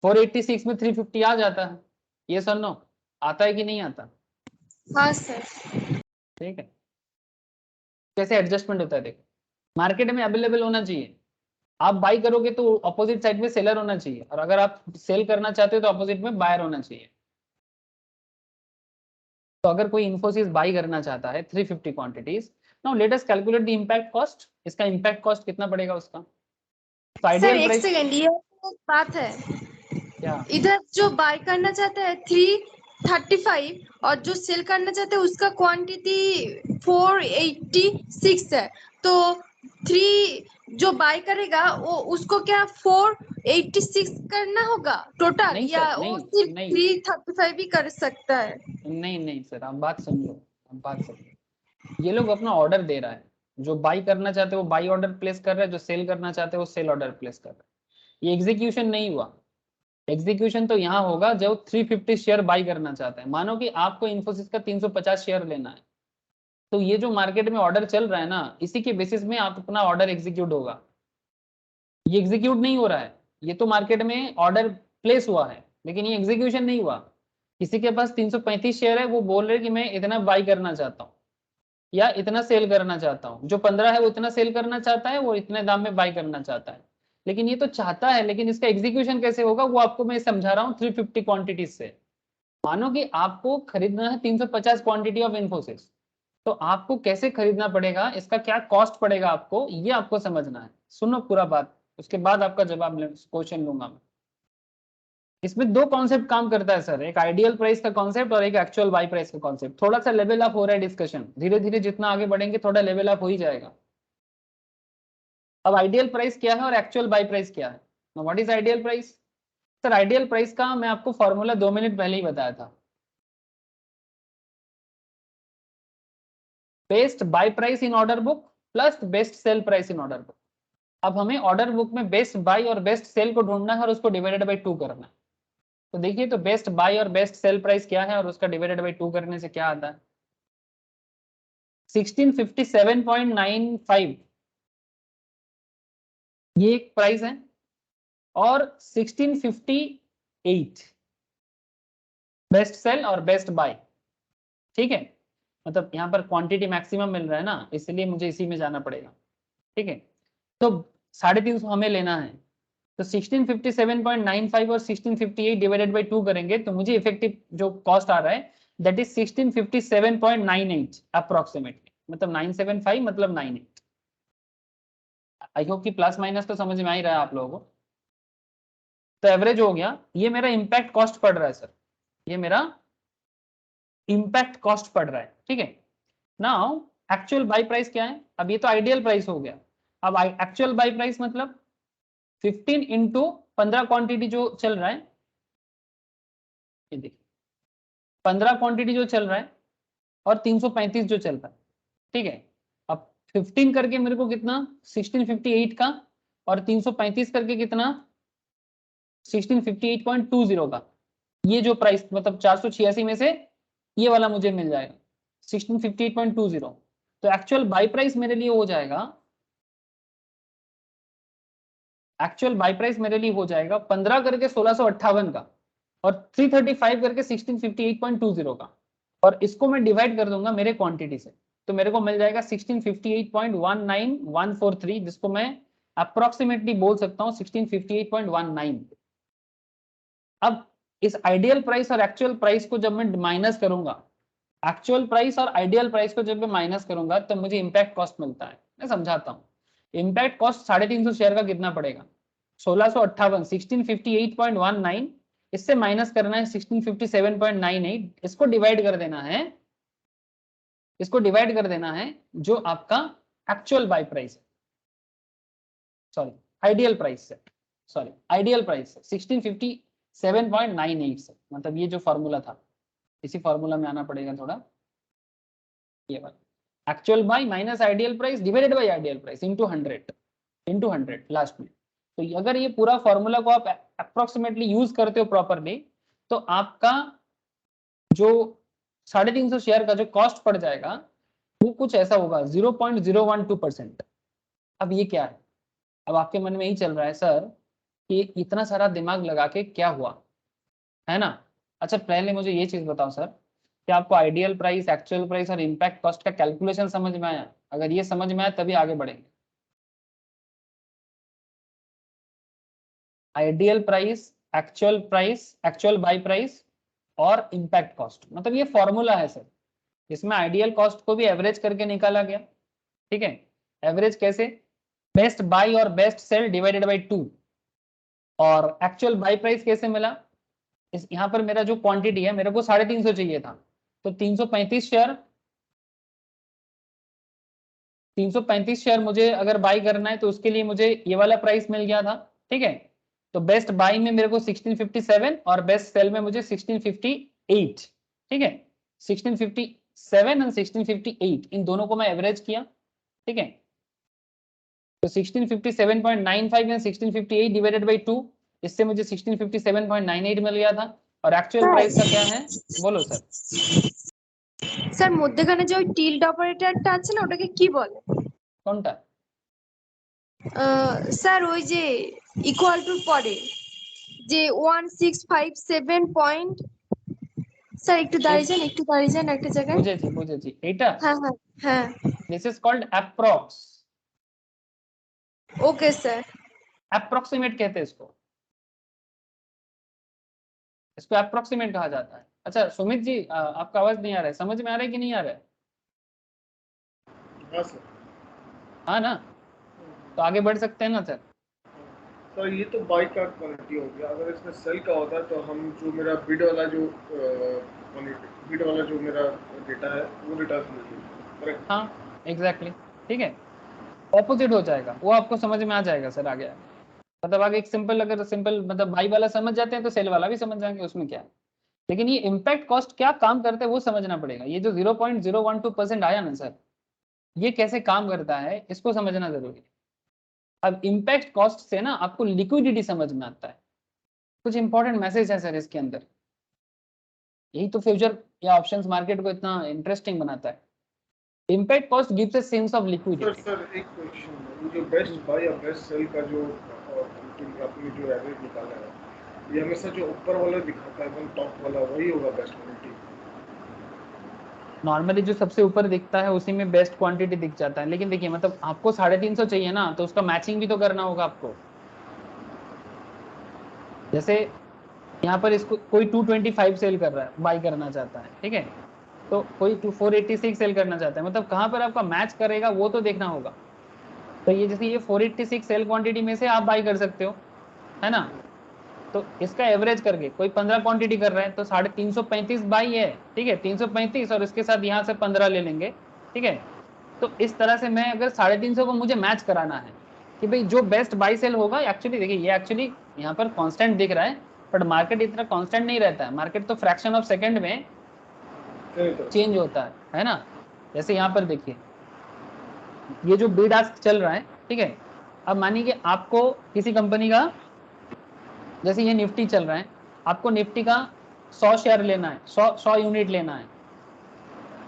Speaker 1: 486 में 350 आ जाता है ये सर नो आता है कि नहीं आता?
Speaker 3: हाँ सर।
Speaker 1: ठीक है, कैसे एडजस्टमेंट होता है देखो, मार्केट में अवेलेबल होना चाहिए, आप बाई करोगे तो अपोजिट साइड में सेलर होना चाहिए, और अगर आप सेल करना चाहते हो तो अपोजिट में बायर होना चाहिए। तो अगर कोई इन्फोसिस बाई करना चाहता है 350 quantities, now let us calculate the impact cost. इसका इंपैक्ट कॉस्ट कितना पड़ेगा उसका? तो
Speaker 3: सर
Speaker 1: आइडियल
Speaker 3: एक
Speaker 1: प्राइस
Speaker 3: सेकेंड, ये एक बात है,
Speaker 1: क्या?
Speaker 3: इधर जो बाय करना चाहता है 335 और जो सेल करना चाहते हैं उसका क्वांटिटी 486 है, तो 3 जो बाय करेगा वो उसको क्या 486 करना होगा टोटल,
Speaker 1: नहीं
Speaker 3: या
Speaker 1: सर,
Speaker 3: वो
Speaker 1: नहीं
Speaker 3: सिर्फ
Speaker 1: नहीं
Speaker 3: 335 भी कर सकता है?
Speaker 1: नहीं नहीं सर, आप बात समझो, आप बात समझो। ये लोग अपना ऑर्डर दे रहा है, जो बाई करना चाहते हैं वो बाई ऑर्डर प्लेस कर रहा है, जो सेल करना चाहते हैं वो सेल ऑर्डर प्लेस कर रहा है। ये एग्जीक्यूशन नहीं हुआ। एग्जीक्यूशन तो यहाँ होगा जो 350 शेयर बाई करना चाहते हैं। मानो कि आपको इन्फोसिस का 350 शेयर लेना है, तो ये जो मार्केट में ऑर्डर चल रहा है ना, इसी के बेसिस में आप अपना ऑर्डर एग्जीक्यूट होगा। ये एग्जीक्यूट नहीं हो रहा है, ये तो मार्केट में ऑर्डर प्लेस हुआ है लेकिन ये एग्जीक्यूशन नहीं हुआ। किसी के पास 335 शेयर है, वो बोल रहे कि मैं इतना बाई करना चाहता हूँ या इतना सेल करना चाहता हूँ। जो 15 है वो इतना सेल करना चाहता है, वो इतने दाम में बाई करना चाहता है। लेकिन ये तो चाहता है, लेकिन इसका एग्जीक्यूशन कैसे होगा वो आपको मैं समझा रहा हूँ 350 क्वांटिटीज से। मानो कि आपको खरीदना है 350 क्वांटिटी ऑफ इन्फोसिस, तो आपको कैसे खरीदना पड़ेगा, इसका क्या कॉस्ट पड़ेगा आपको, ये आपको समझना है। सुनो पूरा बात, उसके बाद आपका जवाब क्वेश्चन लूंगा मैं। इसमें दो कॉन्सेप्ट काम करता है सर, एक आइडियल प्राइस का कॉन्सेप्ट और एक एक्चुअल बाई प्राइस का कॉन्सेप्ट। थोड़ा सा लेवल अप हो रहा है डिस्कशन, धीरे धीरे जितना आगे बढ़ेंगे थोड़ा लेवल अप हो ही जाएगा। अब आइडियल प्राइस क्या है और एक्चुअल बाई प्राइस क्या है? What is ideal price? Sir ideal price का मैं आपको फॉर्मूला 2 मिनट पहले ही बताया था। Best buy price in order book plus best sell price in order book. अब हमें ऑर्डर बुक में बेस्ट बाय और बेस्ट सेल को ढूंढना है और उसको डिवाइडेड बाय 2 करना है। तो देखिए, तो बेस्ट बाय और बेस्ट सेल प्राइस क्या है और उसका डिवाइडेड बाय 2 करने से क्या आता है? 1657.95 ये एक प्राइस है, और 1658 बेस्ट सेल और बेस्ट बाय। ठीक है, मतलब यहाँ पर क्वांटिटी मैक्सिमम मिल रहा है ना, इसलिए मुझे इसी में जाना पड़ेगा। ठीक है, तो 350 हमें लेना है, तो 1657.95 और 1658 डिवाइडेड बाय 2 करेंगे तो मुझे इफेक्टिव जो कॉस्ट आ रहा है दैट इज 1657.98 अप्रोक्सीमेटली, मतलब 975 मतलब 98। आई होप कि प्लस माइनस तो समझ में आ ही रहा है आप लोगों को। तो एवरेज हो गया, ये मेरा इंपैक्ट कॉस्ट पड़ रहा है सर, ये मेरा इंपैक्ट कॉस्ट पड़ रहा है। ठीक है, नाउ एक्चुअल बाई प्राइस क्या है? अब ये तो आइडियल प्राइस हो गया, अब एक्चुअल बाई प्राइस मतलब 15 इंटू 15 क्वांटिटी जो चल रहा है, ये देखिए 15 क्वांटिटी जो चल रहा है और 335 जो चल रहा है। ठीक है, अब 15 करके मेरे को कितना 1658 का, और 335 करके कितना 1658.20 का। ये जो प्राइस मतलब 486 में से ये वाला मुझे मिल जाएगा 1658.20। तो एक्चुअल बाई प्राइस मेरे लिए हो जाएगा, एक्चुअल बाई प्राइस मेरे लिए हो जाएगा 15 करके 1658 का, और 335 करके 1658.20 का, और इसको मैं डिवाइड कर दूंगा मेरे क्वांटिटी से, तो मेरे को मिल जाएगा 1658.19143, जिसको मैं अप्रोक्सीमेटली बोल सकता हूँ 1658.19। अब इस आइडियल प्राइस और एक्चुअल प्राइस को जब मैं माइनस करूंगा, एक्चुअल प्राइस और आइडियल प्राइस को जब मैं माइनस करूंगा तो मुझे इंपैक्ट कॉस्ट मिलता है। मैं समझाता हूँ, इंपैक्ट कॉस्ट 350 शेयर का कितना पड़ेगा? 1658, 1658.19, इससे माइनस करना है 1657.98, इसको डिवाइड कर देना है, इसको डिवाइड कर देना है जो आपका एक्चुअल बाय प्राइस है, सॉरी आइडियल प्राइस से, सॉरी आइडियल प्राइस से 1657.98 से, मतलब ये जो फॉर्मूला था इसी फॉर्मूला में आना पड़ेगा थोड़ा, ये वाला actual bye minus ideal price divided by ideal price into 100 last में। तो अगर ये पूरा फॉर्मूला को आप अप्रोक्सीमेटली यूज करते हो प्रॉपरली, तो आपका जो 350 शेयर का जो कॉस्ट पड़ जाएगा वो कुछ ऐसा होगा 0.012%। अब ये क्या है? अब आपके मन में यही चल रहा है सर कि इतना सारा दिमाग लगा के क्या हुआ, है ना, अच्छा पहले मुझे ये चीज बताओ सर कि आपको आइडियल प्राइस, एक्चुअल प्राइस और इम्पैक्ट कॉस्ट का कैलकुलेशन समझ में आया? अगर ये समझ में आया तभी आगे बढ़ेंगे। Ideal price, actual by price और इम्पैक्ट कॉस्ट, मतलब ये फॉर्मूला है सर। इसमें आइडियल कॉस्ट को भी एवरेज करके निकाला गया, ठीक है। एवरेज कैसे? बेस्ट बाई और बेस्ट सेल डिवाइडेड बाई 2। और एक्चुअल बाई प्राइस कैसे मिला? इस यहाँ पर मेरा जो क्वांटिटी है, मेरे को 350 चाहिए था, तो 335 शेयर, 335 शेयर मुझे अगर बाई करना है तो उसके लिए मुझे ये वाला प्राइस मिल गया था, ठीक है। तो बेस्ट बाई में मेरे को 1657 और बेस्ट सेल में मुझे 1658, ठीक है। 1657 और 1658 इन दोनों को मैं एवरेज किया, ठीक है। तो 1657.95 एंड 1658 डिवाइडेड बाई 2, इससे मुझे 1657.98 मिल गया था। और एक्चुअल प्राइस का क्या है बोलो सर?
Speaker 3: স্যার মধ্যখানে যে ওই টিল্ড অপারেটরটা আছে না ওটাকে কি বলে?
Speaker 1: কোনটা?
Speaker 3: স্যার ওই যে ইকুয়াল টুর পরে যে 1657 পয়েন্ট, স্যার একটু দাঁড়িয়ে যান একটা জায়গায়।
Speaker 1: বুঝেছি এটা।
Speaker 3: হ্যাঁ হ্যাঁ হ্যাঁ,
Speaker 1: this is called approx.
Speaker 3: Okay sir.
Speaker 1: Approximate कहते हैं इसको, इसको अप्रोक्सीमेट कहा जाता है। अच्छा सुमित जी, आपका आवाज नहीं आ रहा है, समझ में आ रहा है कि नहीं आ रहा है?
Speaker 2: हाँ सर।
Speaker 1: हाँ ना, तो आगे बढ़ सकते हैं ना सर?
Speaker 2: सर ये तो बाई का क्वालिटी हो गया। अगर इसमें सेल का होता है तो हम जो मेरा बिड वाला जो मेरा डेटा है वो डेटा समझिए, करेक्ट?
Speaker 1: हाँ एग्जैक्टली, ठीक है। ऑपोजिट हो जाएगा, वो आपको समझ में आ जाएगा सर आगे। मतलब आगे एक सिंपल, अगर सिंपल मतलब बाई वाला समझ जाते हैं तो सेल वाला भी समझ जाएंगे, उसमें क्या है। लेकिन ये इम्पैक्ट कॉस्ट क्या काम करता है वो समझना पड़ेगा। ये जो 0.012% आया ना सर, ये कैसे काम करता है इसको समझना जरूरी है। अब इम्पैक्ट कॉस्ट से ना आपको लिक्विडिटी समझ में आता है। कुछ इंपॉर्टेंट मैसेज है सर इसके अंदर, यही तो फ्यूचर या ऑप्शंस मार्केट को इतना इंटरेस्टिंग बनाता है। Impact cost gives a sense of liquidity.
Speaker 2: Sir एक क्वेश्चन है, जो बेस्ट बाय और बेस्ट सेल का जो आपने जो एवरेज निकाला है, ये हमेशा जो ऊपर वाला दिखाता है एकदम टॉप वाला वही होगा बेस्ट क्वालिटी?
Speaker 1: नॉर्मली जो सबसे ऊपर दिखता है उसी में बेस्ट क्वांटिटी दिख जाता है। लेकिन देखिए मतलब आपको 350 चाहिए ना, तो उसका मैचिंग भी तो करना होगा आपको। जैसे यहाँ पर इसको कोई 225 सेल कर रहा है, बाई करना चाहता है, ठीक है। तो कोई 486 सेल करना चाहता है, मतलब कहाँ पर आपका मैच करेगा वो तो देखना होगा। तो ये जैसे ये 486 सेल क्वांटिटी में से आप बाई कर सकते हो, है ना। तो इसका एवरेज करके कोई 15 क्वांटिटी कर रहा है तो 335 बाई है, ठीक है। 335 और इसके साथ यहाँ से 15 ले लेंगे, ठीक है। तो इस तरह से मैं अगर 350 को मुझे मैच कराना है कि भाई जो बेस्ट बाई सेल होगा, एक्चुअली देखिए ये एक्चुअली यहाँ पर कांस्टेंट दिख रहा है, बट मार्केट इतना कांस्टेंट नहीं रहता है। मार्केट तो फ्रैक्शन ऑफ सेकंड में चेंज होता है ना। जैसे यहाँ पर देखिए ये जो बिड आस्क चल रहा है, ठीक है। अब मानिए कि आपको किसी कंपनी का, जैसे ये निफ्टी चल रहा है, आपको निफ्टी का 100 शेयर लेना है, 100 यूनिट लेना है,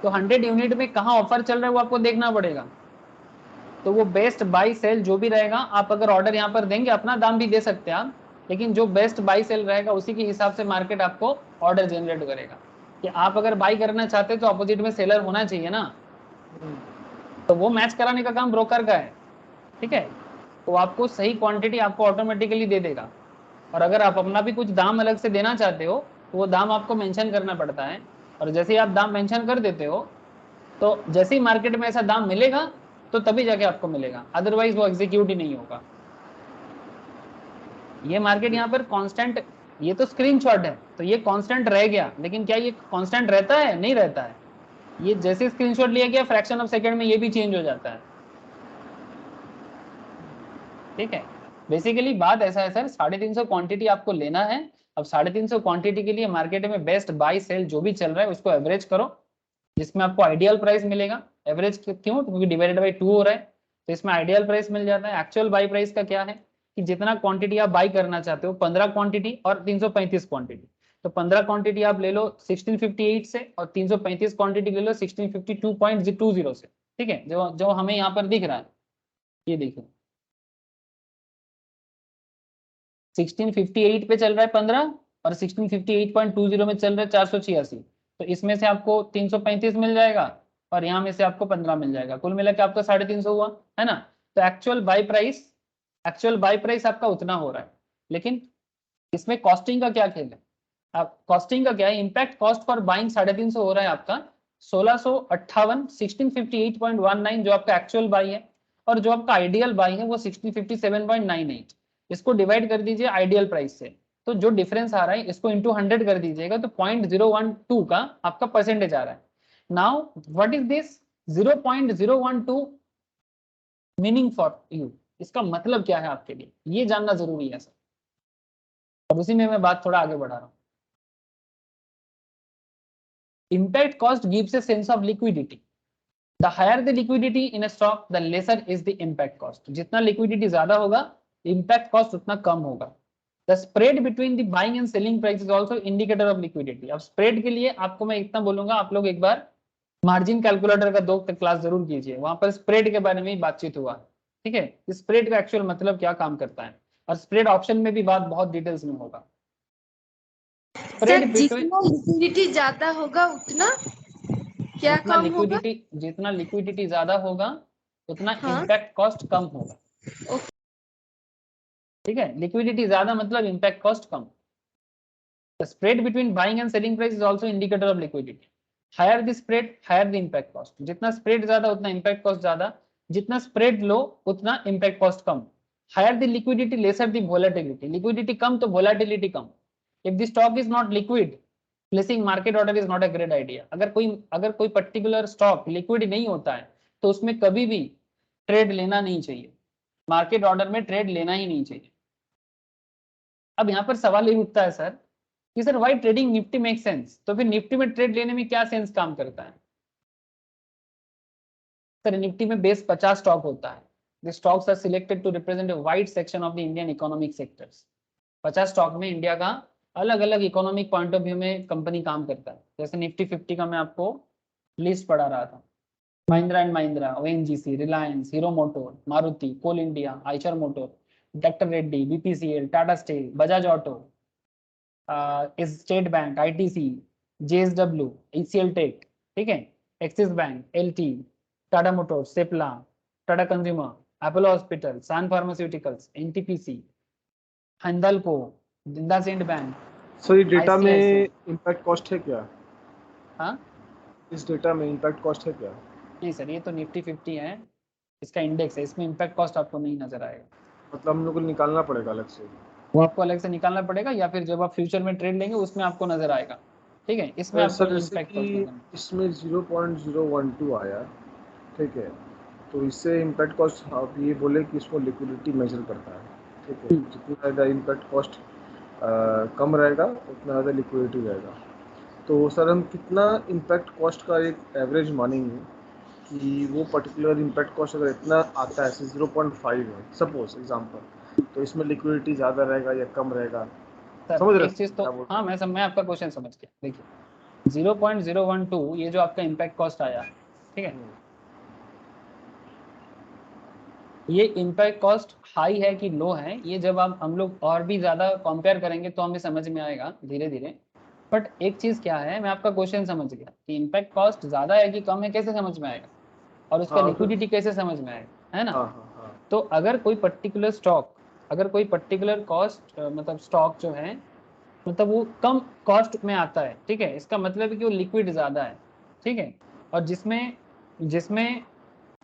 Speaker 1: तो 100 यूनिट में कहाँ ऑफर चल रहा है वो आपको देखना पड़ेगा। तो वो बेस्ट बाई सेल जो भी रहेगा, आप अगर ऑर्डर यहाँ पर देंगे अपना दाम भी दे सकते हैं आप, लेकिन जो बेस्ट बाई सेल रहेगा उसी के हिसाब से मार्केट आपको ऑर्डर जनरेट करेगा। कि आप अगर बाई करना चाहते हैं तो अपोजिट में सेलर होना चाहिए ना, तो वो मैच कराने का काम ब्रोकर का है, ठीक है। तो आपको सही क्वांटिटी आपको ऑटोमेटिकली दे देगा। और अगर आप अपना भी कुछ दाम अलग से देना चाहते हो तो वो दाम आपको मेंशन करना पड़ता है। और जैसे ही आप दाम मेंशन कर देते हो तो जैसे ही मार्केट में ऐसा दाम मिलेगा तो तभी जाके आपको मिलेगा, अदरवाइज वो एग्जीक्यूट ही नहीं होगा। ये मार्केट यहाँ पर कांस्टेंट, ये तो स्क्रीनशॉट है तो ये कांस्टेंट रह गया, लेकिन क्या ये कांस्टेंट रहता है? नहीं रहता है। ये जैसे स्क्रीनशॉट लिया गया फ्रैक्शन ऑफ सेकंड में ये भी चेंज हो जाता है, ठीक है। बेसिकली बात ऐसा है सर, 350 क्वांटिटी आपको लेना है। अब 350 क्वांटिटी के लिए मार्केट में बेस्ट बाई सेल जो भी चल रहा है उसको एवरेज करो, जिसमें आपको आइडियल प्राइस मिलेगा। एवरेज क्यों? क्योंकि डिवाइडेड बाई 2 हो रहा है, तो इसमें आइडियल प्राइस मिल जाता है। एक्चुअल बाई प्राइस का क्या है कि जितना क्वांटिटी आप बाई करना चाहते हो, 15 क्वांटिटी और 335 क्वांटिटी, तो 15 क्वांटिटी आप ले लो 1658 से और 335 क्वांटिटी ले लो 1652.20 से, ठीक है। जो जो हमें यहाँ पर दिख रहा है, ये देखिए 1658 पे चल रहा है 15 और 1658.20 में चल रहा है 486, तो इसमें से आपको 335 मिल जाएगा और यहाँ में से आपको 15 मिल जाएगा, कुल मिला के आपका 350 हुआ, है ना। तो एक्चुअल बाई प्राइस आपका उतना हो रहा है, लेकिन इसमें कॉस्टिंग का क्या खेल है, आप कॉस्टिंग का क्या है, इम्पैक्ट कॉस्ट फॉर बाइंग 350 हो रहा है आपका 1658, 1658.19 जो आपका एक्चुअल बाई है, और जो आपका आइडियल बाई है वो 1657.98। इसको डिवाइड कर दीजिए आइडियल प्राइस से, तो जो डिफरेंस आ रहा है इसको इंटू 100 कर दीजिएगा, तो 0.012 का आपका परसेंटेज आ रहा है। Now what is this 0.012 meaning for you, इसका मतलब क्या है आपके लिए, ये जानना जरूरी है सर, और उसी में मैं बात थोड़ा आगे बढ़ा रहा हूँ। Impact cost gives a sense of liquidity. The higher the liquidity in a stock, the lesser is the impact cost. जितना liquidity ज्यादा होगा, impact cost उतना कम होगा. The spread between the buying and selling price is also indicator of liquidity. अब spread के लिए आपको मैं इतना बोलूंगा, आप लोग एक बार मार्जिन कैलकुलेटर का 2 क्लास जरूर कीजिए, वहां पर स्प्रेड के बारे में ही बातचीत हुआ, ठीक है, स्प्रेड का एक्चुअल मतलब क्या काम करता है, और स्प्रेड ऑप्शन में भी बात बहुत डिटेल्स में होगा।
Speaker 3: सर जितना लिक्विडिटी ज्यादा होगा उतना क्या कम होगा?
Speaker 1: जितना लिक्विडिटी ज्यादा होगा उतना
Speaker 3: हाँ?
Speaker 1: इम्पैक्ट कॉस्ट कम होगा, ठीक है, लिक्विडिटी ज्यादा मतलब impact cost come. The spread between buying and selling price is also indicator of liquidity. Higher the spread, higher the impact cost. जितना spread ज्यादा उतना impact cost ज्यादा, जितना spread लो उतना impact cost come. Higher the liquidity, lesser the volatility. Liquidity कम तो volatility come. If the stock is not liquid, placing market order is not a great idea. अगर कोई particular stock liquid नहीं होता है तो उसमें कभी भी ट्रेड लेना नहीं चाहिए, मार्केट ऑर्डर में ट्रेड लेना ही नहीं चाहिए। अब यहाँ पर सवाल ये उठता है सर कि sir why trading Nifty make sense, तो फिर निफ्टी में ट्रेड लेने में क्या सेंस काम करता है? सर निफ्टी में बेस 50 स्टॉक होता है, the stocks are selected to represent a wide section of the Indian economic sectors. 50 stock में इंडिया का अलग अलग इकोनॉमिक पॉइंट ऑफ व्यू में कंपनी काम करता है। जैसे निफ्टी 50 का मैं आपको लिस्ट पढ़ा रहा था, Mahindra and Mahindra, ONGC, Reliance, Hero Motor, Maruti, Coal India, Eicher Motor, doctor Reddy, BPCL, Tata Steel, Bajaj Auto, State Bank, ITC, JSW, ECL Tech, ठीक है, Axis Bank, LT, Tata Motors, Cipla, Tata Consumer, Apollo Hospital, Sun Pharmaceuticals, NTPC, Hindalco, Jindal Bank.
Speaker 2: Sir ये डेटा में इम्पैक्ट कॉस्ट है क्या?
Speaker 1: हाँ,
Speaker 2: इस डेटा में इम्पैक्ट कॉस्ट है क्या?
Speaker 1: नहीं सर, ये तो निफ्टी 50 है, इसका इंडेक्स है, इसमें इम्पैक्ट कॉस्ट आपको नहीं नजर आएगा।
Speaker 2: मतलब हम लोग को निकालना पड़ेगा अलग से?
Speaker 1: वो आपको अलग से निकालना पड़ेगा, या फिर जब आप फ्यूचर में ट्रेड लेंगे उसमें आपको नजर आएगा, ठीक है, इसमें आपको
Speaker 2: सर जैसे
Speaker 1: इम्पैक्ट
Speaker 2: कि इसमें 0.012 आया, ठीक है, तो इससे इम्पैक्ट कॉस्ट आप ये बोले कि इसको लिक्विडिटी मेजर करता है, ठीक है, जितना ज़्यादा इम्पैक्ट कॉस्ट कम रहेगा उतना ज़्यादा लिक्विडिटी रहेगा। तो सर हम कितना इम्पैक्ट कॉस्ट का एक एवरेज मानेंगे कि वो पर्टिकुलर इम्पैक्ट कॉस्ट अगर इतना आता है, 0.5 है सपोज एग्जांपल, तो इसमें लिक्विडिटी ज़्यादा रहेगा या कम रहेगा? समझ रहे?
Speaker 1: एक चीज तो हाँ, मैं आपका क्वेश्चन समझ गया। देखिए 0.012 ये जो आपका इम्पैक्ट कॉस्ट आया, ठीक है, ये इम्पैक्ट कॉस्ट हाई है कि लो है, ये जब हम लोग और भी ज्यादा कंपेयर करेंगे तो हमें समझ में आएगा धीरे धीरे। बट एक चीज क्या है, मैं आपका क्वेश्चन समझ गया कि इम्पैक्ट कॉस्ट ज्यादा है कि कम है, कैसे समझ में आएगा, और उसका लिक्विडिटी कैसे समझ में आएगा, है ना। तो अगर कोई पर्टिकुलर स्टॉक, अगर कोई पर्टिकुलर कॉस्ट मतलब स्टॉक जो है, मतलब वो कम कॉस्ट में आता है, ठीक है, इसका मतलब है कि वो लिक्विड ज्यादा है, ठीक है, और जिसमें जिसमें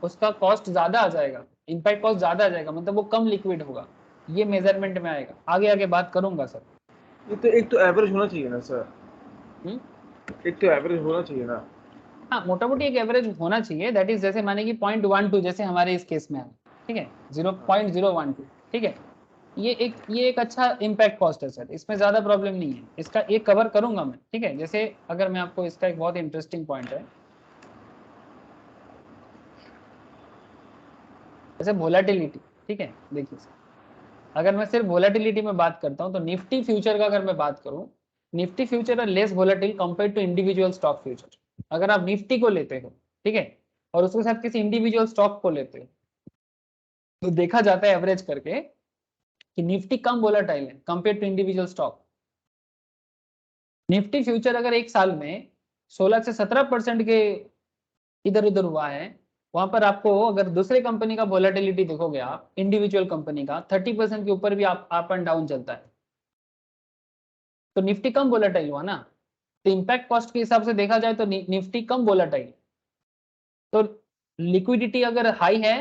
Speaker 1: उसका कॉस्ट ज्यादा आ जाएगा, इम्पैक्ट कॉस्ट ज्यादा आ जाएगा, मतलब वो कम लिक्विड होगा, ये मेजरमेंट में आएगा। आगे आगे बात करूंगा सर।
Speaker 2: ये तो एक तो एवरेज होना चाहिए ना सर? एक तो एवरेज होना चाहिए ना?
Speaker 1: हाँ, मोटा मोटी एक एवरेज होना चाहिए, दैट इज जैसे माने कि 0.12 जैसे हमारे इस केस में है, ठीक है, 0.012, ठीक है, ये एक अच्छा इम्पैक्ट कॉस्ट है सर, इसमें ज्यादा प्रॉब्लम नहीं है, इसका एक कवर करूंगा मैं, ठीक है। जैसे अगर मैं आपको इसका एक बहुत इंटरेस्टिंग पॉइंट है, जैसे वोलेटिलिटी, ठीक है, देखिए सर, अगर मैं सिर्फ वोलेटिलिटी में बात करता हूं तो निफ्टी फ्यूचर का अगर मैं बात करूं, Nifty future are less volatile compare to individual stock future. अगर आप निफ्टी को लेते हो, ठीक है, और उसके साथ किसी इंडिविजुअल स्टॉक को लेते हो, तो देखा जाता है एवरेज करके कि निफ्टी कम वोलेटाइल है compare to individual stock, Nifty future अगर एक साल में 16 से 17% के इधर उधर हुआ है, वहां पर आपको अगर दूसरे कंपनी का वोलेटिलिटी देखोगे आप, इंडिविजुअल कंपनी का 30% के ऊपर भी अप एंड डाउन चलता है, तो निफ्टी कम वोलेटाइल हुआ ना। तो इम्पैक्ट कॉस्ट के हिसाब से देखा जाए तो निफ्टी कम वोलेटाइल। तो लिक्विडिटी अगर हाई है,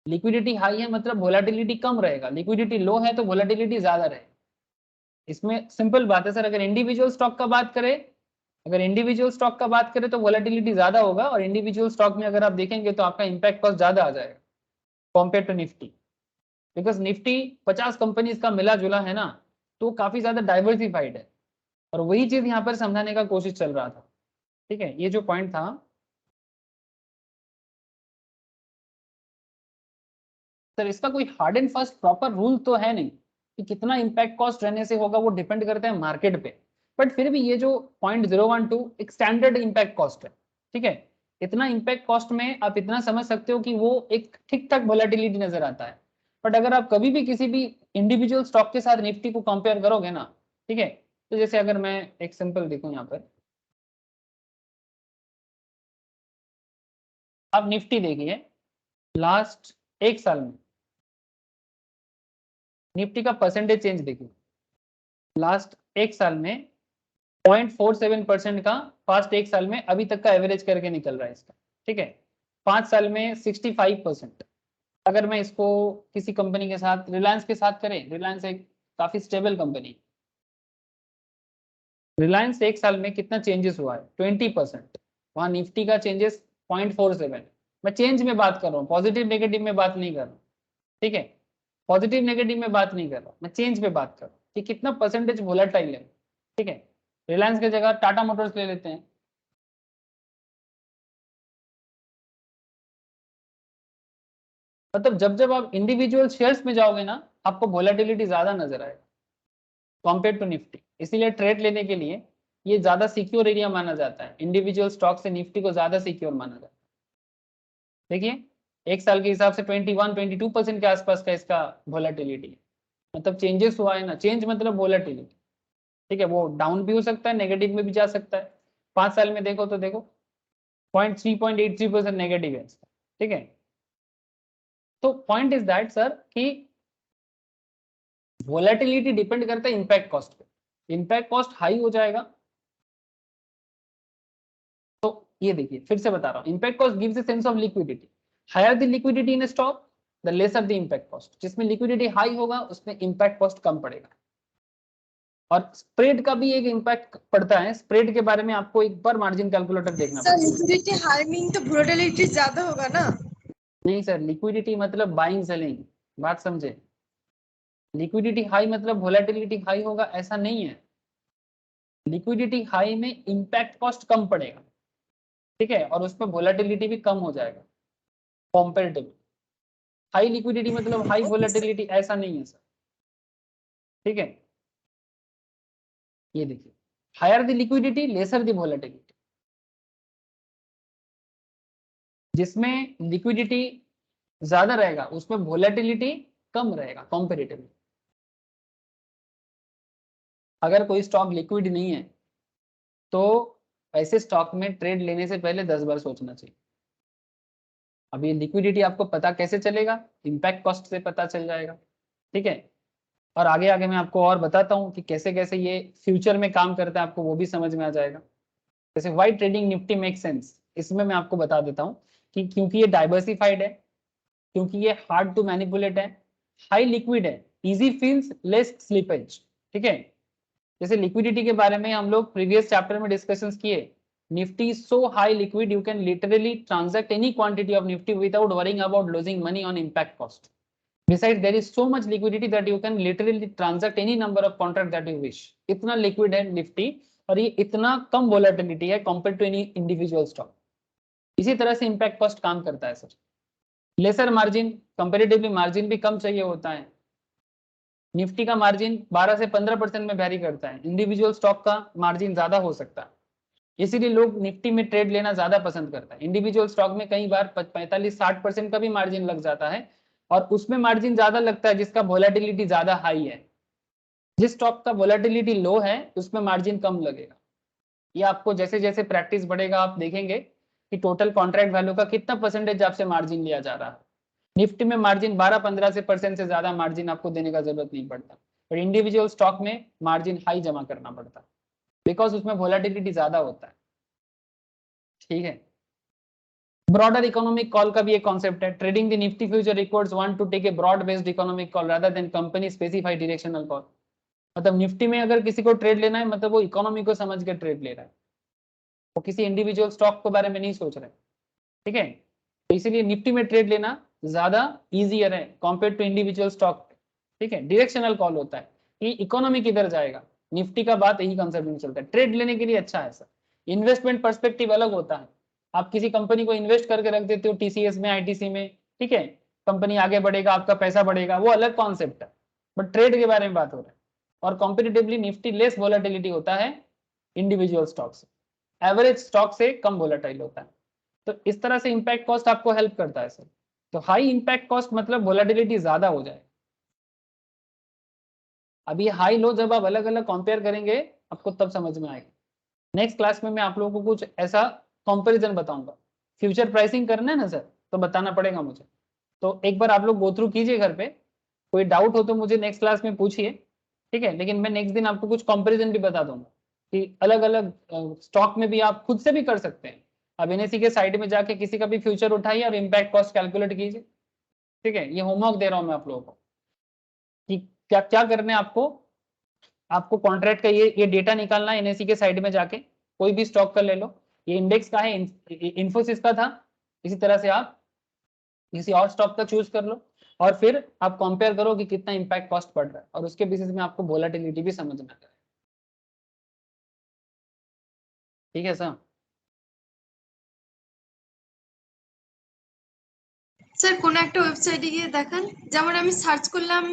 Speaker 1: लिक्विडिटी हाई है मतलब वोलेटिलिटी कम रहेगा, लिक्विडिटी लो है तो वोलेटिलिटी ज्यादा रहेगा। इसमें सिंपल बात है सर। अगर इंडिविजुअल स्टॉक का बात करें, अगर इंडिविजुअल स्टॉक का बात करें तो वोलेटिलिटी ज्यादा होगा, और इंडिविजुअल स्टॉक में अगर आप देखेंगे तो आपका इम्पैक्ट कॉस्ट ज्यादा आ जाएगा compare to Nifty. Because Nifty 50 companies का मिला जुला है ना, तो काफी ज्यादा डाइवर्सिफाइड है, और वही चीज यहाँ पर समझाने का कोशिश चल रहा था। ठीक है, ये जो पॉइंट था, सर इसका कोई hard and fast proper rule तो है नहीं कि कितना इम्पैक्ट कॉस्ट रहने से होगा, वो डिपेंड करता है मार्केट पे। बट फिर भी ये जो 0.012 एक स्टैंडर्ड इम्पैक्ट कॉस्ट है। ठीक है, इतना इम्पैक्ट कॉस्ट में आप इतना समझ सकते हो कि वो एक ठीक ठाक वोलेटिलिटी नजर आता है। बट अगर आप कभी भी किसी भी इंडिविजुअल स्टॉक के साथ निफ्टी को कंपेयर करोगे ना, ठीक है, तो जैसे अगर मैं एक सिंपल देखूं यहाँ पर, आप निफ्टी देखिए लास्ट एक साल में निफ्टी का परसेंटेज चेंज देखिए, लास्ट एक साल में 0.47% का पास्ट एक साल में अभी तक का एवरेज करके निकल रहा है इसका। ठीक है, 5 साल में 65%। अगर मैं इसको किसी कंपनी के साथ, रिलायंस के साथ करें, रिलायंस एक काफी स्टेबल कंपनी, रिलायंस एक साल में कितना चेंजेस हुआ है 20%, वहां निफ्टी का चेंजेस 0.47। मैं चेंज में बात कर रहा हूँ, पॉजिटिव नेगेटिव में बात नहीं कर रहा हूँ। ठीक है, पॉजिटिव नेगेटिव में बात नहीं कर रहा, मैं चेंज पे बात कर रहा हूँ कि कितना परसेंटेज वोलेटाइल है। ठीक है, रिलायंस की जगह टाटा मोटर्स ले लेते हैं, मतलब जब जब आप इंडिविजुअल शेयर्स में जाओगे ना, आपको वोलेटिलिटी ज्यादा नजर आएगा कॉम्पेयर टू निफ्टी। इसीलिए ट्रेड लेने के लिए ये ज्यादा सिक्योर एरिया माना जाता है, इंडिविजुअल स्टॉक से निफ्टी को ज्यादा सिक्योर माना जाता है। देखिए, एक साल के हिसाब से 21-22% के आसपास का इसका वोलेटिलिटी है, मतलब चेंजेस हुआ है ना, चेंज मतलब वोलेटिलिटी। ठीक है, वो डाउन भी हो सकता है, नेगेटिव में भी जा सकता है। 5 साल में देखो तो देखो 0.83% नेगेटिव है इसका। ठीक है, तो पॉइंट इज दैट सर कि वोलेटिलिटी डिपेंड करता है इम्पैक्ट कॉस्ट पे। इम्पैक्ट कॉस्ट हाई हो जाएगा तो ये देखिए फिर से बता रहा हूँ, impact cost gives a sense of liquidity. Higher the liquidity in stock the lesser the impact cost. जिसमें लिक्विडिटी हाई होगा उसमें इम्पैक्ट कॉस्ट कम पड़ेगा। और स्प्रेड का भी एक इम्पैक्ट पड़ता है, स्प्रेड के बारे में आपको एक बार मार्जिन कैलकुलेटर देखना
Speaker 3: सर
Speaker 1: पड़ेगा।
Speaker 3: लिक्विडिटी हाई मीन तो वोलेटिलिटी ज्यादा होगा ना।
Speaker 1: नहीं सर, लिक्विडिटी मतलब बाइंग सेलिंग, बात समझे। लिक्विडिटी हाई मतलब वोलेटिलिटी हाई होगा ऐसा नहीं है। लिक्विडिटी हाई में इम्पैक्ट कॉस्ट कम पड़ेगा, ठीक है, और उसमें वोलेटिलिटी भी कम हो जाएगा कॉम्पेरेटिव। हाई लिक्विडिटी मतलब हाई
Speaker 3: ओके सर।
Speaker 1: वोलेटिलिटी ऐसा नहीं है सर। ठीक है, ये देखिए, higher the liquidity lesser the volatility. जिसमें लिक्विडिटी ज्यादा रहेगा उसमें वोलेटिलिटी कम रहेगा कॉम्पेरेटिवली। अगर कोई स्टॉक लिक्विड नहीं है तो ऐसे स्टॉक में ट्रेड लेने से पहले 10 बार सोचना चाहिए। अब ये लिक्विडिटी आपको पता कैसे चलेगा, इम्पैक्ट कॉस्ट से पता चल जाएगा। ठीक है, और आगे आगे मैं आपको और बताता हूँ कि कैसे कैसे ये फ्यूचर में काम करता है, आपको वो भी समझ में आ जाएगा। जैसे why trading Nifty make sense, इसमें मैं आपको बता देता हूँ कि क्योंकि ये डाइवर्सिफाइड है, क्योंकि ये हार्ड टू मैनिपुलेट है, हाई लिक्विड है, इजी फील्स, लेस स्लिपेज। ठीक है, जैसे लिक्विडिटी के बारे में हम लोग प्रीवियस चैप्टर में डिस्कशंस किए। Nifty so high liquid you can literally transact any quantity of Nifty without worrying about losing money on impact cost. Besides, there is so much liquidity that you can literally transact any number of contract that you wish. इतना लिक्विड है निफ्टी, और ये इतना कम वोलेटिलिटी है compare to any individual stock. इसी तरह से इम्पैक्ट कॉस्ट काम करता है sir. Lesser margin, comparatively margin भी कम चाहिए होता है। निफ्टी का मार्जिन 12 से 15% में वेरी करता है, इंडिविजुअल स्टॉक का मार्जिन ज्यादा हो सकता है। इसीलिए लोग निफ्टी में ट्रेड लेना ज्यादा पसंद करता है। इंडिविजुअल स्टॉक में कई बार 45-60% का भी मार्जिन लग जाता है, और उसमें मार्जिन ज्यादा लगता है जिसका वोलेटिलिटी ज्यादा हाई है। जिस स्टॉक का वोलेटिलिटी लो है उसमें मार्जिन कम लगेगा। ये आपको जैसे जैसे प्रैक्टिस बढ़ेगा आप देखेंगे कि टोटल कॉन्ट्रैक्ट वैल्यू का कितना परसेंटेज आपसे मार्जिन लिया जा रहा है। निफ्टी में मार्जिन 12-15% से ज्यादा मार्जिन आपको देने का जरूरत नहीं पड़ता, और इंडिविजुअल स्टॉक में मार्जिन हाई जमा करना पड़ता है बिकॉज उसमें वोलेटिलिटी ज्यादा होता है। ठीक है, ब्रॉडर इकोनॉमिक कॉल का भी एक कॉन्सेप्ट है। Trading the Nifty future requires one to take a broad based economic call rather than company specified directional call. मतलब निफ्टी में अगर किसी को ट्रेड लेना है मतलब वो इकोनॉमी को समझ के ट्रेड ले रहा है, वो किसी इंडिविजुअल स्टॉक के बारे में नहीं सोच रहे। ठीक है, तो इसीलिए निफ्टी में ट्रेड लेना ज्यादा इजियर है कंपेयर टू इंडिविजुअल स्टॉक। ठीक है, डायरेक्शनल कॉल होता है कि इकोनॉमी किधर जाएगा, निफ्टी का बात यही कंसेप्ट में चलता है। ट्रेड लेने के लिए अच्छा है सर, इन्वेस्टमेंट पर्सपेक्टिव अलग होता है। आप किसी कंपनी को इन्वेस्ट करके रख देते हो टीसीएस में, आईटीसी में, ठीक है, कंपनी आगे बढ़ेगा, आपका पैसा बढ़ेगा, वो अलग कॉन्सेप्ट है, बट ट्रेड के बारे में बात हो रहा है। और कॉम्पिटिटिवली निफ्टी लेस वोलेटिलिटी होता है इंडिविजुअल स्टॉक से, एवरेज स्टॉक से कम वोलेटाइल होता है। तो इस तरह से इंपैक्ट कॉस्ट आपको हेल्प करता है सर। तो हाई इंपैक्ट कॉस्ट मतलब वोलेटिलिटी ज्यादा हो जाए। अभी हाई लो जब आप अलग अलग कंपेयर करेंगे आपको तब समझ में आएगा। नेक्स्ट क्लास में मैं आप लोगों को कुछ ऐसा कंपैरिजन बताऊंगा। फ्यूचर प्राइसिंग करना है ना सर, तो बताना पड़ेगा मुझे, तो एक बार आप लोग गो थ्रू कीजिए घर पे। कोई डाउट हो तो मुझे नेक्स्ट क्लास में पूछिए, ठीक है। लेकिन मैं नेक्स्ट दिन आपको कुछ कंपैरिजन भी बता दूंगा कि अलग अलग स्टॉक में भी आप खुद से भी कर सकते हैं। अब एनएससी के साइड में जाके किसी का भी फ्यूचर उठाइए और इम्पैक्ट कॉस्ट कैलकुलेट कीजिए। ठीक है, ये होमवर्क दे रहा हूं मैं आप लोगों को कि क्या क्या करना है आपको। आपको कॉन्ट्रैक्ट का ये डेटा निकालना है एनएससी के साइड में जाके, कोई भी स्टॉक का ले लो। ये इंडेक्स का है, इन्फोसिस का था, इसी तरह से आप किसी और स्टॉक का चूज कर लो और फिर आप कंपेयर करो कि कितना इंपैक्ट कॉस्ट पड़ रहा है, और उसके बेसिस में आपको वोलेटिलिटी भी समझना है। ठीक है सर।
Speaker 3: স্যার কোন একটা ওয়েবসাইটে গিয়ে দেখান, যেমন আমি সার্চ করলাম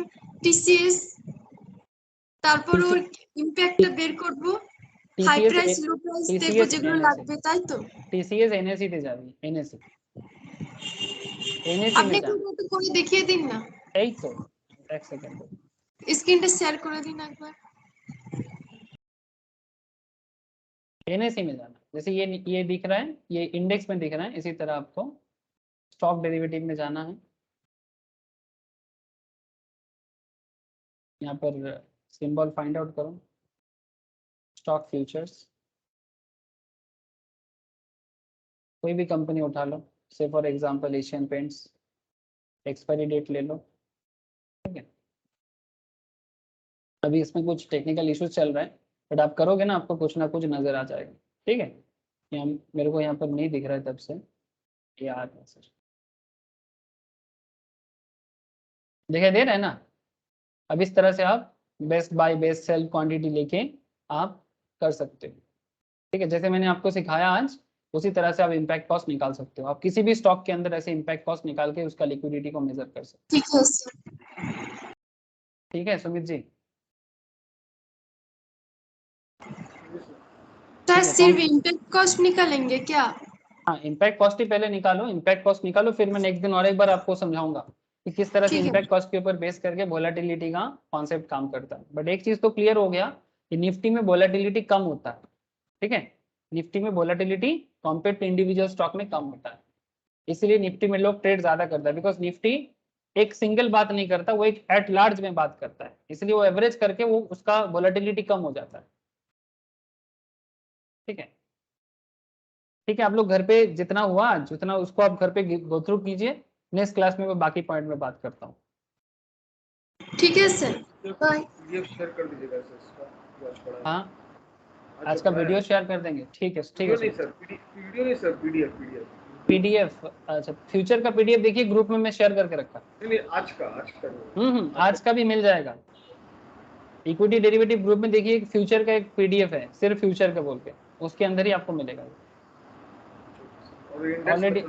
Speaker 3: টিসিএস, তারপর ওর ইমপ্যাক্টটা বের করব, high
Speaker 1: TCS
Speaker 3: price low price দেখব
Speaker 1: टीसीएस
Speaker 3: যেগুলো
Speaker 1: एनएससी
Speaker 3: লাগবে, তাই তো?
Speaker 1: टीसीएस एनएससी তে যাবি, एनएससी एनएससी
Speaker 3: আপনি
Speaker 1: में
Speaker 3: একটু
Speaker 1: जाना।
Speaker 3: একটু করে দেখিয়ে দিন না,
Speaker 1: यही तो, एक सेकंड।
Speaker 3: স্ক্রিনটা শেয়ার করে দিন একবার।
Speaker 1: एनएससी में जाना, जैसे ये दिख रहा है, ये इंडेक्स में दिख रहा है, इसी तरह आपको स्टॉक डेरिवेटिव में जाना है। यहाँ पर सिंबल फाइंड आउट करो, स्टॉक फ्यूचर्स, कोई भी कंपनी उठा लो, say for example Asian Paints, expiry date ले लो। ठीक है, अभी इसमें कुछ टेक्निकल इश्यूज चल रहा है, बट आप करोगे ना आपको कुछ ना कुछ नजर आ जाएगा। ठीक है, यहाँ मेरे को यहाँ पर नहीं दिख रहा है तब से, ये आ रहा है सर, दिखाई दे रहा है ना। अब इस तरह से आप best buy best sell quantity लेके आप कर सकते हो। ठीक है, जैसे मैंने आपको सिखाया आज, उसी तरह से आप इम्पैक्ट कॉस्ट निकाल सकते हो। आप किसी भी स्टॉक के अंदर ऐसे इम्पैक्ट कॉस्ट निकाल के उसका लिक्विडिटी को मेजर कर सकते
Speaker 3: ঠিক আছে
Speaker 1: हो। ठीक है सुमित जी,
Speaker 3: सर,
Speaker 1: ठीक है।
Speaker 3: सिर्फ इम्पैक्ट कॉस्ट निकालेंगे क्या?
Speaker 1: हाँ, इम्पैक्ट कॉस्ट ही पहले निकालो, इम्पैक्ट कॉस्ट निकालो, फिर मैं नेक्स्ट दिन और एक बार आपको समझाऊंगा कि किस तरह से
Speaker 3: ठीक है।
Speaker 1: इम्पैक्ट कॉस्ट के ऊपर बेस करके वोलेटिलिटी का कॉन्सेप्ट काम करता है। बट एक चीज तो क्लियर हो गया कि निफ्टी में वोलेटिलिटी कम होता है। ठीक है, निफ्टी में volatility compare to individual stock में कम होता है, इसीलिए निफ्टी में लोग ट्रेड ज्यादा करता है। बिकॉज निफ्टी एक सिंगल बात नहीं करता, वो एक एट लार्ज में बात करता है, इसलिए वो एवरेज करके वो उसका वोलेटिलिटी कम हो जाता है। ठीक है, ठीक है, आप लोग घर पे जितना हुआ आज उतना उसको आप घर पे गो थ्रू कीजिए। नेक्स्ट क्लास में मैं बाकी पॉइंट में बात करता हूँ।
Speaker 3: ठीक है सर, बाय।
Speaker 2: ये शेयर कर दीजिएगा सर इसका जो आज पढ़ा है।
Speaker 1: हाँ, आज
Speaker 2: जो
Speaker 1: का
Speaker 2: पढ़ा है।
Speaker 1: वीडियो शेयर कर देंगे। ठीक है, ठीक
Speaker 2: वीडियो
Speaker 1: है
Speaker 2: नहीं
Speaker 1: सुमित।
Speaker 2: सर, वीडियो नहीं सर, पीडीएफ पीडीएफ
Speaker 1: पीडीएफ, अच्छा फ्यूचर का पीडीएफ देखिए ग्रुप में मैं शेयर करके रखा।
Speaker 2: नहीं, आज का
Speaker 1: आज का भी मिल जाएगा। इक्विटी डेरिवेटिव ग्रुप में देखिए फ्यूचर का एक पीडीएफ है, सिर्फ फ्यूचर का बोल के, उसके अंदर ही आपको मिलेगा।
Speaker 2: और इंडेक्स
Speaker 1: ऑलरेडी,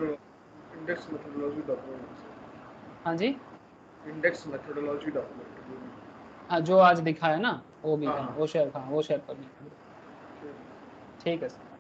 Speaker 2: मेथोडोलॉजी डॉक्यूमेंट,
Speaker 1: हाँ जी,
Speaker 2: इंडेक्स मेथोडोलॉजी डॉक्यूमेंट।
Speaker 1: हाँ जो आज दिखा है ना वो भी,
Speaker 2: हाँ
Speaker 1: हाँ
Speaker 2: हाँ
Speaker 1: वो शेयर, हाँ वो शेयर करनी है। ठीक है सर।